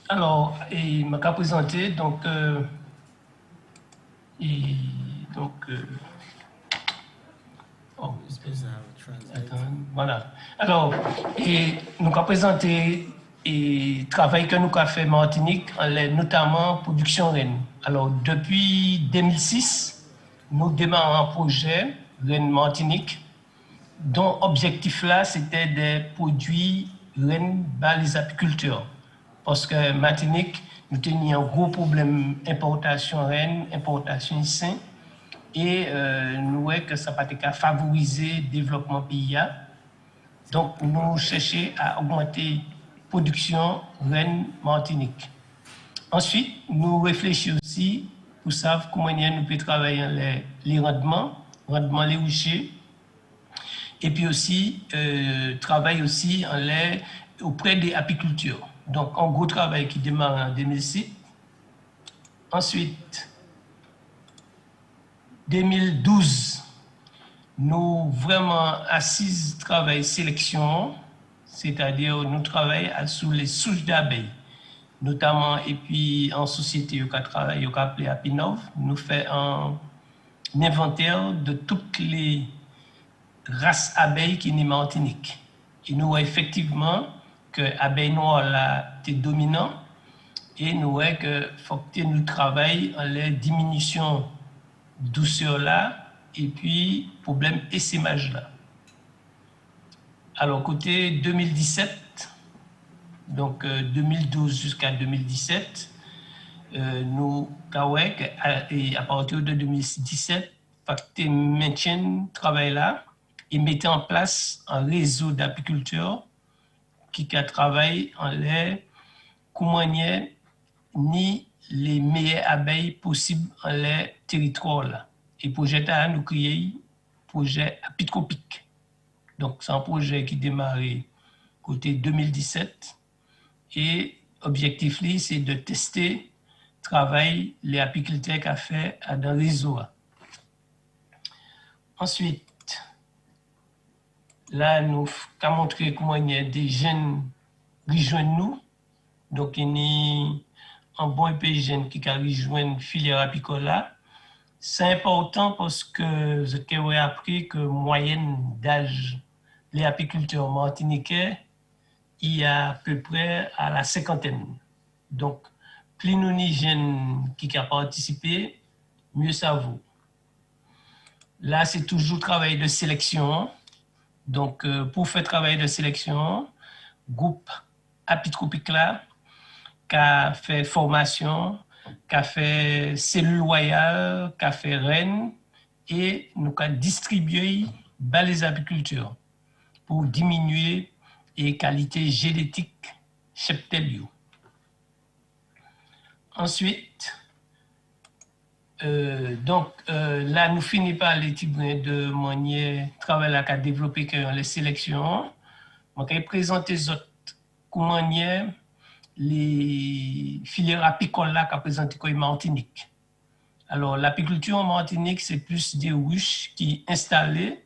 alors, je vais présenter donc. Voilà. Alors, nous avons présenté le travail que nous avons fait en Martinique, notamment production reine. Alors, depuis 2006, nous démarrons un projet reine Martinique, dont l'objectif là, c'était de produire reine par les apiculteurs. Parce que Martinique, nous tenions un gros problème importation reine, importation sain. Et nous voyons que ça n'a pas favoriser le développement pays. Donc, nous cherchons à augmenter la production reine Martinique. Ensuite, nous réfléchissons aussi pour savoir comment nous pouvons travailler les rendements les ruchers. Et puis aussi, travailler aussi auprès des apiculteurs. Donc, un gros travail qui démarre en 2006. Ensuite, 2012, nous vraiment assis travail sélection, c'est-à-dire nous travaillons sur les souches d'abeilles, notamment et puis en société qui travaille appelé Apinov, nous faisons un inventaire de toutes les races abeilles qui sont Martinique. Et nous voyons effectivement que l'abeille noire là est dominant et nous voyons que faut que nous travaillons en la diminution douceur là et puis problème essaimage là. Alors côté 2017, donc 2012 jusqu'à 2017, nous et à partir de 2017, facteur maintien travail là et mettait en place un réseau d'apiculteurs qui travaille en les comment ni les meilleures abeilles possibles dans les territoires là. Et projet à nous créer projet apitopique. Donc c'est un projet qui démarré côté 2017 et objectif là c'est de tester travail les apiculteurs qu'a fait dans le réseau. Ensuite là nous avons montré comment il y a des jeunes rejoignent nous. Donc il y a un bon jeune qui a rejoint filière apicole là. C'est important parce que j'ai appris que moyenne d'âge les apiculteurs martiniquais il y a à peu près à la cinquantaine. Donc plus nous ni jeunes qui a participé, mieux ça vaut. Là c'est toujours travail de sélection. Donc pour faire travail de sélection, groupe apitopique là qui a fait formation, qui a fait cellule royale, qui a fait reine, et nous avons distribué les apiculteurs pour diminuer les qualités génétiques cheptellio. Ensuite, là, nous finissons par les types de manière travail à développer les sélections. Je vais présenter comment les filières apicoles là qu'a présenté comme Martinique. Alors, l'apiculture en Martinique, c'est plus des ruches qui installées.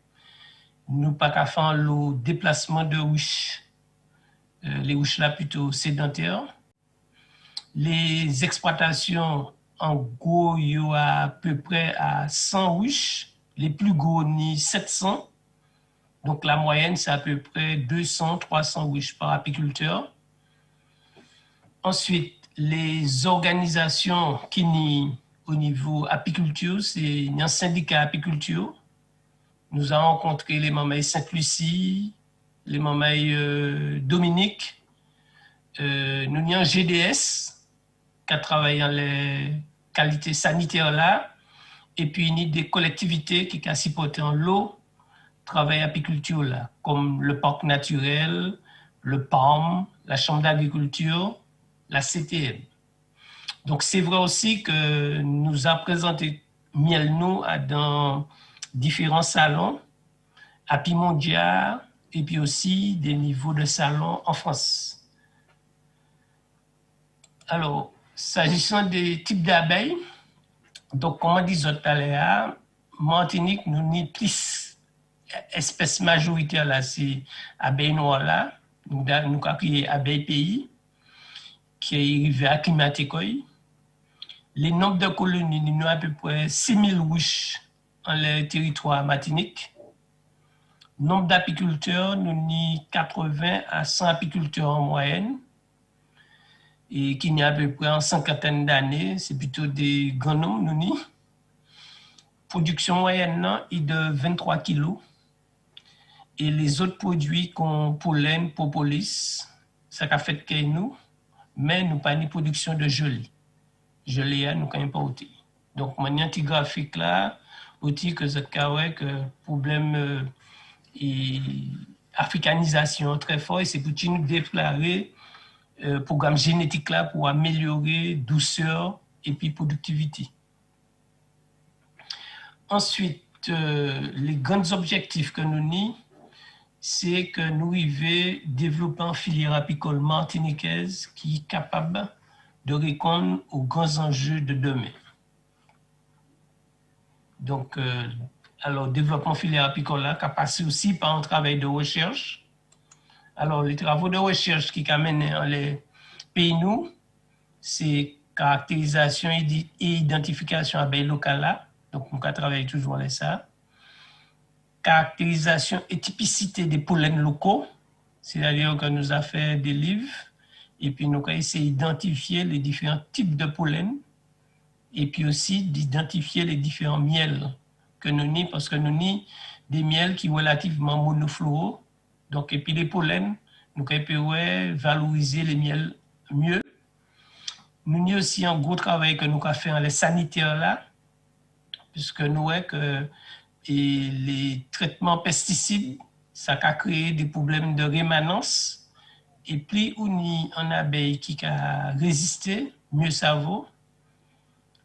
Nous pas qu'à faire le déplacement de ruches. Les ruches là plutôt sédentaires. Les exploitations, en gros, il y a à peu près à 100 ruches. Les plus gros, ni 700. Donc, la moyenne, c'est à peu près 200, 300 ruches par apiculteur. Ensuite, les organisations qui n'y au niveau apiculture, c'est un syndicat apiculture. Nous avons rencontré les mamailles Sainte-Lucie, les mamailles Dominique. Nous avons un GDS qui a travaillé dans les qualités sanitaires là. Et puis, il y a des collectivités qui ont supporté en l'eau, travail apiculture là, comme le parc naturel, le PAM, la chambre d'agriculture, la CTM. Donc, c'est vrai aussi que nous avons présenté miel nous dans différents salons, à Pimondia, et puis aussi des niveaux de salons en France. Alors, s'agissant des types d'abeilles, donc, comme on dit tout à l'heure, Martinique, nous avons plus espèces majoritaires là, c'est abeilles noires là, nous avons créé abeilles pays, qui est arrivé à climatécoï. Les nombres de colonies, nous avons à peu près 6000 ruches dans le territoire Martinique. Nombre d'apiculteurs, nous avons 80 à 100 apiculteurs en moyenne. Et qui n'y a à peu près en 50 d'années, c'est plutôt des grands nombres, nous avons. Production moyenne est de 23 kilos. Et les autres produits comme pollen, propolis, ça a fait que nous, mais nous n'avons pas de production de gelée. Gelée, nous avons importé. Donc, mon graphique là, outil que ce que problème et africanisation très fort, et c'est pour nous déclarer programme génétique là pour améliorer douceur et puis productivité. Ensuite, les grands objectifs que nous avons, c'est que nous arrivons à développer une filière apicole martiniquaise qui est capable de répondre aux grands enjeux de demain. Donc, alors, développement filière apicole là, qui a passé aussi par un travail de recherche. Alors, les travaux de recherche qui amènent dans les pays nous, c'est caractérisation et identification abeilles locales là. Donc, nous avons travaillé toujours avec ça. Caractérisation et typicité des pollens locaux, c'est-à-dire que nous avons fait des livres et puis nous avons essayé d'identifier les différents types de pollen et puis aussi d'identifier les différents miels que nous avons, parce que nous avons des miels qui sont relativement monofloraux. Donc, et puis les pollens, nous avons valoriser les miels mieux. Nous avons aussi un gros travail que nous avons fait dans les sanitaires là, puisque nous voyons que et les traitements pesticides, ça a créé des problèmes de rémanence. Et plus on y en abeille qui a résisté, mieux ça vaut.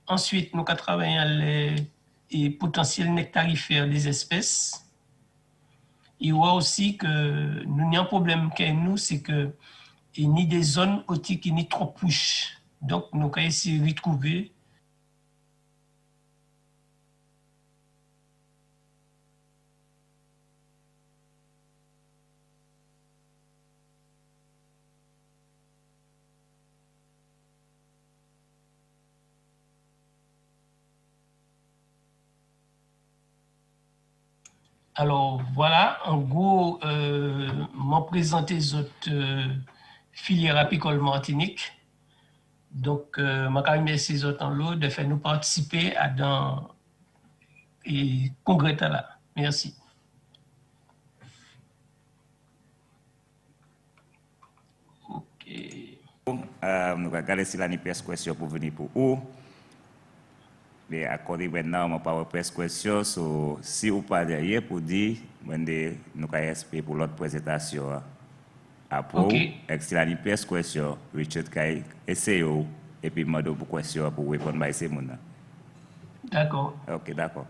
Ensuite, nous avons travaillé les potentiels nectarifères des espèces. Il y a aussi que nous avons un problème que nous, c'est que il y a des zones qui sont trop push. Donc, nous avons essayé de retrouver. Alors voilà, en gros, m'ont présenté cette filière apicole Martinique. Donc, je remercie les autres en l'eau de faire nous participer à dans et congrès là. Merci. Ok. Nous allons regarder si l'année presse question pour venir pour où. Mais à côté maintenant, on pas presse question. Si vous pas derrière pour dire, nous allons espérer pour l'autre présentation. Après, si l'année presse question, Richard Kay essaye et puis m'a donné pour question pour répondre à ces gens. D'accord. Ok, d'accord.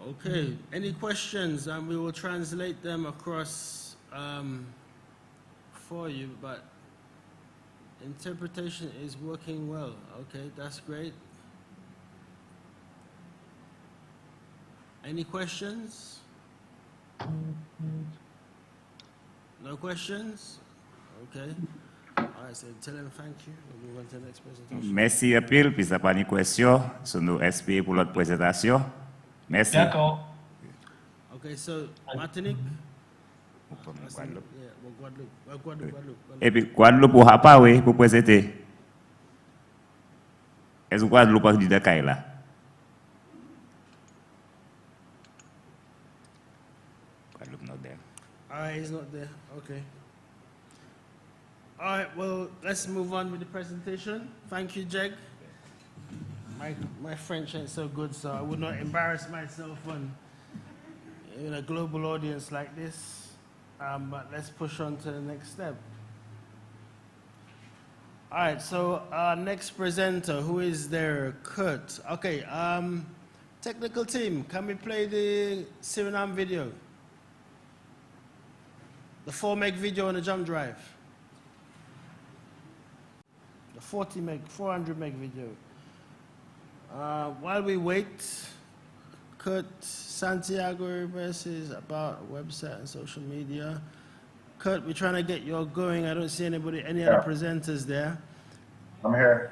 Okay, any questions? And we will translate them across for you, but interpretation is working well. Okay, that's great. Any questions? No questions? Okay. All right, so tell them thank you. We'll move on to the next presentation. Merci un peu, puis ça pas de questions, so nous espérons pour l'autre présentation. Merci. D'accord. Okay, so Martinique. Et puis Guadeloupe pour Hapa, oui, pour présenter. Est-ce que Guadeloupe a dit d'accord là? Guadeloupe not there. All right, he's not there. Okay. All right, well, let's move on with the presentation. Thank you, Jeg. My French ain't so good, so I would not embarrass myself in a global audience like this. But let's push on to the next step. All right, so our next presenter, who is there? Kurt. Okay, technical team, can we play the Suriname video? The 4 meg video on the jump drive. The 40 meg, 400 meg video. While we wait, Kurt Santiago versus about a website and social media. Kurt, we're trying to get you all going. I don't see anybody, any other presenters there. I'm here.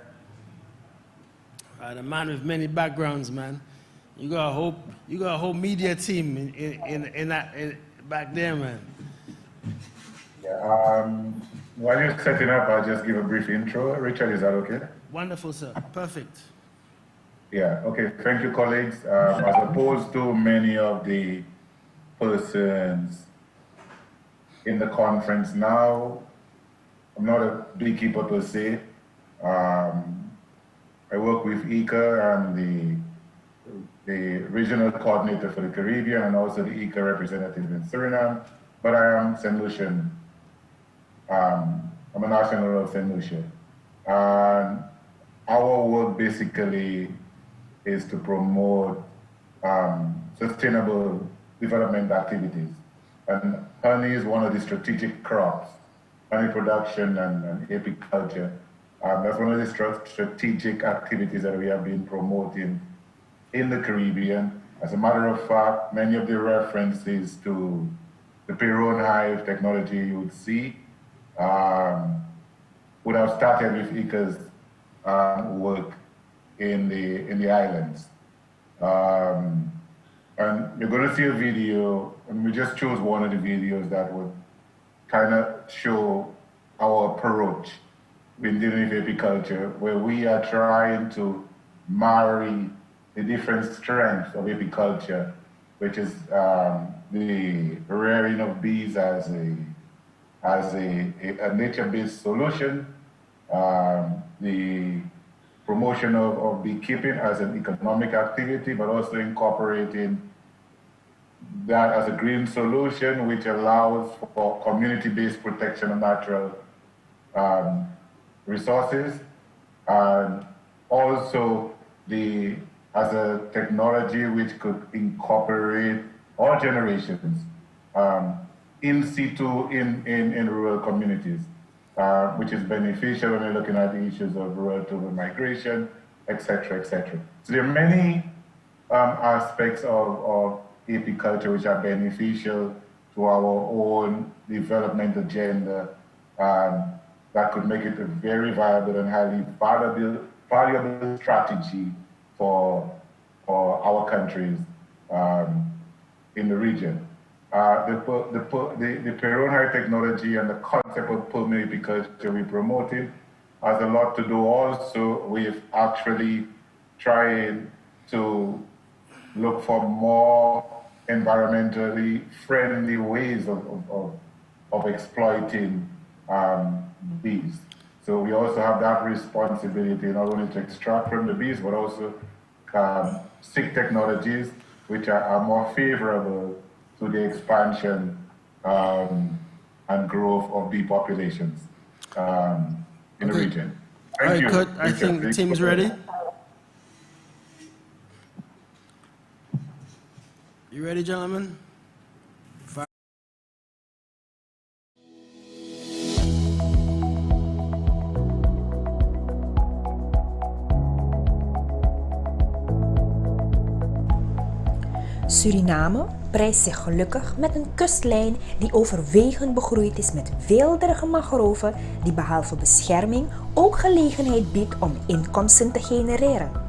A man with many backgrounds, man. You got a whole media team in back there, man. Yeah, while you're setting up, I'll just give a brief intro. Richard, is that okay? Wonderful, sir. Perfect. Yeah, okay. Thank you, colleagues. As opposed to many of the persons in the conference now, I'm not a beekeeper per se. I work with ICA. I'm the regional coordinator for the Caribbean and also the ICA representative in Suriname. But I am St. Lucian. I'm a national of St. Lucia. And our work basically is to promote sustainable development activities. And honey is one of the strategic crops, honey production and apiculture. That's one of the strategic activities that we have been promoting in the Caribbean. As a matter of fact, many of the references to the Peron hive technology you would see would have started with ICA's work in the islands. And you're going to see a video, and we just chose one of the videos that would kind of show our approach in dealing with apiculture, where we are trying to marry the different strengths of apiculture, which is the rearing of bees as a nature-based solution, the promotion of beekeeping as an economic activity, but also incorporating that as a green solution, which allows for community-based protection of natural resources, and also as a technology which could incorporate all generations in situ in rural communities, which is beneficial when you're looking at the issues of rural to urban migration, etc., etc. So there are many aspects of apiculture which are beneficial to our own development agenda that could make it a very viable and highly valuable strategy for our countries in the region. The Peron hive technology and the concept of permanent apiculture we're promoting has a lot to do also with actually trying to look for more environmentally friendly ways of exploiting bees. So we also have that responsibility not only to extract from the bees, but also seek technologies which are more favorable to the expansion and growth of bee populations in the region. Thank you. Kurt, I think the team's ready. You ready, gentlemen? Suriname prijst zich gelukkig met een kustlijn die overwegend begroeid is met weelderige mangroven die behalve bescherming ook gelegenheid biedt om inkomsten te genereren.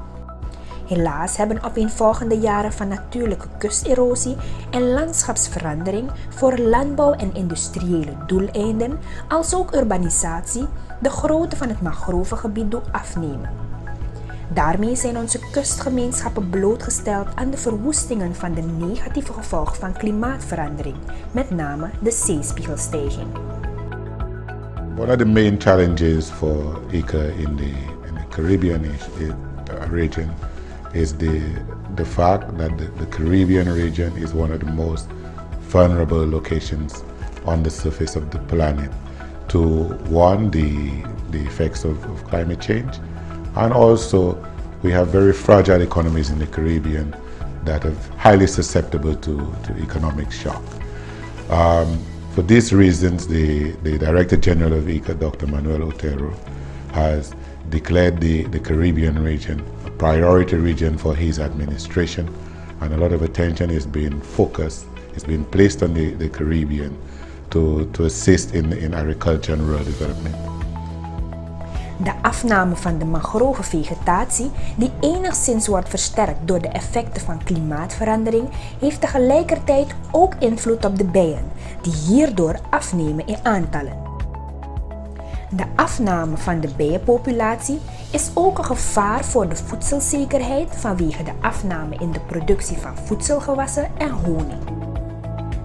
Helaas hebben opeenvolgende jaren van natuurlijke kusterosie en landschapsverandering voor landbouw en industriële doeleinden, als ook urbanisatie, de grootte van het mangrovengebied doen afnemen. Daarmee zijn onze kustgemeenschappen blootgesteld aan de verwoestingen van de negatieve gevolgen van klimaatverandering, met name de zeespiegelstijging. One of the main challenges for ICA in the Caribbean region is the fact that the Caribbean region is one of the most vulnerable locations on the surface of the planet to one, the effects of climate change, and also we have very fragile economies in the Caribbean that are highly susceptible to economic shock. For these reasons, the Director General of ICA, Dr. Manuel Otero, has declared the Caribbean region a priority region for his administration, and a lot of attention is being placed on the Caribbean to assist in agriculture and rural development. De afname van de mangrovenvegetatie, die enigszins wordt versterkt door de effecten van klimaatverandering, heeft tegelijkertijd ook invloed op de bijen, die hierdoor afnemen in aantallen. De afname van de bijenpopulatie is ook een gevaar voor de voedselzekerheid vanwege de afname in de productie van voedselgewassen en honing.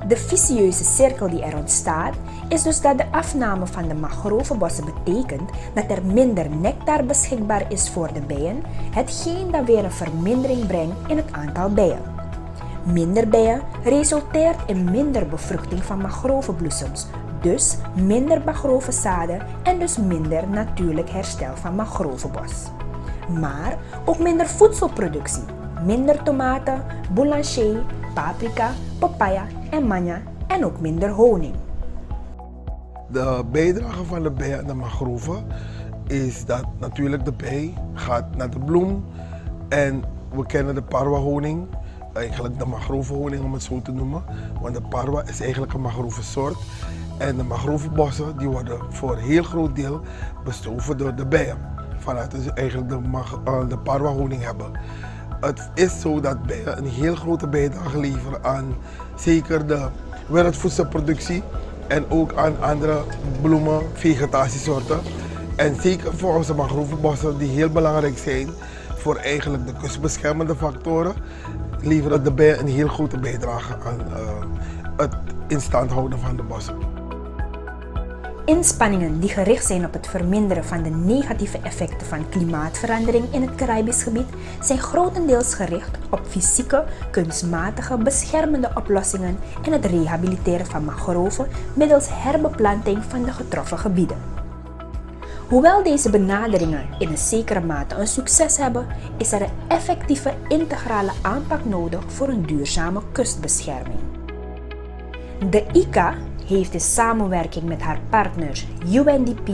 De vicieuze cirkel die er ontstaat, is dus dat de afname van de mangrovenbossen betekent dat er minder nectar beschikbaar is voor de bijen, hetgeen dan weer een vermindering brengt in het aantal bijen. Minder bijen resulteert in minder bevruchting van mangrovenbloesems, dus minder mangrovenzaden en dus minder natuurlijk herstel van mangrovenbos. Maar ook minder voedselproductie, minder tomaten, boulanger, paprika, papaya en manja en ook minder honing. De bijdrage van de bij aan de mangroven is dat natuurlijk de bij gaat naar de bloem en we kennen de parwa-honing, eigenlijk de mangrovenhoning om het zo te noemen, want de parwa is eigenlijk een mangrovensoort en de mangrovenbossen die worden voor een heel groot deel bestoven door de bijen, vanuit dus eigenlijk de parwa-honing hebben. Het is zo dat bijen een heel grote bijdrage leveren aan zeker de wereldvoedselproductie en ook aan andere bloemen, vegetatiesoorten. En zeker voor onze mangrovenbossen die heel belangrijk zijn voor eigenlijk de kustbeschermende factoren, leveren de bijen een heel grote bijdrage aan het in stand houden van de bossen. Inspanningen die gericht zijn op het verminderen van de negatieve effecten van klimaatverandering in het Caribisch gebied zijn grotendeels gericht op fysieke, kunstmatige, beschermende oplossingen en het rehabiliteren van mangroven middels herbeplanting van de getroffen gebieden. Hoewel deze benaderingen in een zekere mate een succes hebben, is er een effectieve integrale aanpak nodig voor een duurzame kustbescherming. De ICA heeft in samenwerking met haar partners UNDP,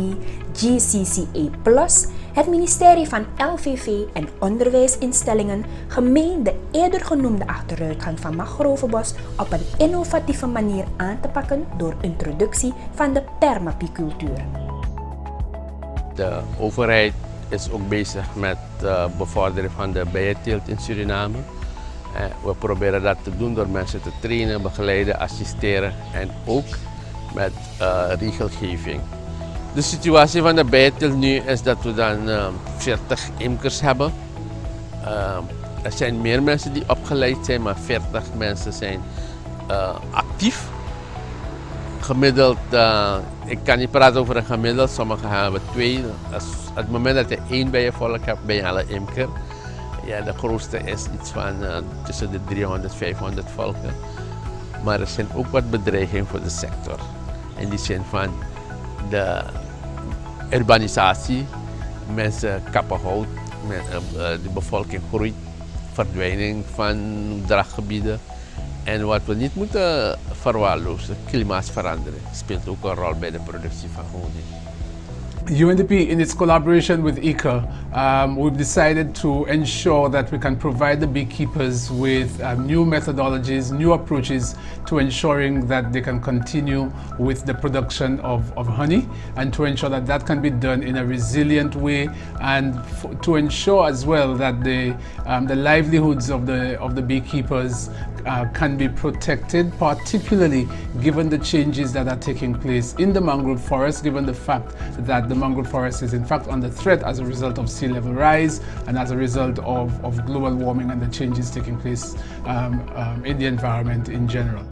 GCCA+, het ministerie van LVV en onderwijsinstellingen gemeen de eerder genoemde achteruitgang van mangrovenbos op een innovatieve manier aan te pakken door introductie van de permapicultuur. De overheid is ook bezig met de bevordering van de bijenteelt in Suriname. We proberen dat te doen door mensen te trainen, begeleiden, assisteren en ook met regelgeving. De situatie van de bijenteelt nu is dat we dan 40 imkers hebben. Er zijn meer mensen die opgeleid zijn, maar 40 mensen zijn actief. Gemiddeld, ik kan niet praten over een gemiddeld, sommigen hebben 2. Op het moment dat je 1 bijenvolk hebt, ben je al een imker. Ja, de grootste is iets van tussen de 300 en 500 volken. Maar er zijn ook wat bedreigingen voor de sector. In die zin van de urbanisatie, mensen kappen hout, de bevolking groeit, verdwijning van drachtgebieden En wat we niet moeten verwaarlozen, klimaatverandering speelt ook een rol bij de productie van honing. UNDP, in its collaboration with ICA, we've decided to ensure that we can provide the beekeepers with new methodologies, new approaches to ensuring that they can continue with the production of honey, and to ensure that that can be done in a resilient way, and to ensure as well that the livelihoods of the beekeepers can be protected, particularly given the changes that are taking place in the mangrove forest, given the fact that the mangrove forest is in fact under threat as a result of sea level rise and as a result of global warming and the changes taking place in the environment in general.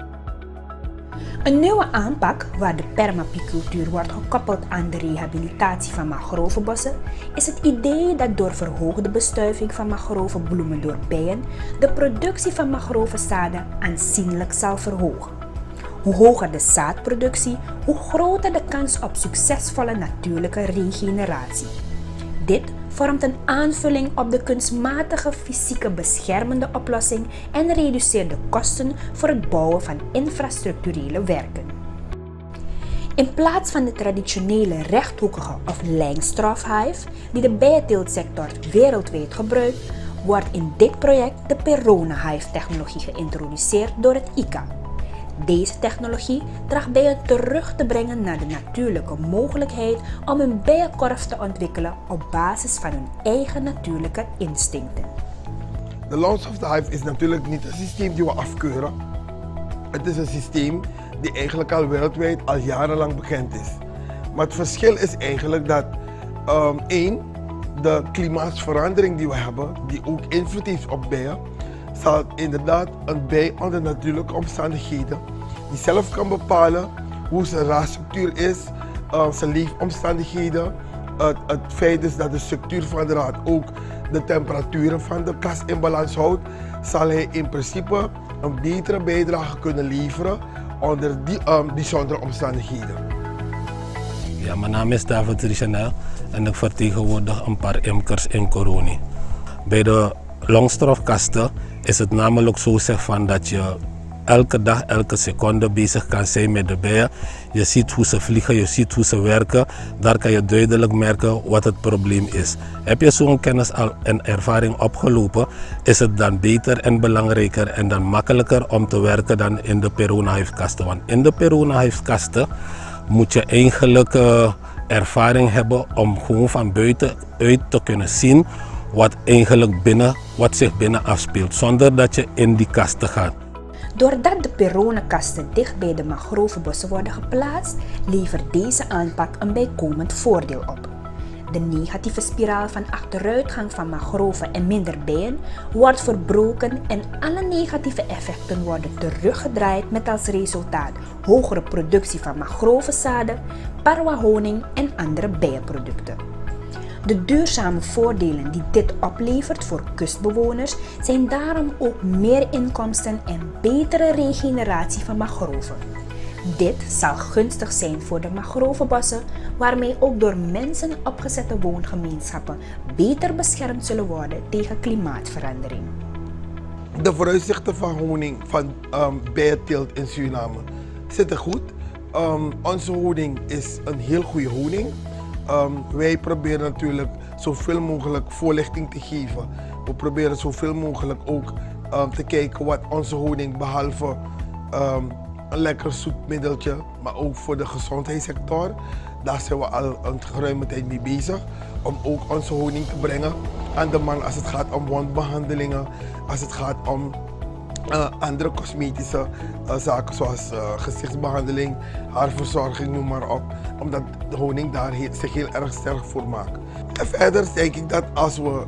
Een nieuwe aanpak waar de permacultuur wordt gekoppeld aan de rehabilitatie van mangrovebossen is het idee dat door verhoogde bestuiving van mangrovebloemen door bijen de productie van mangrovezaden aanzienlijk zal verhogen. Hoe hoger de zaadproductie, hoe groter de kans op succesvolle natuurlijke regeneratie. Dit vormt een aanvulling op de kunstmatige fysieke beschermende oplossing en reduceert de kosten voor het bouwen van infrastructurele werken. In plaats van de traditionele rechthoekige of lijnstrofhive die de bijenteeltsector wereldwijd gebruikt, wordt in dit project de Perona-hive-technologie geïntroduceerd door het ICA. Deze technologie draagt bijen terug te brengen naar de natuurlijke mogelijkheid om een bijenkorf te ontwikkelen op basis van hun eigen natuurlijke instincten. De launch of the hive is natuurlijk niet een systeem die we afkeuren. Het is een systeem die eigenlijk al wereldwijd al jarenlang bekend is. Maar het verschil is eigenlijk dat de klimaatsverandering die we hebben, die ook invloed heeft op bijen, zal inderdaad een bij onder natuurlijke omstandigheden die zelf kan bepalen hoe zijn raadstructuur is, zijn leefomstandigheden. Het feit is dat de structuur van de raad ook de temperaturen van de kas in balans houdt, zal hij in principe een betere bijdrage kunnen leveren onder die bijzondere omstandigheden. Ja, mijn naam is David Richanel en ik vertegenwoordig een paar imkers in Coroni. Bij de longstrofkasten is het namelijk zo van dat je elke dag, elke seconde bezig kan zijn met de bijen. Je ziet hoe ze vliegen, je ziet hoe ze werken. Daar kan je duidelijk merken wat het probleem is. Heb je zo'n kennis en ervaring opgelopen, is het dan beter en belangrijker en dan makkelijker om te werken dan in de Perona-hive-kasten. Want in de Perona-hive-kasten moet je eigenlijk ervaring hebben om gewoon van buiten uit te kunnen zien wat zich binnen afspeelt, zonder dat je in die kasten gaat. Doordat de Perona-kasten dicht bij de mangrovebossen worden geplaatst, levert deze aanpak een bijkomend voordeel op. De negatieve spiraal van achteruitgang van mangroven en minder bijen wordt verbroken en alle negatieve effecten worden teruggedraaid met als resultaat hogere productie van mangrovezaden, parwa-honing en andere bijenproducten. De duurzame voordelen die dit oplevert voor kustbewoners zijn daarom ook meer inkomsten en betere regeneratie van mangroven. Dit zal gunstig zijn voor de mangrovebossen, waarmee ook door mensen opgezette woongemeenschappen beter beschermd zullen worden tegen klimaatverandering. De vooruitzichten van honing van bijenteelt in Suriname zitten goed. Onze honing is een heel goede honing. Wij proberen natuurlijk zoveel mogelijk voorlichting te geven. We proberen zoveel mogelijk ook te kijken wat onze honing, behalve een lekker zoet middeltje, maar ook voor de gezondheidssector. Daar zijn we al een geruime tijd mee bezig om ook onze honing te brengen aan de man als het gaat om wondbehandelingen, als het gaat om andere cosmetische zaken zoals gezichtsbehandeling, haarverzorging, noem maar op. Omdat de honing daar zich heel erg sterk voor maakt. En verder denk ik dat als we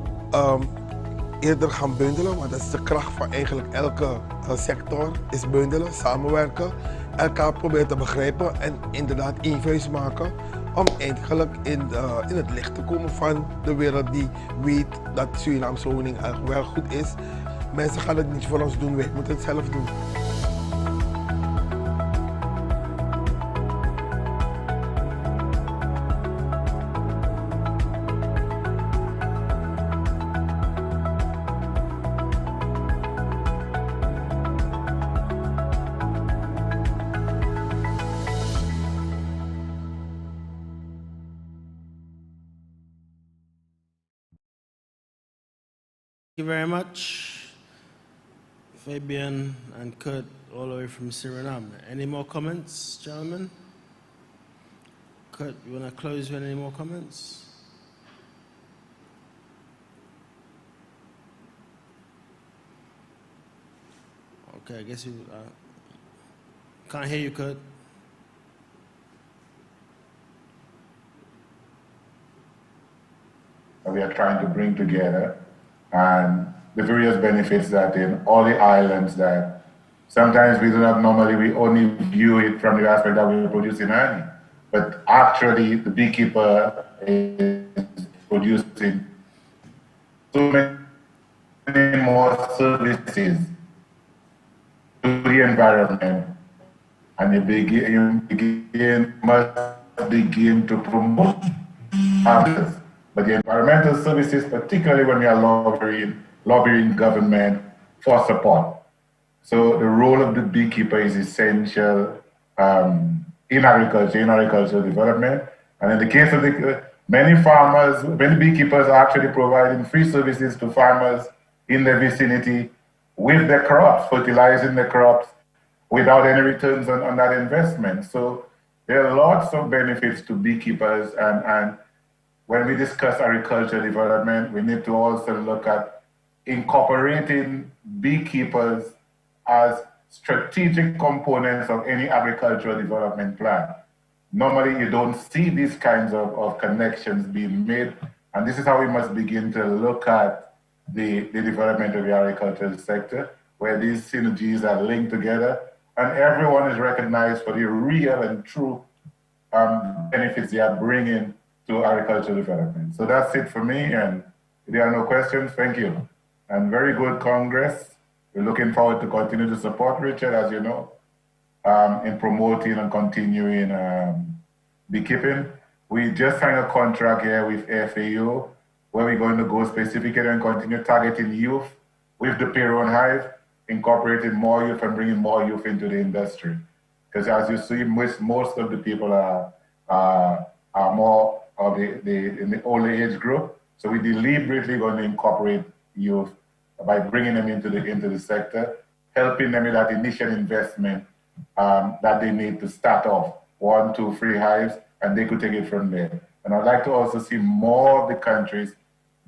eerder gaan bundelen, want dat is de kracht van eigenlijk elke sector, is bundelen, samenwerken, elkaar proberen te begrijpen en inderdaad één vuist maken om eigenlijk in het licht te komen van de wereld die weet dat Surinaamse honing eigenlijk wel goed is. Mensen gaan het niet voor ons doen, wij moeten het zelf doen. you very much, Fabian and Kurt, all the way from Suriname. Any more comments, gentlemen? Kurt, you want to close with any more comments? Okay, I guess you can't hear you, Kurt. We are trying to bring together, and the various benefits that in all the islands that sometimes we do not normally, we only view it from the aspect that we're producing honey. But actually, the beekeeper is producing so many more services to the environment, and you must begin to promote others. But the environmental services, particularly when we are lobbying government for support. So the role of the beekeeper is essential in agricultural development. And in the case of many farmers, many beekeepers are actually providing free services to farmers in their vicinity with their crops, fertilizing their crops without any returns on that investment. So there are lots of benefits to beekeepers, and when we discuss agricultural development, we need to also look at incorporating beekeepers as strategic components of any agricultural development plan. Normally, you don't see these kinds of connections being made, and this is how we must begin to look at the development of the agricultural sector, where these synergies are linked together, and everyone is recognized for the real and true benefits they are bringing to agricultural development. So that's it for me, and if there are no questions, thank you. And very good Congress. We're looking forward to continue to support Richard, as you know, in promoting and continuing beekeeping. We just signed a contract here with FAO, where we're going to go specifically and continue targeting youth with the Peron Hive, incorporating more youth and bringing more youth into the industry. Because as you see, most of the people are more of in the older age group. So we deliberately going to incorporate youth by bringing them into the sector, helping them with that initial investment that they need to start off 1, 2, 3 hives, and they could take it from there. And I'd like to also see more of the countries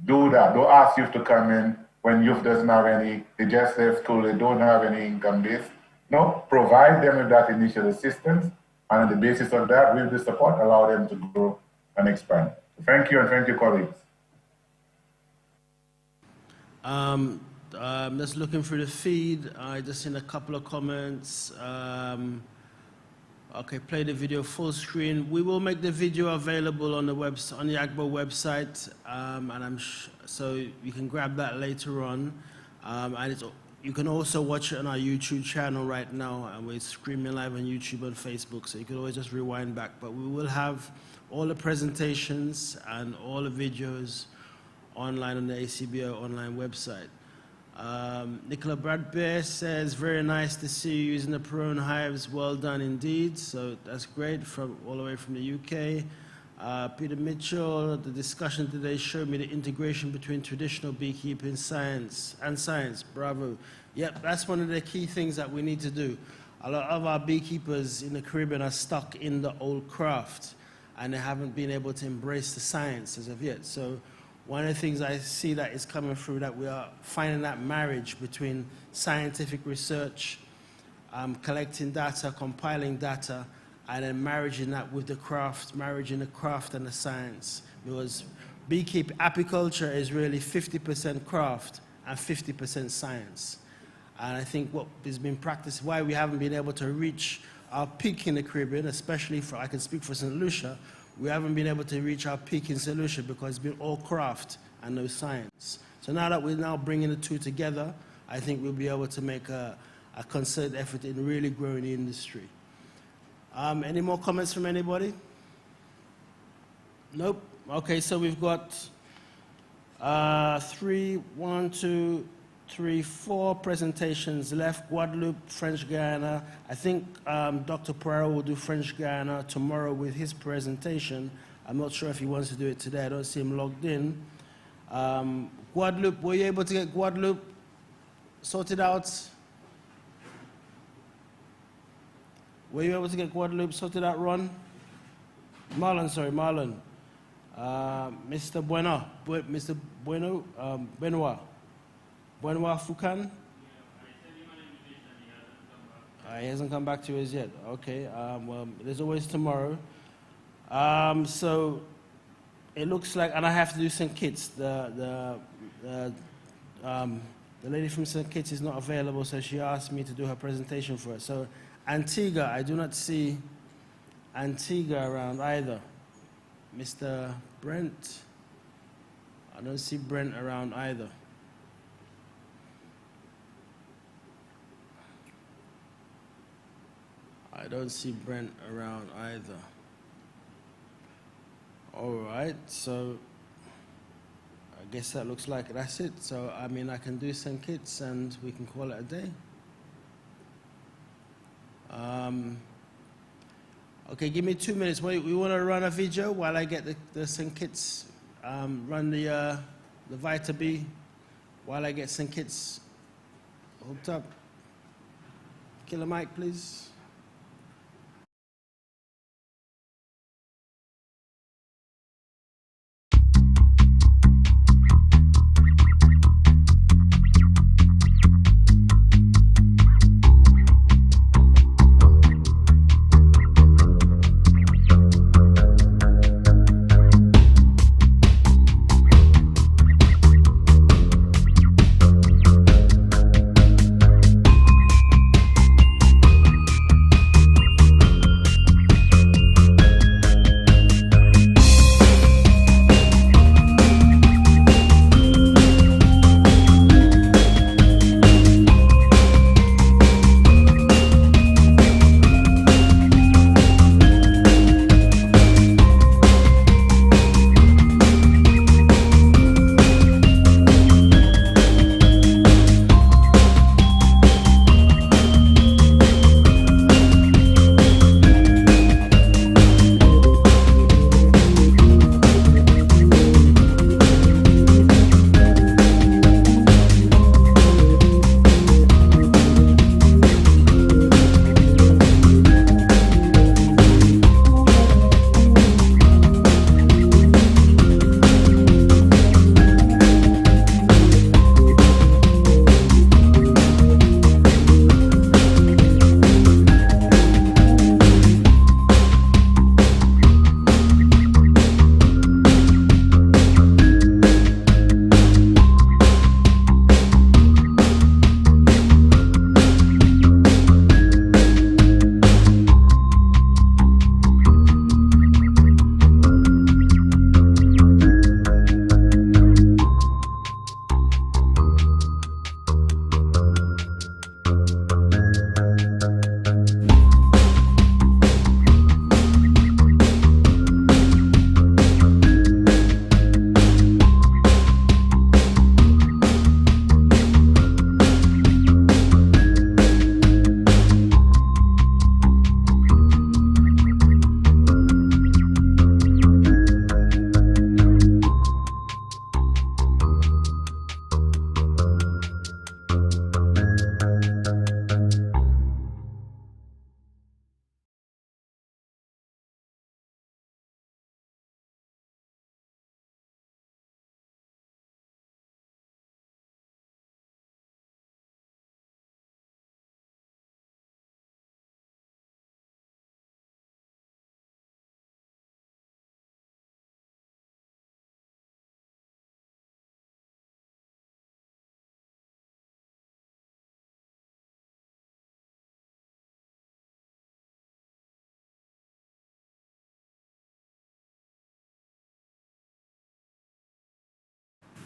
do that. Don't ask youth to come in when youth doesn't have any, they just left school, they don't have any income base. No, provide them with that initial assistance, and on the basis of that, with the support, allow them to grow and expand. Thank you, and thank you, colleagues. Just looking through the feed, I just seen a couple of comments. Okay, play the video full screen. We will make the video available on the on the AGBO website, and so you can grab that later on. And you can also watch it on our YouTube channel right now, and we're streaming live on YouTube and Facebook, so you can always just rewind back. But we will have all the presentations and all the videos online on the ACBO online website. Nicola Bradbeer says, very nice to see you using the Peron hives. Well done indeed. So that's great, from all the way from the UK. Peter Mitchell, the discussion today showed me the integration between traditional beekeeping science. Bravo. Yep, that's one of the key things that we need to do. A lot of our beekeepers in the Caribbean are stuck in the old craft, and they haven't been able to embrace the science as of yet. So one of the things I see that is coming through, that we are finding that marriage between scientific research, collecting data, compiling data, and then marrying that with the craft, marrying the craft and the science. Because apiculture is really 50% craft and 50% science. And I think what has been practiced, why we haven't been able to reach our peak in the Caribbean, especially I can speak for St. Lucia, we haven't been able to reach our peak in St. Lucia because it's been all craft and no science. So now that we're now bringing the two together, I think we'll be able to make a concerted effort in really growing the industry. Any more comments from anybody? Nope. Okay, so we've got 4 presentations left. Guadeloupe, French Guiana. I think Dr. Poirot will do French Guiana tomorrow with his presentation. I'm not sure if he wants to do it today. I don't see him logged in. Guadeloupe, were you able to get Guadeloupe sorted out? Were you able to get Guadeloupe sorted out, Ron? Marlon, sorry, Marlon. Mr. Bueno, Mr. Bueno, Benoit Foucan? He hasn't come back to us yet. Okay, well, there's always tomorrow. So it looks like, and I have to do St. Kitts. The lady from St. Kitts is not available, so she asked me to do her presentation for her. So Antigua, I do not see Antigua around either. Mr. Brent, I don't see Brent around either. I don't see Brent around either. All right, so I guess that looks like that's it. So, I mean, I can do St. Kitts and we can call it a day. Okay, give me 2 minutes. Wait, we want to run a video while I get the St. Kitts, run the Vita B while I get St. Kitts hooked up. Killer Mike, please.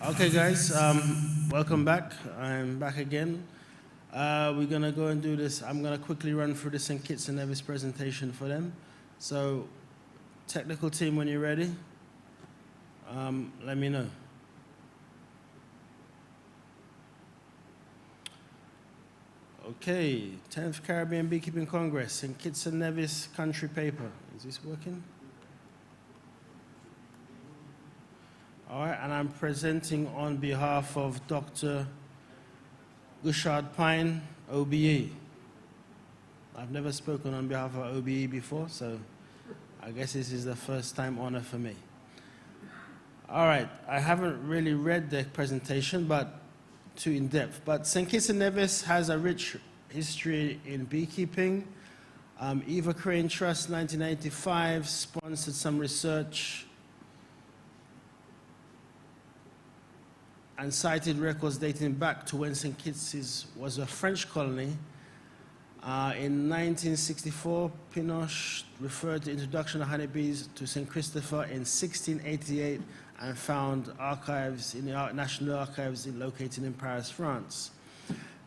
Okay, guys, welcome back. I'm back again. We're going to go and do this. I'm going to quickly run through the St. Kitts and Nevis presentation for them. So, technical team, when you're ready, let me know. Okay, 10th Caribbean Beekeeping Congress, St. Kitts and Nevis country paper. Is this working? All right, and I'm presenting on behalf of Dr. Gushard Pine, OBE. I've never spoken on behalf of OBE before, so I guess this is the first time honor for me. All right, I haven't really read the presentation, but too in-depth. But St. Kitts and Nevis has a rich history in beekeeping. Eva Crane Trust, 1985, sponsored some research and cited records dating back to when St. Kitts was a French colony. In 1964, Pinoche referred the introduction of honeybees to St. Christopher in 1688 and found archives in the National Archives located in Paris, France.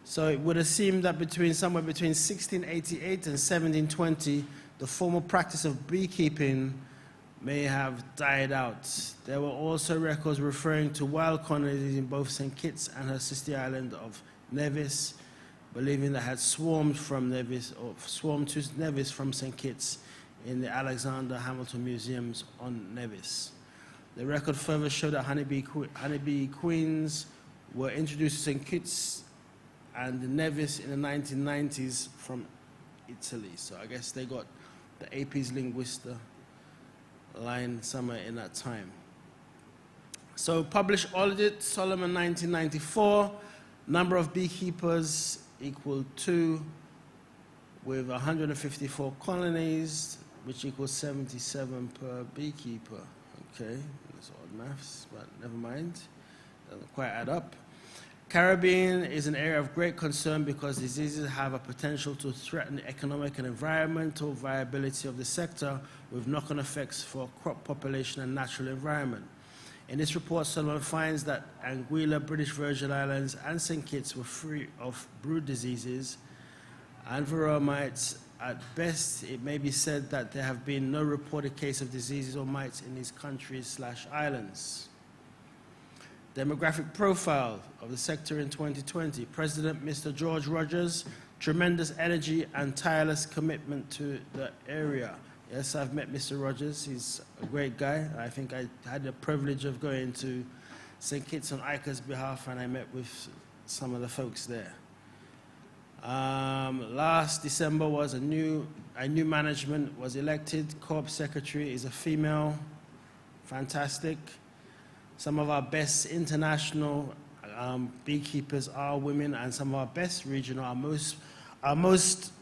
So it would have seemed that somewhere between 1688 and 1720, the formal practice of beekeeping may have died out. There were also records referring to wild colonies in both St. Kitts and her sister island of Nevis, believing that had swarmed from Nevis or swarmed to Nevis from St. Kitts in the Alexander Hamilton Museums on Nevis. The record further showed that honeybee queens were introduced to St. Kitts and Nevis in the 1990s from Italy. So I guess they got the Apis linguista line somewhere in that time. So published audit, Solomon 1994, number of beekeepers equal 2 with 154 colonies, which equals 77 per beekeeper. Okay, that's odd maths, but never mind. Doesn't quite add up. Caribbean is an area of great concern because diseases have a potential to threaten the economic and environmental viability of the sector with knock-on effects for crop population and natural environment. In this report, Solomon finds that Anguilla, British Virgin Islands, and St. Kitts were free of brood diseases and varroa mites. At best, it may be said that there have been no reported case of diseases or mites in these countries/islands. Demographic profile of the sector in 2020. President Mr. George Rogers, tremendous energy and tireless commitment to the area. Yes, I've met Mr. Rogers. He's a great guy. I think I had the privilege of going to St. Kitts on Ica's behalf, and I met with some of the folks there. Last December was a new management was elected. Corp secretary is a female. Fantastic. Some of our best international beekeepers are women, and some of our best regional, our most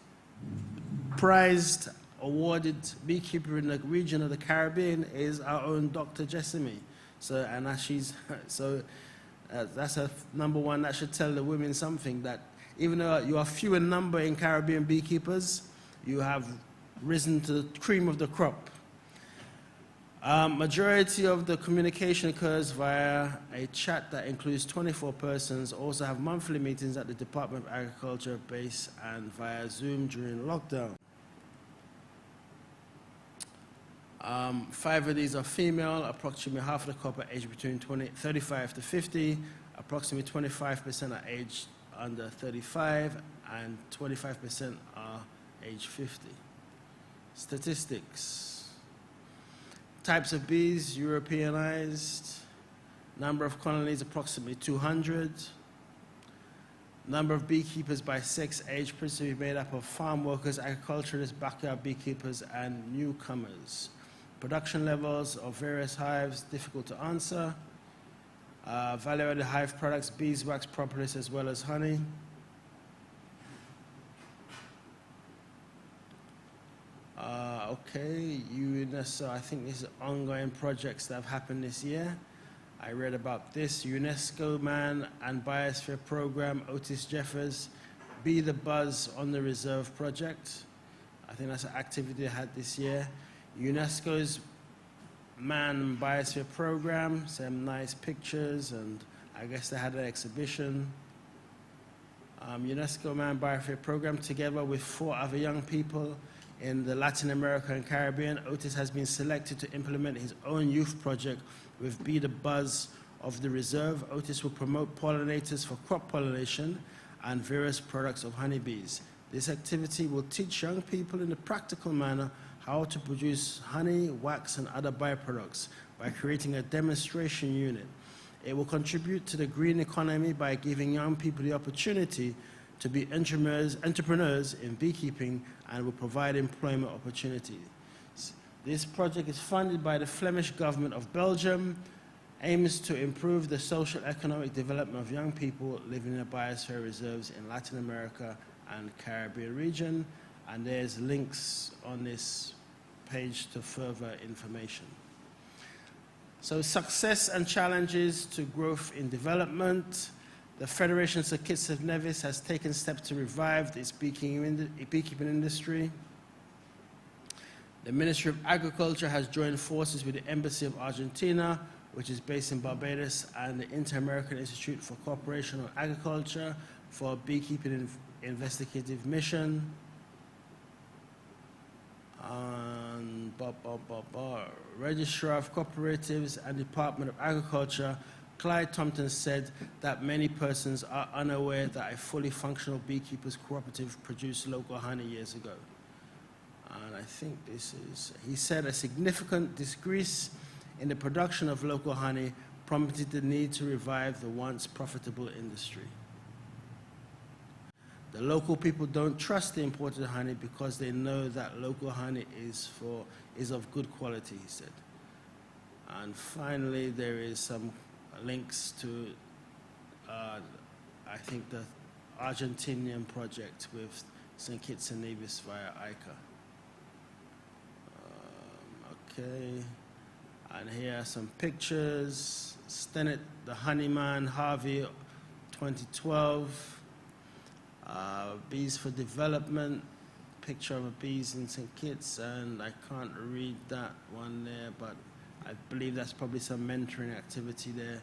prized, awarded beekeeper in the region of the Caribbean is our own Dr. Jessamy. So, and that's a number one. That should tell the women something, that even though you are few in number in Caribbean beekeepers, you have risen to the cream of the crop. Majority of the communication occurs via a chat that includes 24 persons, also have monthly meetings at the Department of Agriculture base and via Zoom during lockdown. 5 of these are female, approximately half of the couple are aged between 35 to 50, approximately 25% are aged under 35, and 25% are age 50. Statistics. Types of bees, Europeanized. Number of colonies, approximately 200. Number of beekeepers by sex, age, principally made up of farm workers, agriculturalists, backyard beekeepers, and newcomers. Production levels of various hives, difficult to answer. Value-added hive products, beeswax, propolis, as well as honey. Okay, UNESCO, I think these are ongoing projects that have happened this year. I read about this. UNESCO Man and Biosphere Program, Otis Jeffers, Be the Buzz on the Reserve Project. I think that's an activity they had this year. UNESCO's Man and Biosphere Program, some nice pictures, and I guess they had an exhibition. UNESCO Man Biosphere Program, together with 4 other young people in the Latin America and Caribbean. Otis has been selected to implement his own youth project with Be the Buzz of the Reserve. Otis will promote pollinators for crop pollination and various products of honeybees. This activity will teach young people in a practical manner how to produce honey, wax, and other byproducts by creating a demonstration unit. It will contribute to the green economy by giving young people the opportunity to be entrepreneurs in beekeeping and will provide employment opportunities. This project is funded by the Flemish government of Belgium, aims to improve the social economic development of young people living in the biosphere reserves in Latin America and Caribbean region, and there's links on this page to further information. So success and challenges to growth in development. The Federation of St. Kitts and Nevis has taken steps to revive its beekeeping industry. The Ministry of Agriculture has joined forces with the Embassy of Argentina, which is based in Barbados, and the Inter-American Institute for Cooperation on Agriculture for a beekeeping investigative mission. And Registrar of Cooperatives and Department of Agriculture, Clyde Thompson, said that many persons are unaware that a fully functional beekeepers cooperative produced local honey years ago. And I think this is, he said, a significant decrease in the production of local honey prompted the need to revive the once profitable industry. The local people don't trust the imported honey because they know that local honey is of good quality, he said. And finally, there is some links to, I think, the Argentinian project with St. Kitts and Nevis via ICA. Okay, and here are some pictures. Stennett, the Honeyman, Harvey, 2012. Bees for Development, picture of bees in St. Kitts, and I can't read that one there, but I believe that's probably some mentoring activity there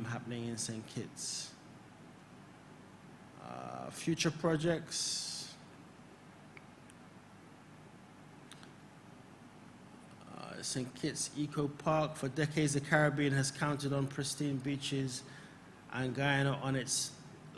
happening in St. Kitts. Future projects. St. Kitts Eco Park. For decades, the Caribbean has counted on pristine beaches and Guyana on its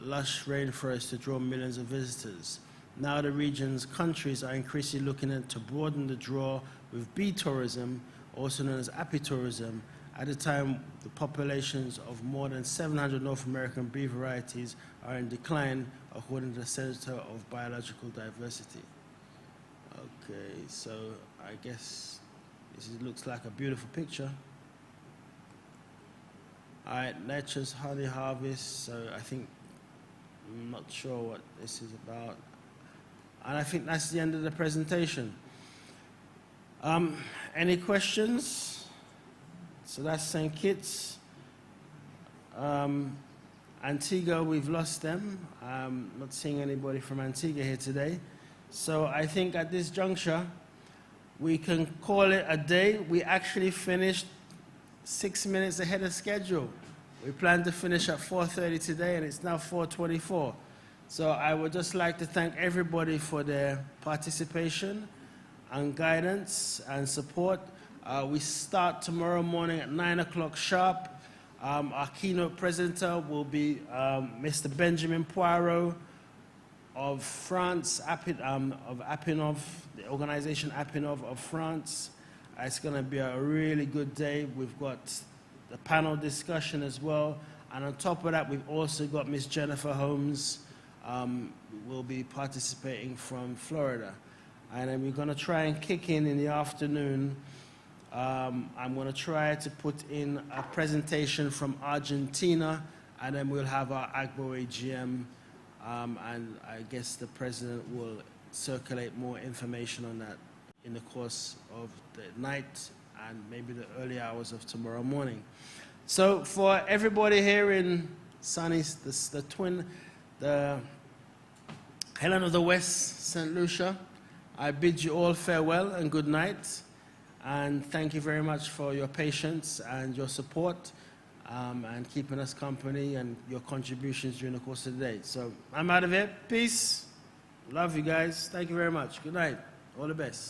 lush rainforest to draw millions of visitors. Now the region's countries are increasingly looking to broaden the draw with bee tourism, also known as apitourism, at a time the populations of more than 700 North American bee varieties are in decline, according to the Center of Biological Diversity. Okay, so I guess this looks like a beautiful picture. All right, Nature's Honey Harvest, so I think, I'm not sure what this is about. And I think that's the end of the presentation. Any questions? So that's St. Kitts. Antigua, we've lost them. Not seeing anybody from Antigua here today. So I think at this juncture, we can call it a day. We actually finished 6 minutes ahead of schedule. We planned to finish at 4:30 today, and it's now 4:24. So I would just like to thank everybody for their participation and guidance and support. We start tomorrow morning at 9 o'clock sharp. Our keynote presenter will be Mr. Benjamin Poirot of France, of Apinov, the organization Apinov of France. It's going to be a really good day. We've got the panel discussion as well. And on top of that, we've also got Miss Jennifer Holmes, will be participating from Florida. And then we're going to try and kick in the afternoon. I'm going to try to put in a presentation from Argentina, and then we'll have our AGBO AGM, and I guess the president will circulate more information on that in the course of the night and maybe the early hours of tomorrow morning. So for everybody here in sunny, the Helen of the West, St. Lucia, I bid you all farewell and good night. And thank you very much for your patience and your support and keeping us company and your contributions during the course of the day. So I'm out of here. Peace. Love you guys. Thank you very much. Good night. All the best.